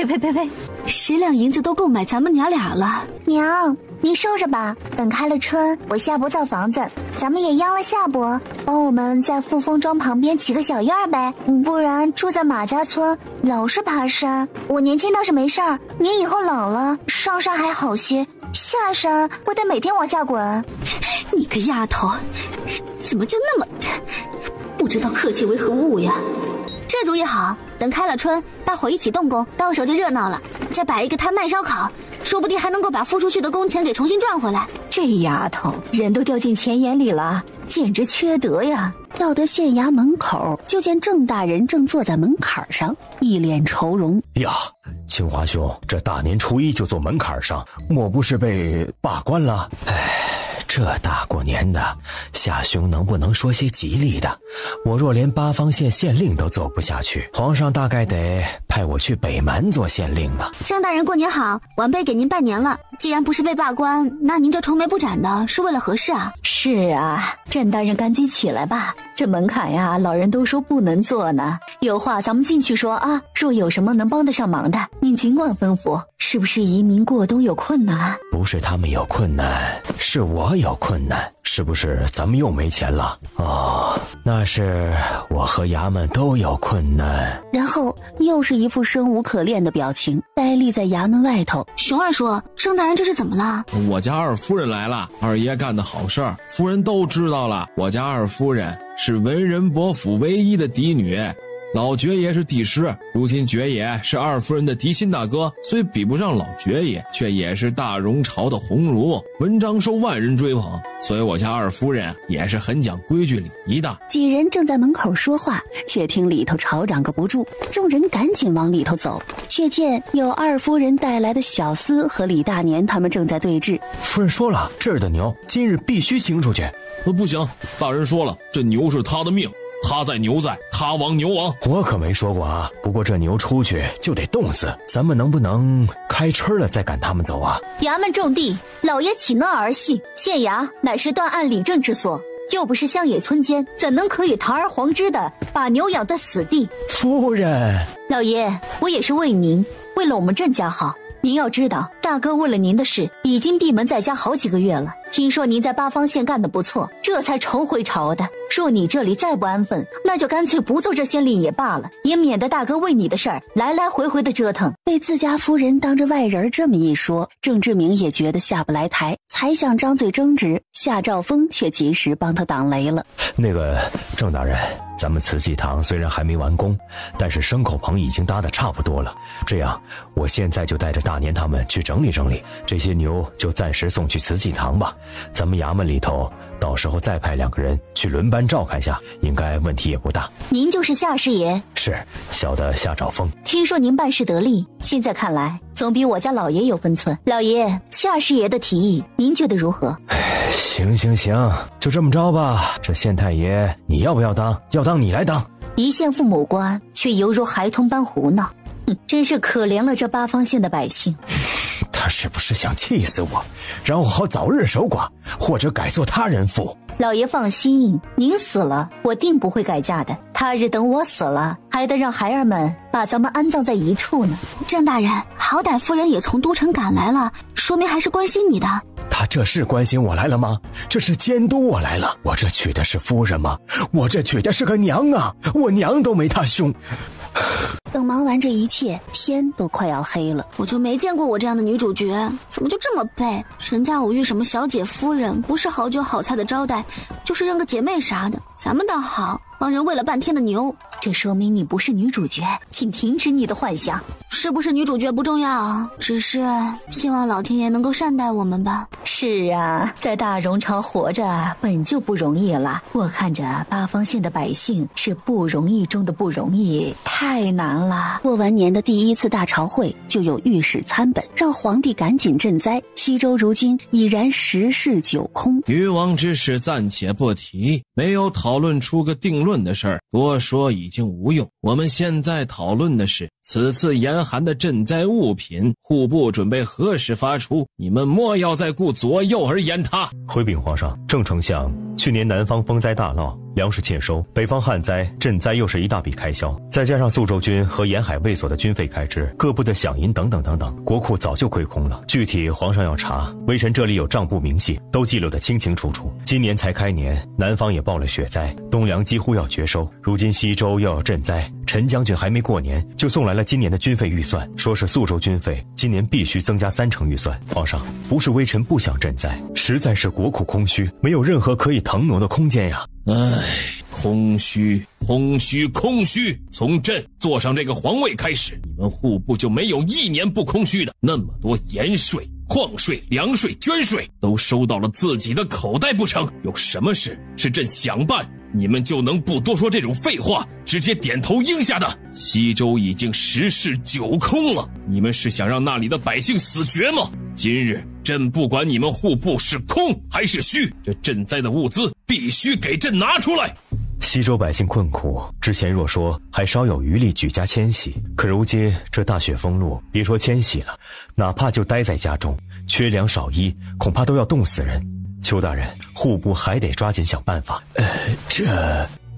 ！10两银子都够买咱们娘俩了。娘，您收着吧，等开了春，我夏伯造房子，咱们也央了夏伯帮我们在富丰庄旁边起个小院呗，不然住在马家村老是爬山。我年轻倒是没事儿，您以后老了上山还好些，下山我得每天往下滚。你个丫头，怎么就那么不知道客气为何物呀？这主意好，等开了春，大伙一起动工，到时候就热闹了。再摆一个摊卖烧烤，说不定还能够把付出去的工钱给重新赚回来。这丫头人都掉进钱眼里了，简直缺德呀！到得县衙门口，就见郑大人正坐在门槛上，一脸愁容。呀，清华兄，这大年初一就坐门槛上，莫不是被罢官了？这大过年的，夏兄能不能说些吉利的？我若连八方县县令都做不下去，皇上大概得派我去北蛮做县令了。郑大人过年好，晚辈给您拜年了。既然不是被罢官，那您这愁眉不展的是为了何事啊？是啊，郑大人赶紧起来吧，这门槛呀，老人都说不能坐呢。有话咱们进去说啊，若有什么能帮得上忙的，您尽管吩咐。是不是移民过冬有困难？不是他们有困难，是我有困难。是不是咱们又没钱了？哦，那是我和衙门都有困难。然后又是一副生无可恋的表情，呆立在衙门外头。熊二说，郑大人这是怎么了？我家二夫人来了，二爷干的好事儿，夫人都知道了。我家二夫人是文人伯府唯一的嫡女，老爵爷是嫡师，如今爵爷是二夫人的嫡亲大哥，虽比不上老爵爷，却也是大荣朝的鸿儒，文章受万人追捧，所以我家二夫人也是很讲规矩礼仪的。几人正在门口说话，却听里头吵嚷个不住，众人赶紧往里头走，却见有二夫人带来的小厮和李大年他们正在对峙。夫人说了，这儿的牛今日必须清出去。不行，大人说了，这牛是他的命，他在牛在，他亡牛亡。我可没说过啊，不过这牛出去就得冻死，咱们能不能开春了再赶他们走啊？衙门种地，老爷岂能儿戏？县衙乃是断案理政之所，又不是乡野村间，怎能可以堂而皇之的把牛养在死地？夫人，老爷，我也是为您，为了我们郑家好。您要知道，大哥为了您的事已经闭门在家好几个月了。听说您在八方县干得不错，这才重回朝的。若你这里再不安分，那就干脆不做这县令也罢了，也免得大哥为你的事儿来来回回的折腾。被自家夫人当着外人这么一说，郑志明也觉得下不来台，才想张嘴争执，夏兆丰却及时帮他挡雷了。那个郑大人，咱们瓷器堂虽然还没完工，但是牲口棚已经搭得差不多了。这样，我现在就带着大年他们去整理整理，这些牛就暂时送去瓷器堂吧。咱们衙门里头到时候再派2个人去轮班照看下，应该问题也不大。您就是夏师爷？是，小的夏兆丰。听说您办事得力，现在看来总比我家老爷有分寸。老爷，夏师爷的提议您觉得如何？行，就这么着吧。这县太爷你要不要当？要当你来当。一县父母官，却犹如孩童般胡闹，真是可怜了这八方县的百姓。他是不是想气死我，让我好早日守寡，或者改做他人妇？老爷放心，您死了，我定不会改嫁的。他日等我死了，还得让孩儿们把咱们安葬在一处呢。郑大人，好歹夫人也从都城赶来了，说明还是关心你的。他这是关心我来了吗？这是监督我来了。我这娶的是夫人吗？我这娶的是个娘啊！我娘都没他凶。等忙完这一切，天都快要黑了。我就没见过我这样的女主角，怎么就这么背？人家偶遇什么小姐夫人，不是好酒好菜的招待，就是认个姐妹啥的。咱们倒好，帮人喂了半天的牛。这说明你不是女主角，请停止你的幻想。是不是女主角不重要，只是希望老天爷能够善待我们吧。是啊，在大荣朝活着本就不容易了，我看着八方县的百姓是不容易中的不容易，太难了。过完年的第一次大朝会，就有御史参本，让皇帝赶紧赈灾。西周如今已然10室9空，禹王之事暂且不提，没有讨论出个定论的事儿，多说已经无用。我们现在讨论的是此次严寒的赈灾物品，户部准备何时发出？你们莫要再顾左右而言他。回禀皇上，郑丞相，去年南方风灾大涝，粮食欠收，北方旱灾，赈灾又是一大笔开销，再加上宿州军和沿海卫所的军费开支，各部的饷银等等等等，国库早就亏空了。具体皇上要查，微臣这里有账簿明细，都记录得清清楚楚。今年才开年，南方也报了雪灾，冬粮几乎要绝收，如今西周又要赈灾，陈将军还没过年就送来了今年的军费预算，说是宿州军费今年必须增加30%预算。皇上，不是微臣不想赈灾，实在是国库空虚，没有任何可以腾挪的空间呀。空虚，空虚，空虚！从朕坐上这个皇位开始，你们户部就没有1年不空虚的。那么多盐税、矿税、粮税、捐税都收到了自己的口袋不成？有什么事是朕想办，你们就能不多说这种废话，直接点头应下的？西周已经10室9空了，你们是想让那里的百姓死绝吗？今日朕不管你们户部是空还是虚，这赈灾的物资必须给朕拿出来。西周百姓困苦，之前若说还稍有余力举家迁徙，可如今这大雪封路，别说迁徙了，哪怕就待在家中，缺粮少衣，恐怕都要冻死人。邱大人，户部还得抓紧想办法。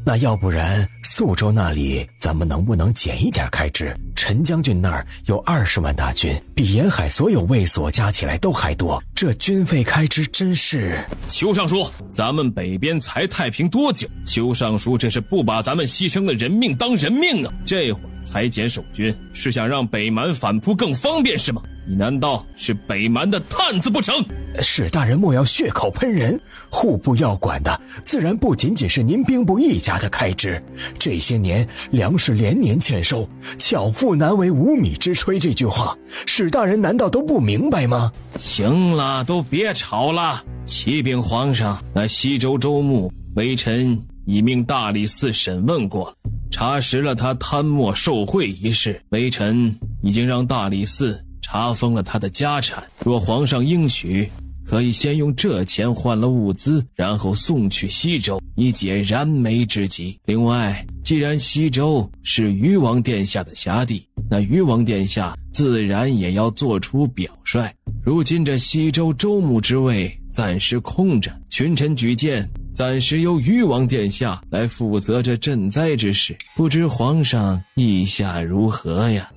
那要不然宿州那里咱们能不能减一点开支？陈将军那儿有20万大军，比沿海所有卫所加起来都还多，这军费开支真是……邱尚书，咱们北边才太平多久？邱尚书这是不把咱们牺牲的人命当人命啊！这会儿裁减守军，是想让北蛮反扑更方便是吗？你难道是北蛮的探子不成？史大人莫要血口喷人，户部要管的自然不仅仅是您兵部一家的开支，这些年粮食连年欠收，巧妇难为无米之炊这句话，史大人难道都不明白吗？行了，都别吵了。启禀皇上，那西周州牧微臣已命大理寺审问过了，查实了他贪墨受贿一事，微臣已经让大理寺查封了他的家产，若皇上应许，可以先用这钱换了物资，然后送去西周，以解燃眉之急。另外，既然西周是禹王殿下的辖地，那禹王殿下自然也要做出表率。如今这西周州牧之位暂时空着，群臣举荐，暂时由禹王殿下来负责这赈灾之事，不知皇上意下如何呀？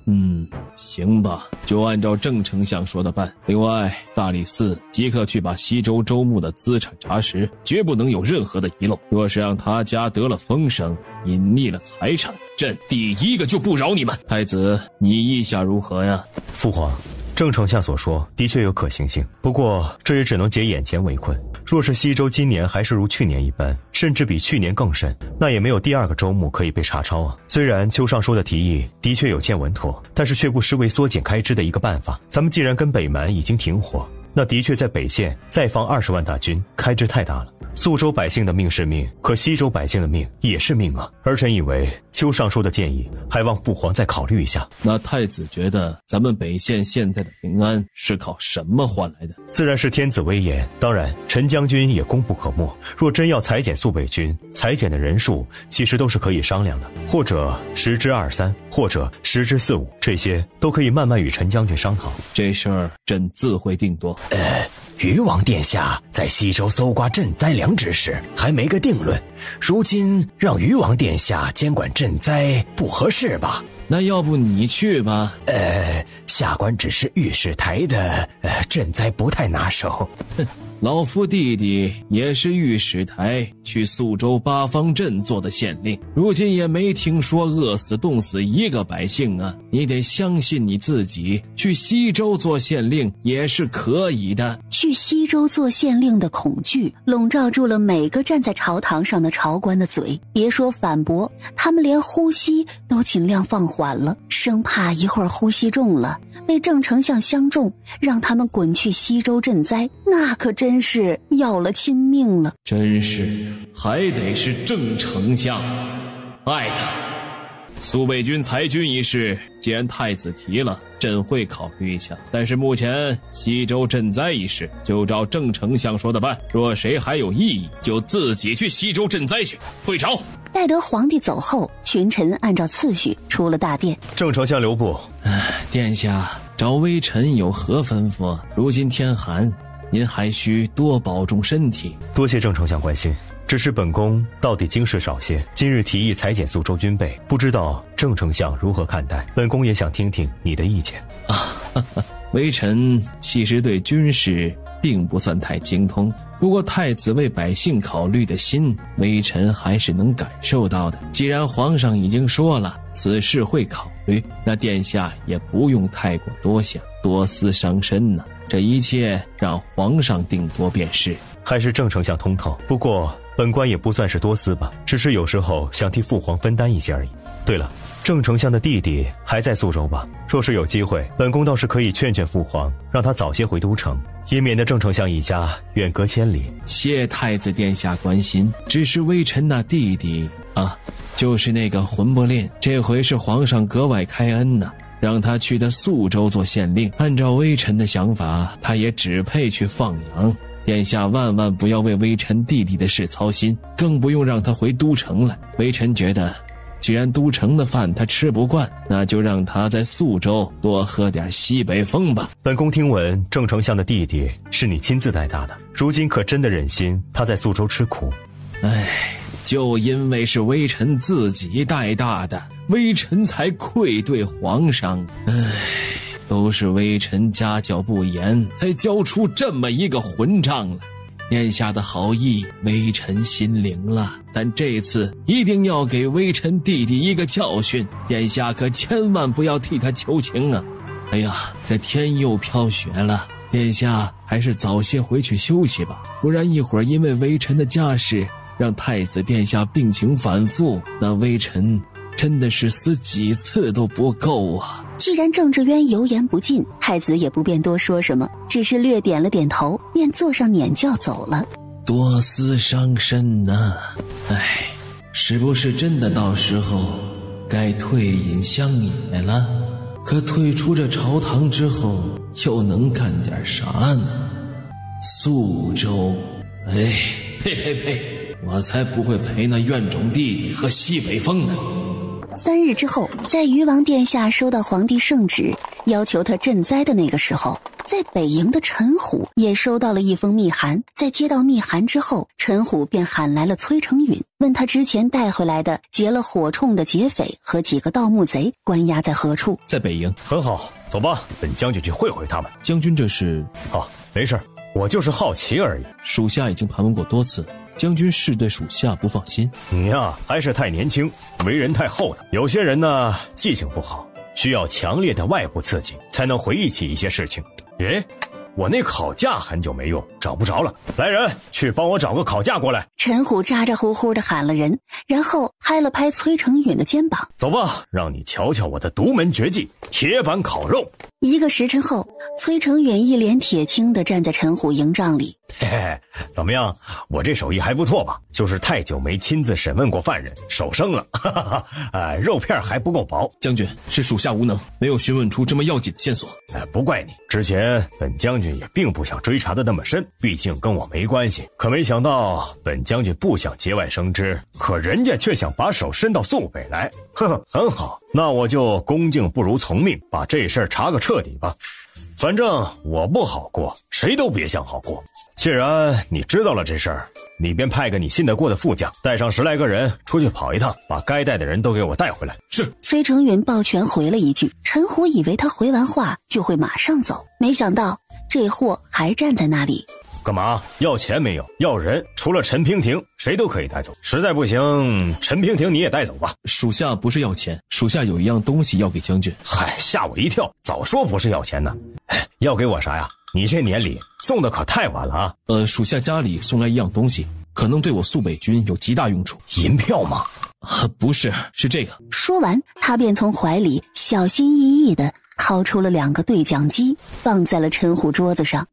行吧，就按照郑丞相说的办。另外，大理寺即刻去把西周州牧的资产查实，绝不能有任何的遗漏。若是让他家得了风声，隐匿了财产，朕第一个就不饶你们。太子，你意下如何呀？父皇，郑丞相所说的确有可行性，不过这也只能解眼前围困。若是西周今年还是如去年一般，甚至比去年更甚，那也没有第2个州牧可以被查抄啊。虽然邱尚书的提议的确有欠稳妥，但是却不失为缩减开支的一个办法。咱们既然跟北蛮已经停火，那的确在北县再放20万大军，开支太大了。宿州百姓的命是命，可西周百姓的命也是命啊。儿臣以为邱尚书的建议还望父皇再考虑一下。那太子觉得咱们北县现在的平安是靠什么换来的？自然是天子威严，当然陈将军也功不可没。若真要裁减宿北军，裁减的人数其实都是可以商量的，或者10之23，或者10之45，这些都可以慢慢与陈将军商讨。这事儿朕自会定夺。禹王殿下在西周搜刮赈灾粮之事还没个定论，如今让禹王殿下监管赈灾不合适吧？那要不你去吧？下官只是御史台的，赈灾不太拿手。老夫弟弟也是御史台去宿州八方镇做的县令，如今也没听说饿死冻死一个百姓啊！你得相信你自己，去西周做县令也是可以的。去西周做县令的恐惧笼罩住了每个站在朝堂上的朝官的嘴，别说反驳，他们连呼吸都尽量放缓了，生怕一会儿呼吸重了被郑丞相相中，让他们滚去西周赈灾，那可真是要了亲命了。真是还得是郑丞相，爱他。苏北军裁军一事，既然太子提了，朕会考虑一下。但是目前西周赈灾一事，就照郑丞相说的办。若谁还有异议，就自己去西周赈灾去。退朝。待得皇帝走后，群臣按照次序出了大殿。郑丞相留步。殿下，找微臣有何吩咐？如今天寒，您还需多保重身体。多谢郑丞相关心。只是本宫到底经事少些，今日提议裁减宿州军备，不知道郑丞相如何看待？本宫也想听听你的意见。微臣其实对军事并不算太精通，不过太子为百姓考虑的心，微臣还是能感受到的。既然皇上已经说了此事会考虑，那殿下也不用太过多想多思伤身呢。这一切让皇上定夺便是。还是郑丞相通透。不过本官也不算是多思吧，只是有时候想替父皇分担一些而已。对了，郑丞相的弟弟还在苏州吧？若是有机会，本宫倒是可以劝劝父皇，让他早些回都城，以免得郑丞相一家远隔千里。谢太子殿下关心，只是微臣那弟弟啊，就是那个混不吝，这回是皇上格外开恩呢，让他去的宿州做县令。按照微臣的想法，他也只配去放羊。殿下万万不要为微臣弟弟的事操心，更不用让他回都城来。微臣觉得，既然都城的饭他吃不惯，那就让他在宿州多喝点西北风吧。本宫听闻郑丞相的弟弟是你亲自带大的，如今可真的忍心他在宿州吃苦？唉，就因为是微臣自己带大的，微臣才愧对皇上。唉，都是微臣家教不严，才教出这么一个混账来。殿下的好意，微臣心领了，但这次一定要给微臣弟弟一个教训，殿下可千万不要替他求情啊！哎呀，这天又飘雪了，殿下还是早些回去休息吧，不然一会儿因为微臣的家事，让太子殿下病情反复，那微臣真的是死几次都不够啊！既然郑志渊油盐不进，太子也不便多说什么，只是略点了点头，便坐上辇轿走了。多思伤身呐，唉，是不是真的到时候该退隐乡野了？可退出这朝堂之后，又能干点啥呢？宿州，哎，呸！我才不会陪那怨种弟弟喝西北风呢。3日之后，在余王殿下收到皇帝圣旨，要求他赈灾的那个时候，在北营的陈虎也收到了一封密函。在接到密函之后，陈虎便喊来了崔成允，问他之前带回来的劫了火铳的劫匪和几个盗墓贼关押在何处。在北营。很好，走吧，本将军去会会他们。将军这是？没事，我就是好奇而已。属下已经盘问过多次，将军是对属下不放心。你呀，还是太年轻，为人太厚道。有些人呢，记性不好，需要强烈的外部刺激才能回忆起一些事情。我那烤架很久没用，找不着了。来人，去帮我找个烤架过来。陈虎咋咋呼呼地喊了人，然后拍了拍崔成允的肩膀。走吧，让你瞧瞧我的独门绝技——铁板烤肉。1个时辰后，崔成允一脸铁青地站在陈虎营帐里。怎么样？我这手艺还不错吧？就是太久没亲自审问过犯人，手生了。肉片还不够薄。将军，是属下无能，没有询问出这么要紧的线索。不怪你，之前本将军也并不想追查的那么深，毕竟跟我没关系。可没想到本将军不想节外生枝，可人家却想把手伸到肃北来。很好，那我就恭敬不如从命，把这事儿查个彻底吧。反正我不好过，谁都别想好过。既然你知道了这事儿，你便派个你信得过的副将，带上10来个人出去跑一趟，把该带的人都给我带回来。是。崔成允抱拳回了一句。陈虎以为他回完话就会马上走，没想到这货还站在那里。干嘛？要钱没有？要人？除了陈平亭，谁都可以带走。实在不行，陈平亭你也带走吧。属下不是要钱，属下有一样东西要给将军。嗨，吓我一跳！早说不是要钱呢。要给我啥呀？你这年礼送的可太晚了啊！属下家里送来一样东西，可能对我肃北军有极大用处。银票吗？不是，是这个。说完，他便从怀里小心翼翼地掏出了2个对讲机，放在了陈虎桌子上。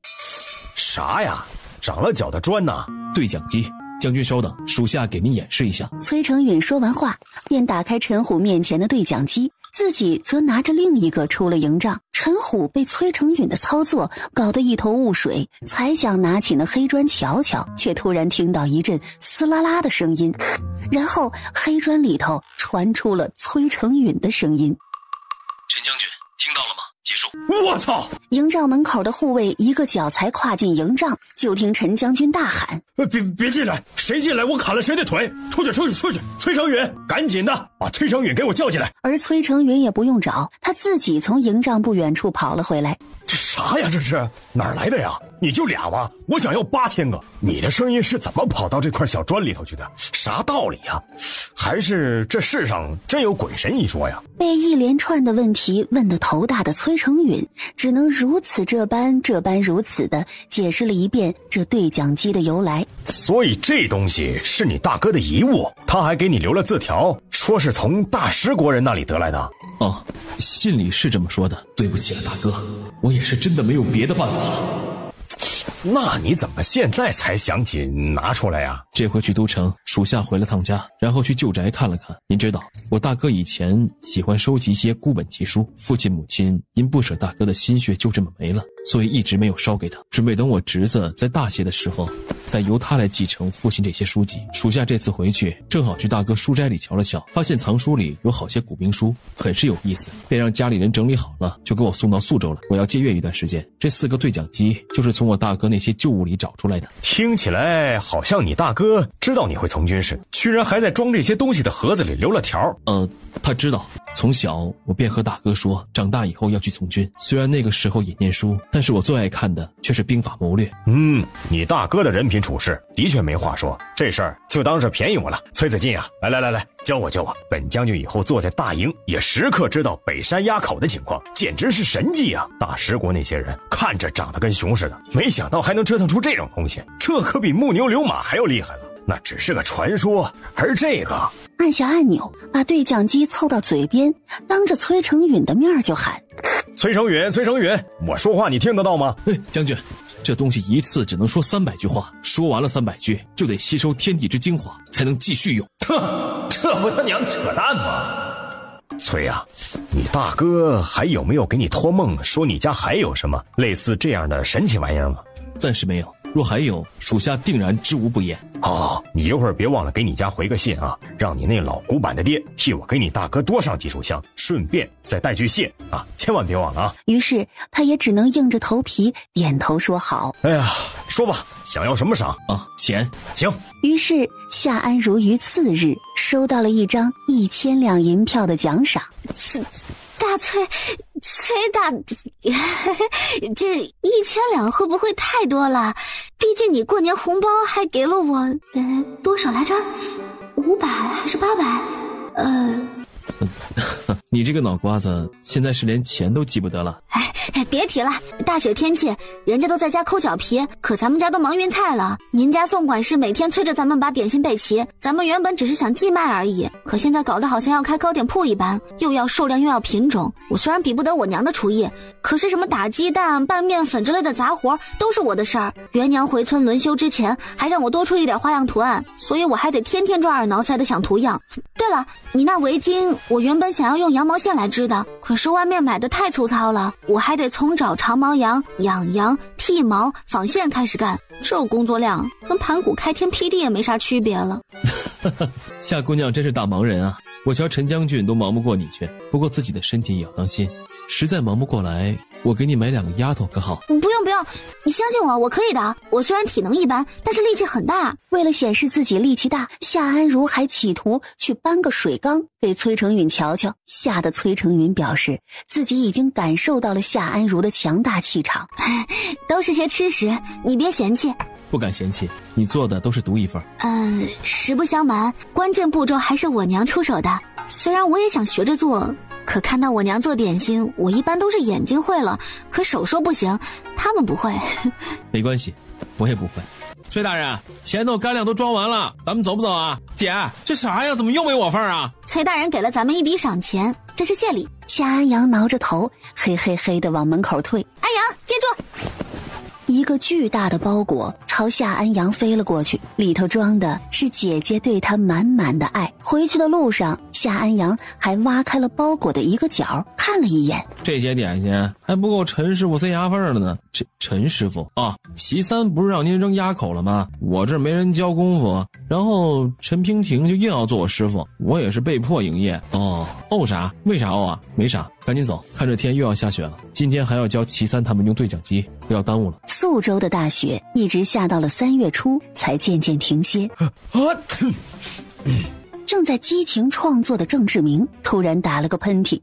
啥呀？长了脚的砖呐！对讲机，将军稍等，属下给您演示一下。崔成允说完话，便打开陈虎面前的对讲机，自己则拿着另一个出了营帐。陈虎被崔成允的操作搞得一头雾水，才想拿起那黑砖瞧瞧，却突然听到一阵嘶啦啦的声音，然后黑砖里头传出了崔成允的声音：陈将军，听到了吗？结束。我操！营帐门口的护卫一个脚才跨进营帐，就听陈将军大喊：别进来！谁进来我砍了谁的腿！出去！崔成允，赶紧的把崔成允给我叫进来！而崔成允也不用找，他自己从营帐不远处跑了回来。这啥呀？这是哪儿来的呀？你就俩吗？我想要8000个。你的声音是怎么跑到这块小砖里头去的？啥道理呀？还是这世上真有鬼神一说呀？被一连串的问题问得头大的崔崔成允只能如此这般如此的解释了一遍这对讲机的由来。所以这东西是你大哥的遗物，他还给你留了字条，说是从大食国人那里得来的。哦，信里是这么说的。对不起了，大哥，我也是真的没有别的办法了。那你怎么现在才想起拿出来呀？这回去都城，属下回了趟家，然后去旧宅看了看。您知道，我大哥以前喜欢收集一些孤本奇书，父亲母亲因不舍大哥的心血就这么没了，所以一直没有烧给他，准备等我侄子再大些的时候，再由他来继承父亲这些书籍。属下这次回去，正好去大哥书斋里瞧了瞧，发现藏书里有好些古兵书，很是有意思，便让家里人整理好了，就给我送到宿州了。我要借阅一段时间。这4个对讲机就是从我大哥那些旧物里找出来的。听起来好像你大哥知道你会从军事，居然还在装这些东西的盒子里留了条。他知道，从小我便和大哥说，长大以后要去从军。虽然那个时候也念书，但是我最爱看的却是兵法谋略。你大哥的人品处事的确没话说，这事儿就当是便宜我了。崔子敬啊，来，教我。本将军以后坐在大营，也时刻知道北山垭口的情况，简直是神迹啊！大食国那些人看着长得跟熊似的，没想到还能折腾出这种东西，这可比木牛流马还要厉害了。那只是个传说，而这个……按下按钮，把对讲机凑到嘴边，当着崔成允的面就喊：“崔成允，我说话你听得到吗？”将军，这东西一次只能说300句话，说完了300句，就得吸收天地之精华，才能继续用。这不他娘的扯淡吗？崔啊，你大哥还有没有给你托梦说你家还有什么类似这样的神奇玩意儿吗？暂时没有，若还有，属下定然知无不言。你一会儿别忘了给你家回个信啊，让你那老古板的爹替我给你大哥多上几炷香，顺便再带句谢啊，千万别忘了啊。于是他也只能硬着头皮点头说好。哎呀，说吧，想要什么赏啊？钱。行。于是夏安如于次日收到了一张1000两银票的奖赏。大崔大，这1000两会不会太多了？毕竟你过年红包还给了我，多少来着？500还是800？你这个脑瓜子现在是连钱都记不得了。别提了，大雪天气，人家都在家抠脚皮，可咱们家都忙匀菜了。您家宋管事每天催着咱们把点心备齐，咱们原本只是想寄卖而已，可现在搞得好像要开糕点铺一般，又要数量又要品种。我虽然比不得我娘的厨艺，可是什么打鸡蛋、拌面粉之类的杂活都是我的事儿。元娘回村轮休之前，还让我多出一点花样图案，所以我还得天天抓耳挠腮的想图样。对了，你那围巾，我原本想要用羊毛线来织的，可是外面买的太粗糙了，我还得从找长毛羊、养羊、剃毛、纺线开始干，这工作量跟盘古开天辟地也没啥区别了。夏姑娘真是大忙人啊，我瞧陈将军都忙不过你去，不过自己的身体也要当心，实在忙不过来，我给你买2个丫头可好？不用，你相信我，我可以的。我虽然体能一般，但是力气很大。为了显示自己力气大，夏安如还企图去搬个水缸给崔成允瞧瞧，吓得崔成允表示自己已经感受到了夏安如的强大气场。都是些吃食，你别嫌弃。不敢嫌弃，你做的都是独一份。实不相瞒，关键步骤还是我娘出手的。虽然我也想学着做，可看到我娘做点心，我一般都是眼睛会了，可手说不行，他们不会。没关系，我也不会。崔大人，前头干粮都装完了，咱们走不走啊？姐，这啥呀？怎么又没我份啊？崔大人给了咱们一笔赏钱，这是谢礼。夏安阳挠着头，嘿嘿嘿地往门口退。安阳，接住！一个巨大的包裹朝夏安阳飞了过去，里头装的是姐姐对他满满的爱。回去的路上，夏安阳还挖开了包裹的一个角，看了一眼，这些点心还不够陈师傅塞牙缝了呢。陈师傅啊，齐三不是让您扔鸭口了吗？我这没人教功夫，然后陈平亭就硬要做我师傅，我也是被迫营业。怄啥？为啥怄啊？没啥，赶紧走，看这天又要下雪了。今天还要教齐三他们用对讲机，不要耽误了。宿州的大雪一直下到了3月初才渐渐停歇。正在激情创作的郑志明突然打了个喷嚏。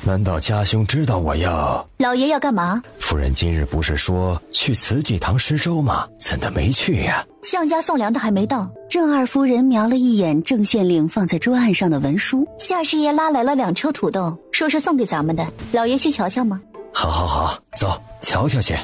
难道家兄知道我要？老爷要干嘛？夫人今日不是说去慈济堂施粥吗？怎的没去呀？向家送粮的还没到。郑二夫人瞄了一眼郑县令放在桌案上的文书。夏师爷拉来了2车土豆，说是送给咱们的，老爷去瞧瞧吗？好好好，走，瞧瞧去。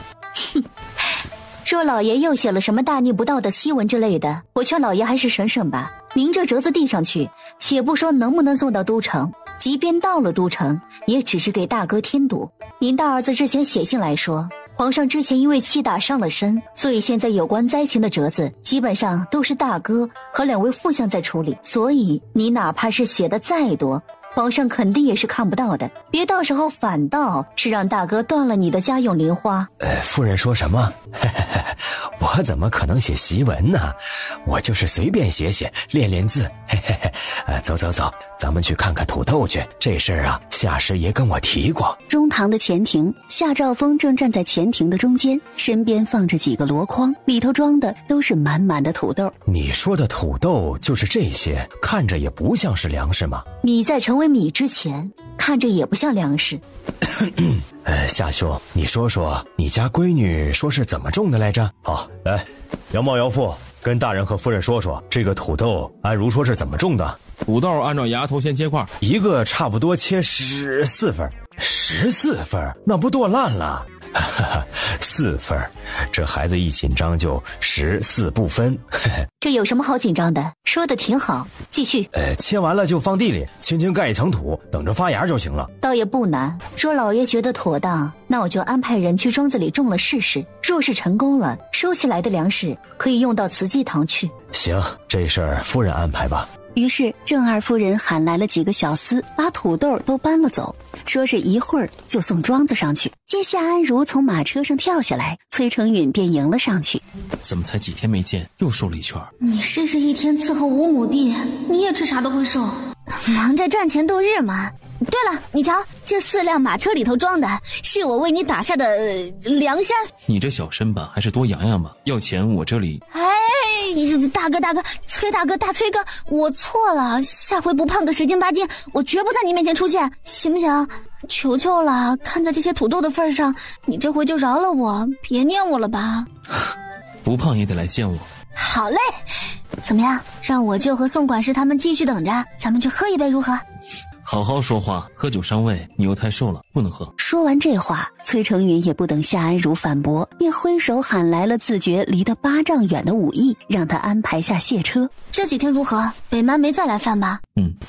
说老爷又写了什么大逆不道的檄文之类的，我劝老爷还是省省吧。明这折子递上去，且不说能不能送到都城，即便到了都城，也只是给大哥添堵。您大儿子之前写信来说，皇上之前因为气打伤了身，所以现在有关灾情的折子基本上都是大哥和2位副相在处理，所以你哪怕是写的再多，皇上肯定也是看不到的，别到时候反倒是让大哥断了你的家用零花。夫人说什么？我怎么可能写檄文呢？我就是随便写写，练练字。走走走，咱们去看看土豆去。这事儿啊，夏师爷跟我提过。中堂的前庭，夏兆丰正站在前庭的中间，身边放着几个箩筐，里头装的都是满满的土豆。你说的土豆就是这些，看着也不像是粮食吗？米在成为米之前，看着也不像粮食。夏兄，你说说你家闺女说是怎么种的来着？好，来，姚茂姚父跟大人和夫人说说，这个土豆安如说是怎么种的。土豆按照芽头先切块，一个差不多切14份。14份，那不剁烂了？4份，这孩子一紧张就14不分。这有什么好紧张的？说的挺好，继续。切完了就放地里，轻轻盖一层土，等着发芽就行了。倒也不难，若老爷觉得妥当，那我就安排人去庄子里种了试试。若是成功了，收起来的粮食可以用到慈济堂去。行，这事儿夫人安排吧。于是郑二夫人喊来了几个小厮，把土豆都搬了走，说是一会儿就送庄子上去。见夏安如从马车上跳下来，崔成允便迎了上去。怎么才几天没见，又瘦了一圈？你试试一天伺候5亩地，你也吃啥都会瘦。忙着赚钱度日嘛。对了，你瞧，这4辆马车里头装的是我为你打下的梁山。你这小身板还是多养养吧，要钱我这里。大哥，崔大哥，大崔哥，我错了，下回不胖个10斤8斤，我绝不在你面前出现，行不行？求求了，看在这些土豆的份上，你这回就饶了我，别念我了吧。不胖也得来见我。好嘞，怎么样？让我舅和宋管事他们继续等着，咱们去喝一杯如何？好好说话，喝酒伤胃，你又太瘦了，不能喝。说完这话，崔成允也不等夏安如反驳，便挥手喊来了自觉离得8丈远的武艺，让他安排下卸车。这几天如何？北蛮没再来犯吧？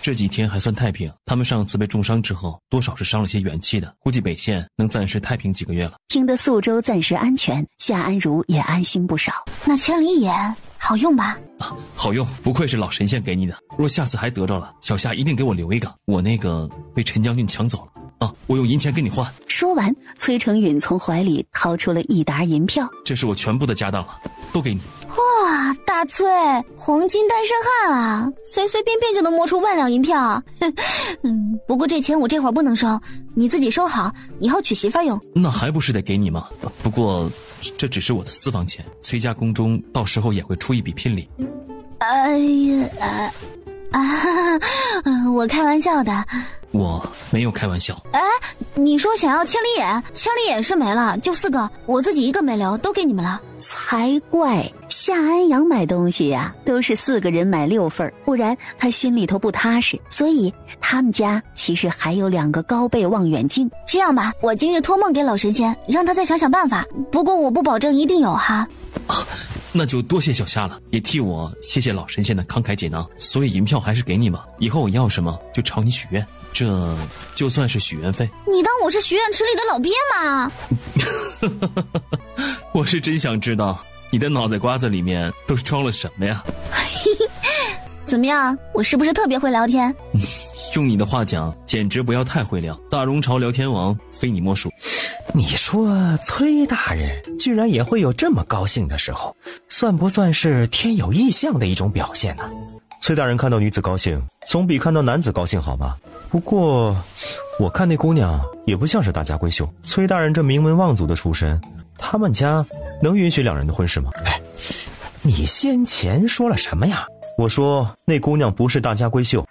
这几天还算太平。他们上次被重伤之后，多少是伤了些元气的，估计北县能暂时太平几个月了。听得宿州暂时安全，夏安如也安心不少。那千里眼好用吧？好用，不愧是老神仙给你的。若下次还得着了，小夏一定给我留一个。我那个被陈将军抢走了我用银钱跟你换。说完，崔成允从怀里掏出了一沓银票，这是我全部的家当了，都给你。哇，大崔，黄金单身汉啊，随随便便就能摸出1万两银票。不过这钱我这会儿不能收，你自己收好，以后娶媳妇用。那还不是得给你吗？不过这只是我的私房钱，崔家宫中到时候也会出一笔聘礼。我开玩笑的。我没有开玩笑。你说想要千里眼，千里眼是没了，就4个，我自己1个没留，都给你们了。才怪，夏安阳买东西呀，都是4个人买6份，不然他心里头不踏实。所以他们家其实还有2个高倍望远镜。这样吧，我今日托梦给老神仙，让他再想想办法。不过我不保证一定有哈。那就多谢小夏了，也替我谢谢老神仙的慷慨解囊。所以银票还是给你吧，以后我要什么就朝你许愿，这就算是许愿费。你当我是许愿池里的老鳖吗？我是真想知道你的脑袋瓜子里面都是装了什么呀？怎么样，我是不是特别会聊天？用你的话讲，简直不要太会聊，大荣朝聊天王非你莫属。你说崔大人居然也会有这么高兴的时候，算不算是天有异象的一种表现呢？崔大人看到女子高兴，总比看到男子高兴好吧？不过我看那姑娘也不像是大家闺秀。崔大人这名门望族的出身，他们家能允许2人的婚事吗？你先前说了什么呀？我说那姑娘不是大家闺秀。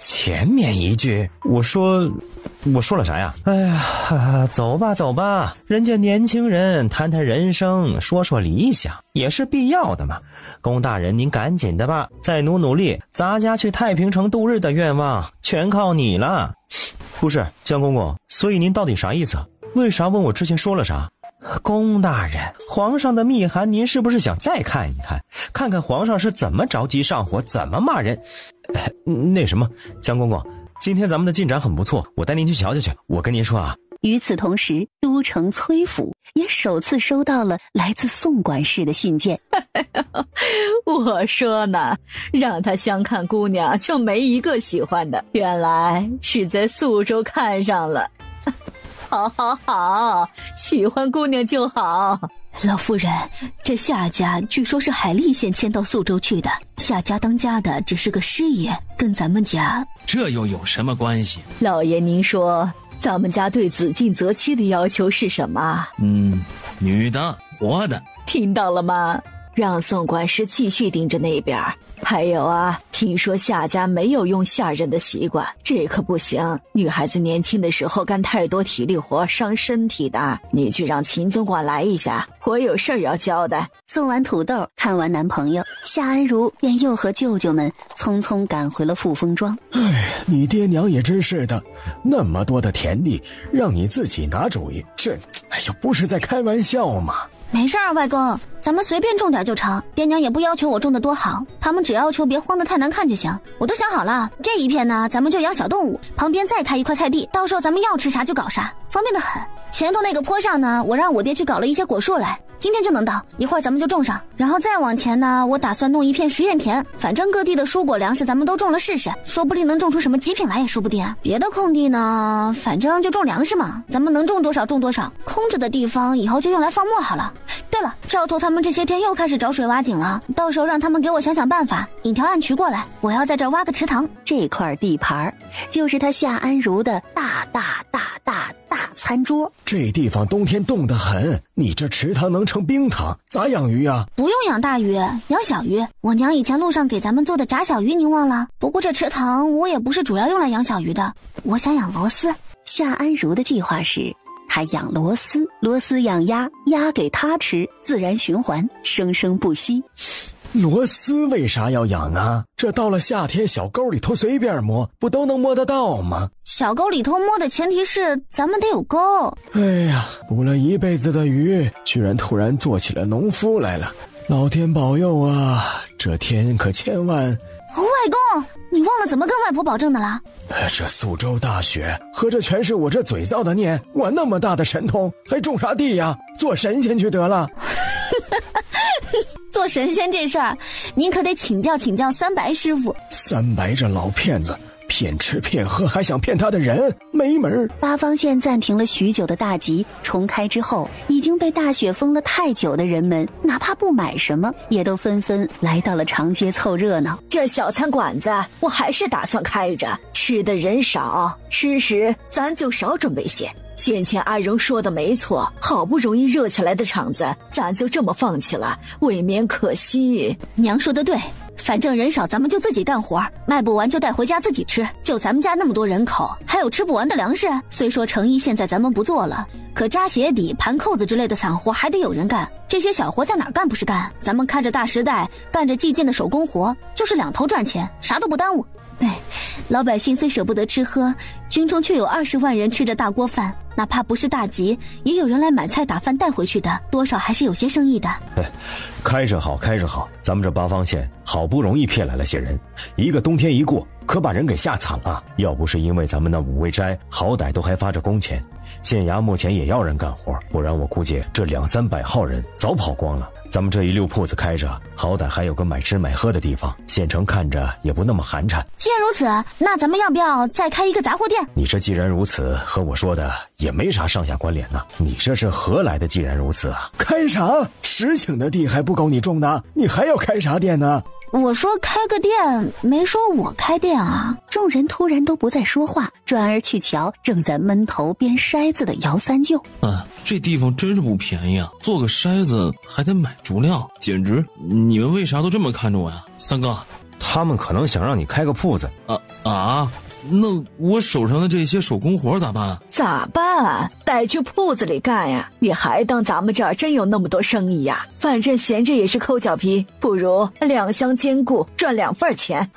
前面一句我说了啥呀？走吧走吧，人家年轻人谈谈人生，说说理想也是必要的嘛。龚大人您赶紧的吧，再努努力，咱家去太平城度日的愿望全靠你了。不是，江公公，所以您到底啥意思？为啥问我之前说了啥？公大人，皇上的密函您是不是想再看一看，看看皇上是怎么着急上火，怎么骂人？那什么，江公公，今天咱们的进展很不错，我带您去瞧瞧去。我跟您说啊，与此同时，都城崔府也首次收到了来自宋管事的信件。我说呢，让他相看姑娘就没一个喜欢的，原来是在宿州看上了。好好好，喜欢姑娘就好。老夫人，这夏家据说是海蛎县迁到宿州去的，夏家当家的只是个师爷，跟咱们家这又有什么关系？老爷您说咱们家对子晋择妻的要求是什么？女的，活的。听到了吗？让宋管事继续盯着那边。还有啊，听说夏家没有用下人的习惯，这可不行。女孩子年轻的时候干太多体力活伤身体的。你去让秦总管来一下，我有事儿要交代。送完土豆，看完男朋友，夏安如便又和舅舅们匆匆赶回了富丰庄。你爹娘也真是的，那么多的田地让你自己拿主意，这不是在开玩笑吗？没事儿，外公，咱们随便种点就成。爹娘也不要求我种的多好，他们只要求别荒得太难看就行。我都想好了，这一片呢，咱们就养小动物，旁边再开一块菜地，到时候咱们要吃啥就搞啥，方便得很。前头那个坡上呢，我让我爹去搞了一些果树来，今天就能到，一会儿咱们就种上。然后再往前呢，我打算弄一片实验田，反正各地的蔬果粮食咱们都种了试试，说不定能种出什么极品来也说不定。别的空地呢，反正就种粮食嘛，咱们能种多少种多少，空着的地方以后就用来放牧好了。对了，赵头他们这些天又开始找水挖井了，到时候让他们给我想想办法，引条暗渠过来，我要在这儿挖个池塘。这块地盘就是他夏安如的大餐桌。这地方冬天冻得很，你这池塘能成冰塘，咋养鱼啊？不用养大鱼，养小鱼。我娘以前路上给咱们做的炸小鱼您忘了？不过这池塘我也不是主要用来养小鱼的，我想养螺丝。夏安如的计划是他养螺丝，螺丝养鸭，鸭给他吃，自然循环，生生不息。螺丝为啥要养啊？这到了夏天小沟里头随便摸，不都能摸得到吗？小沟里头摸的前提是咱们得有沟。哎呀，捕了一辈子的鱼，居然突然做起了农夫来了。老天保佑啊，这天可千万……外公，你忘了怎么跟外婆保证的了？这苏州大雪，合着全是我这嘴造的孽。我那么大的神通，还种啥地呀？做神仙去得了。做神仙这事儿，您可得请教三白师傅。三白这老骗子，骗吃骗喝，还想骗他的人，没门。八方县暂停了许久的大集重开之后，已经被大雪封了太久的人们，哪怕不买什么，也都纷纷来到了长街凑热闹。这小餐馆子我还是打算开着，吃的人少，吃食咱就少准备些。先前阿荣说的没错，好不容易热起来的场子，咱就这么放弃了，未免可惜。娘说的对，反正人少咱们就自己干活，卖不完就带回家自己吃。就咱们家那么多人口，还有吃不完的粮食。虽说成衣现在咱们不做了，可扎鞋底、盘扣子之类的散活还得有人干。这些小活在哪儿干不是干？咱们看着大时代，干着计件的手工活，就是两头赚钱，啥都不耽误。老百姓虽舍不得吃喝，军中却有20万人吃着大锅饭，哪怕不是大集，也有人来买菜打饭带回去的，多少还是有些生意的。开着好，咱们这八方县好不容易骗来了些人，一个冬天一过，可把人给吓惨了。要不是因为咱们那5味斋好歹都还发着工钱，县衙目前也要人干活，不然我估计这200-300号人早跑光了。咱们这一溜铺子开着，好歹还有个买吃买喝的地方，县城看着也不那么寒碜。既然如此，那咱们要不要再开一个杂货店？你这既然如此，和我说的也没啥上下关联呢。你这是何来的既然如此啊？开啥？10顷的地还不够你种的，你还要开啥店呢？我说开个店，没说我开店啊。众人突然都不再说话，转而去瞧正在闷头编筛子的姚三舅。这地方真是不便宜啊，做个筛子还得买竹料，简直你们为啥都这么看着我呀？三哥，他们可能想让你开个铺子。那我手上的这些手工活咋办？咋办？带去铺子里干呀！你还当咱们这儿真有那么多生意呀？反正闲着也是抠脚皮，不如两相兼顾，赚2份钱。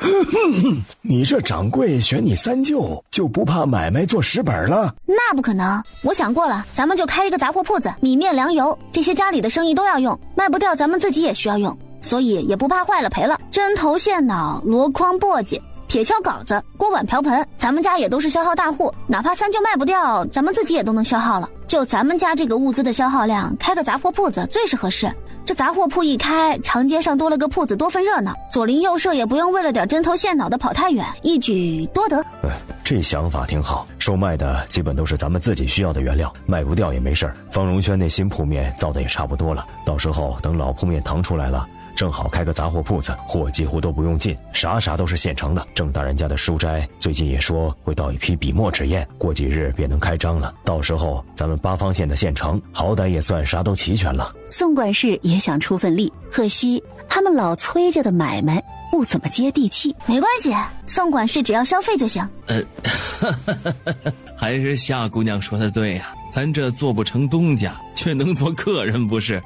你这掌柜选你3舅，就不怕买卖做蚀本了？那不可能，我想过了，咱们就开一个杂货铺子，米面粮油这些家里的生意都要用，卖不掉咱们自己也需要用，所以也不怕坏了赔了。针头线脑、箩筐簸箕、铁锹镐子、锅碗瓢盆，咱们家也都是消耗大户，哪怕3舅卖不掉，咱们自己也都能消耗了。就咱们家这个物资的消耗量，开个杂货铺子最是合适。这杂货铺一开，长街上多了个铺子，多份热闹，左邻右舍也不用为了点针头线脑的跑太远，一举多得。这想法挺好。售卖的基本都是咱们自己需要的原料，卖不掉也没事儿。方荣轩那新铺面造的也差不多了，到时候等老铺面腾出来了，正好开个杂货铺子，货几乎都不用进，啥都是现成的。郑大人家的书斋最近也说会到一批笔墨纸砚，过几日便能开张了。到时候咱们八方县的县城，好歹也算啥都齐全了。宋管事也想出份力，可惜他们老崔家的买卖不怎么接地气。没关系，宋管事只要消费就行。还是夏姑娘说的对呀，咱这做不成东家，却能做客人，不是？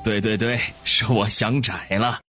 对，是我想窄了。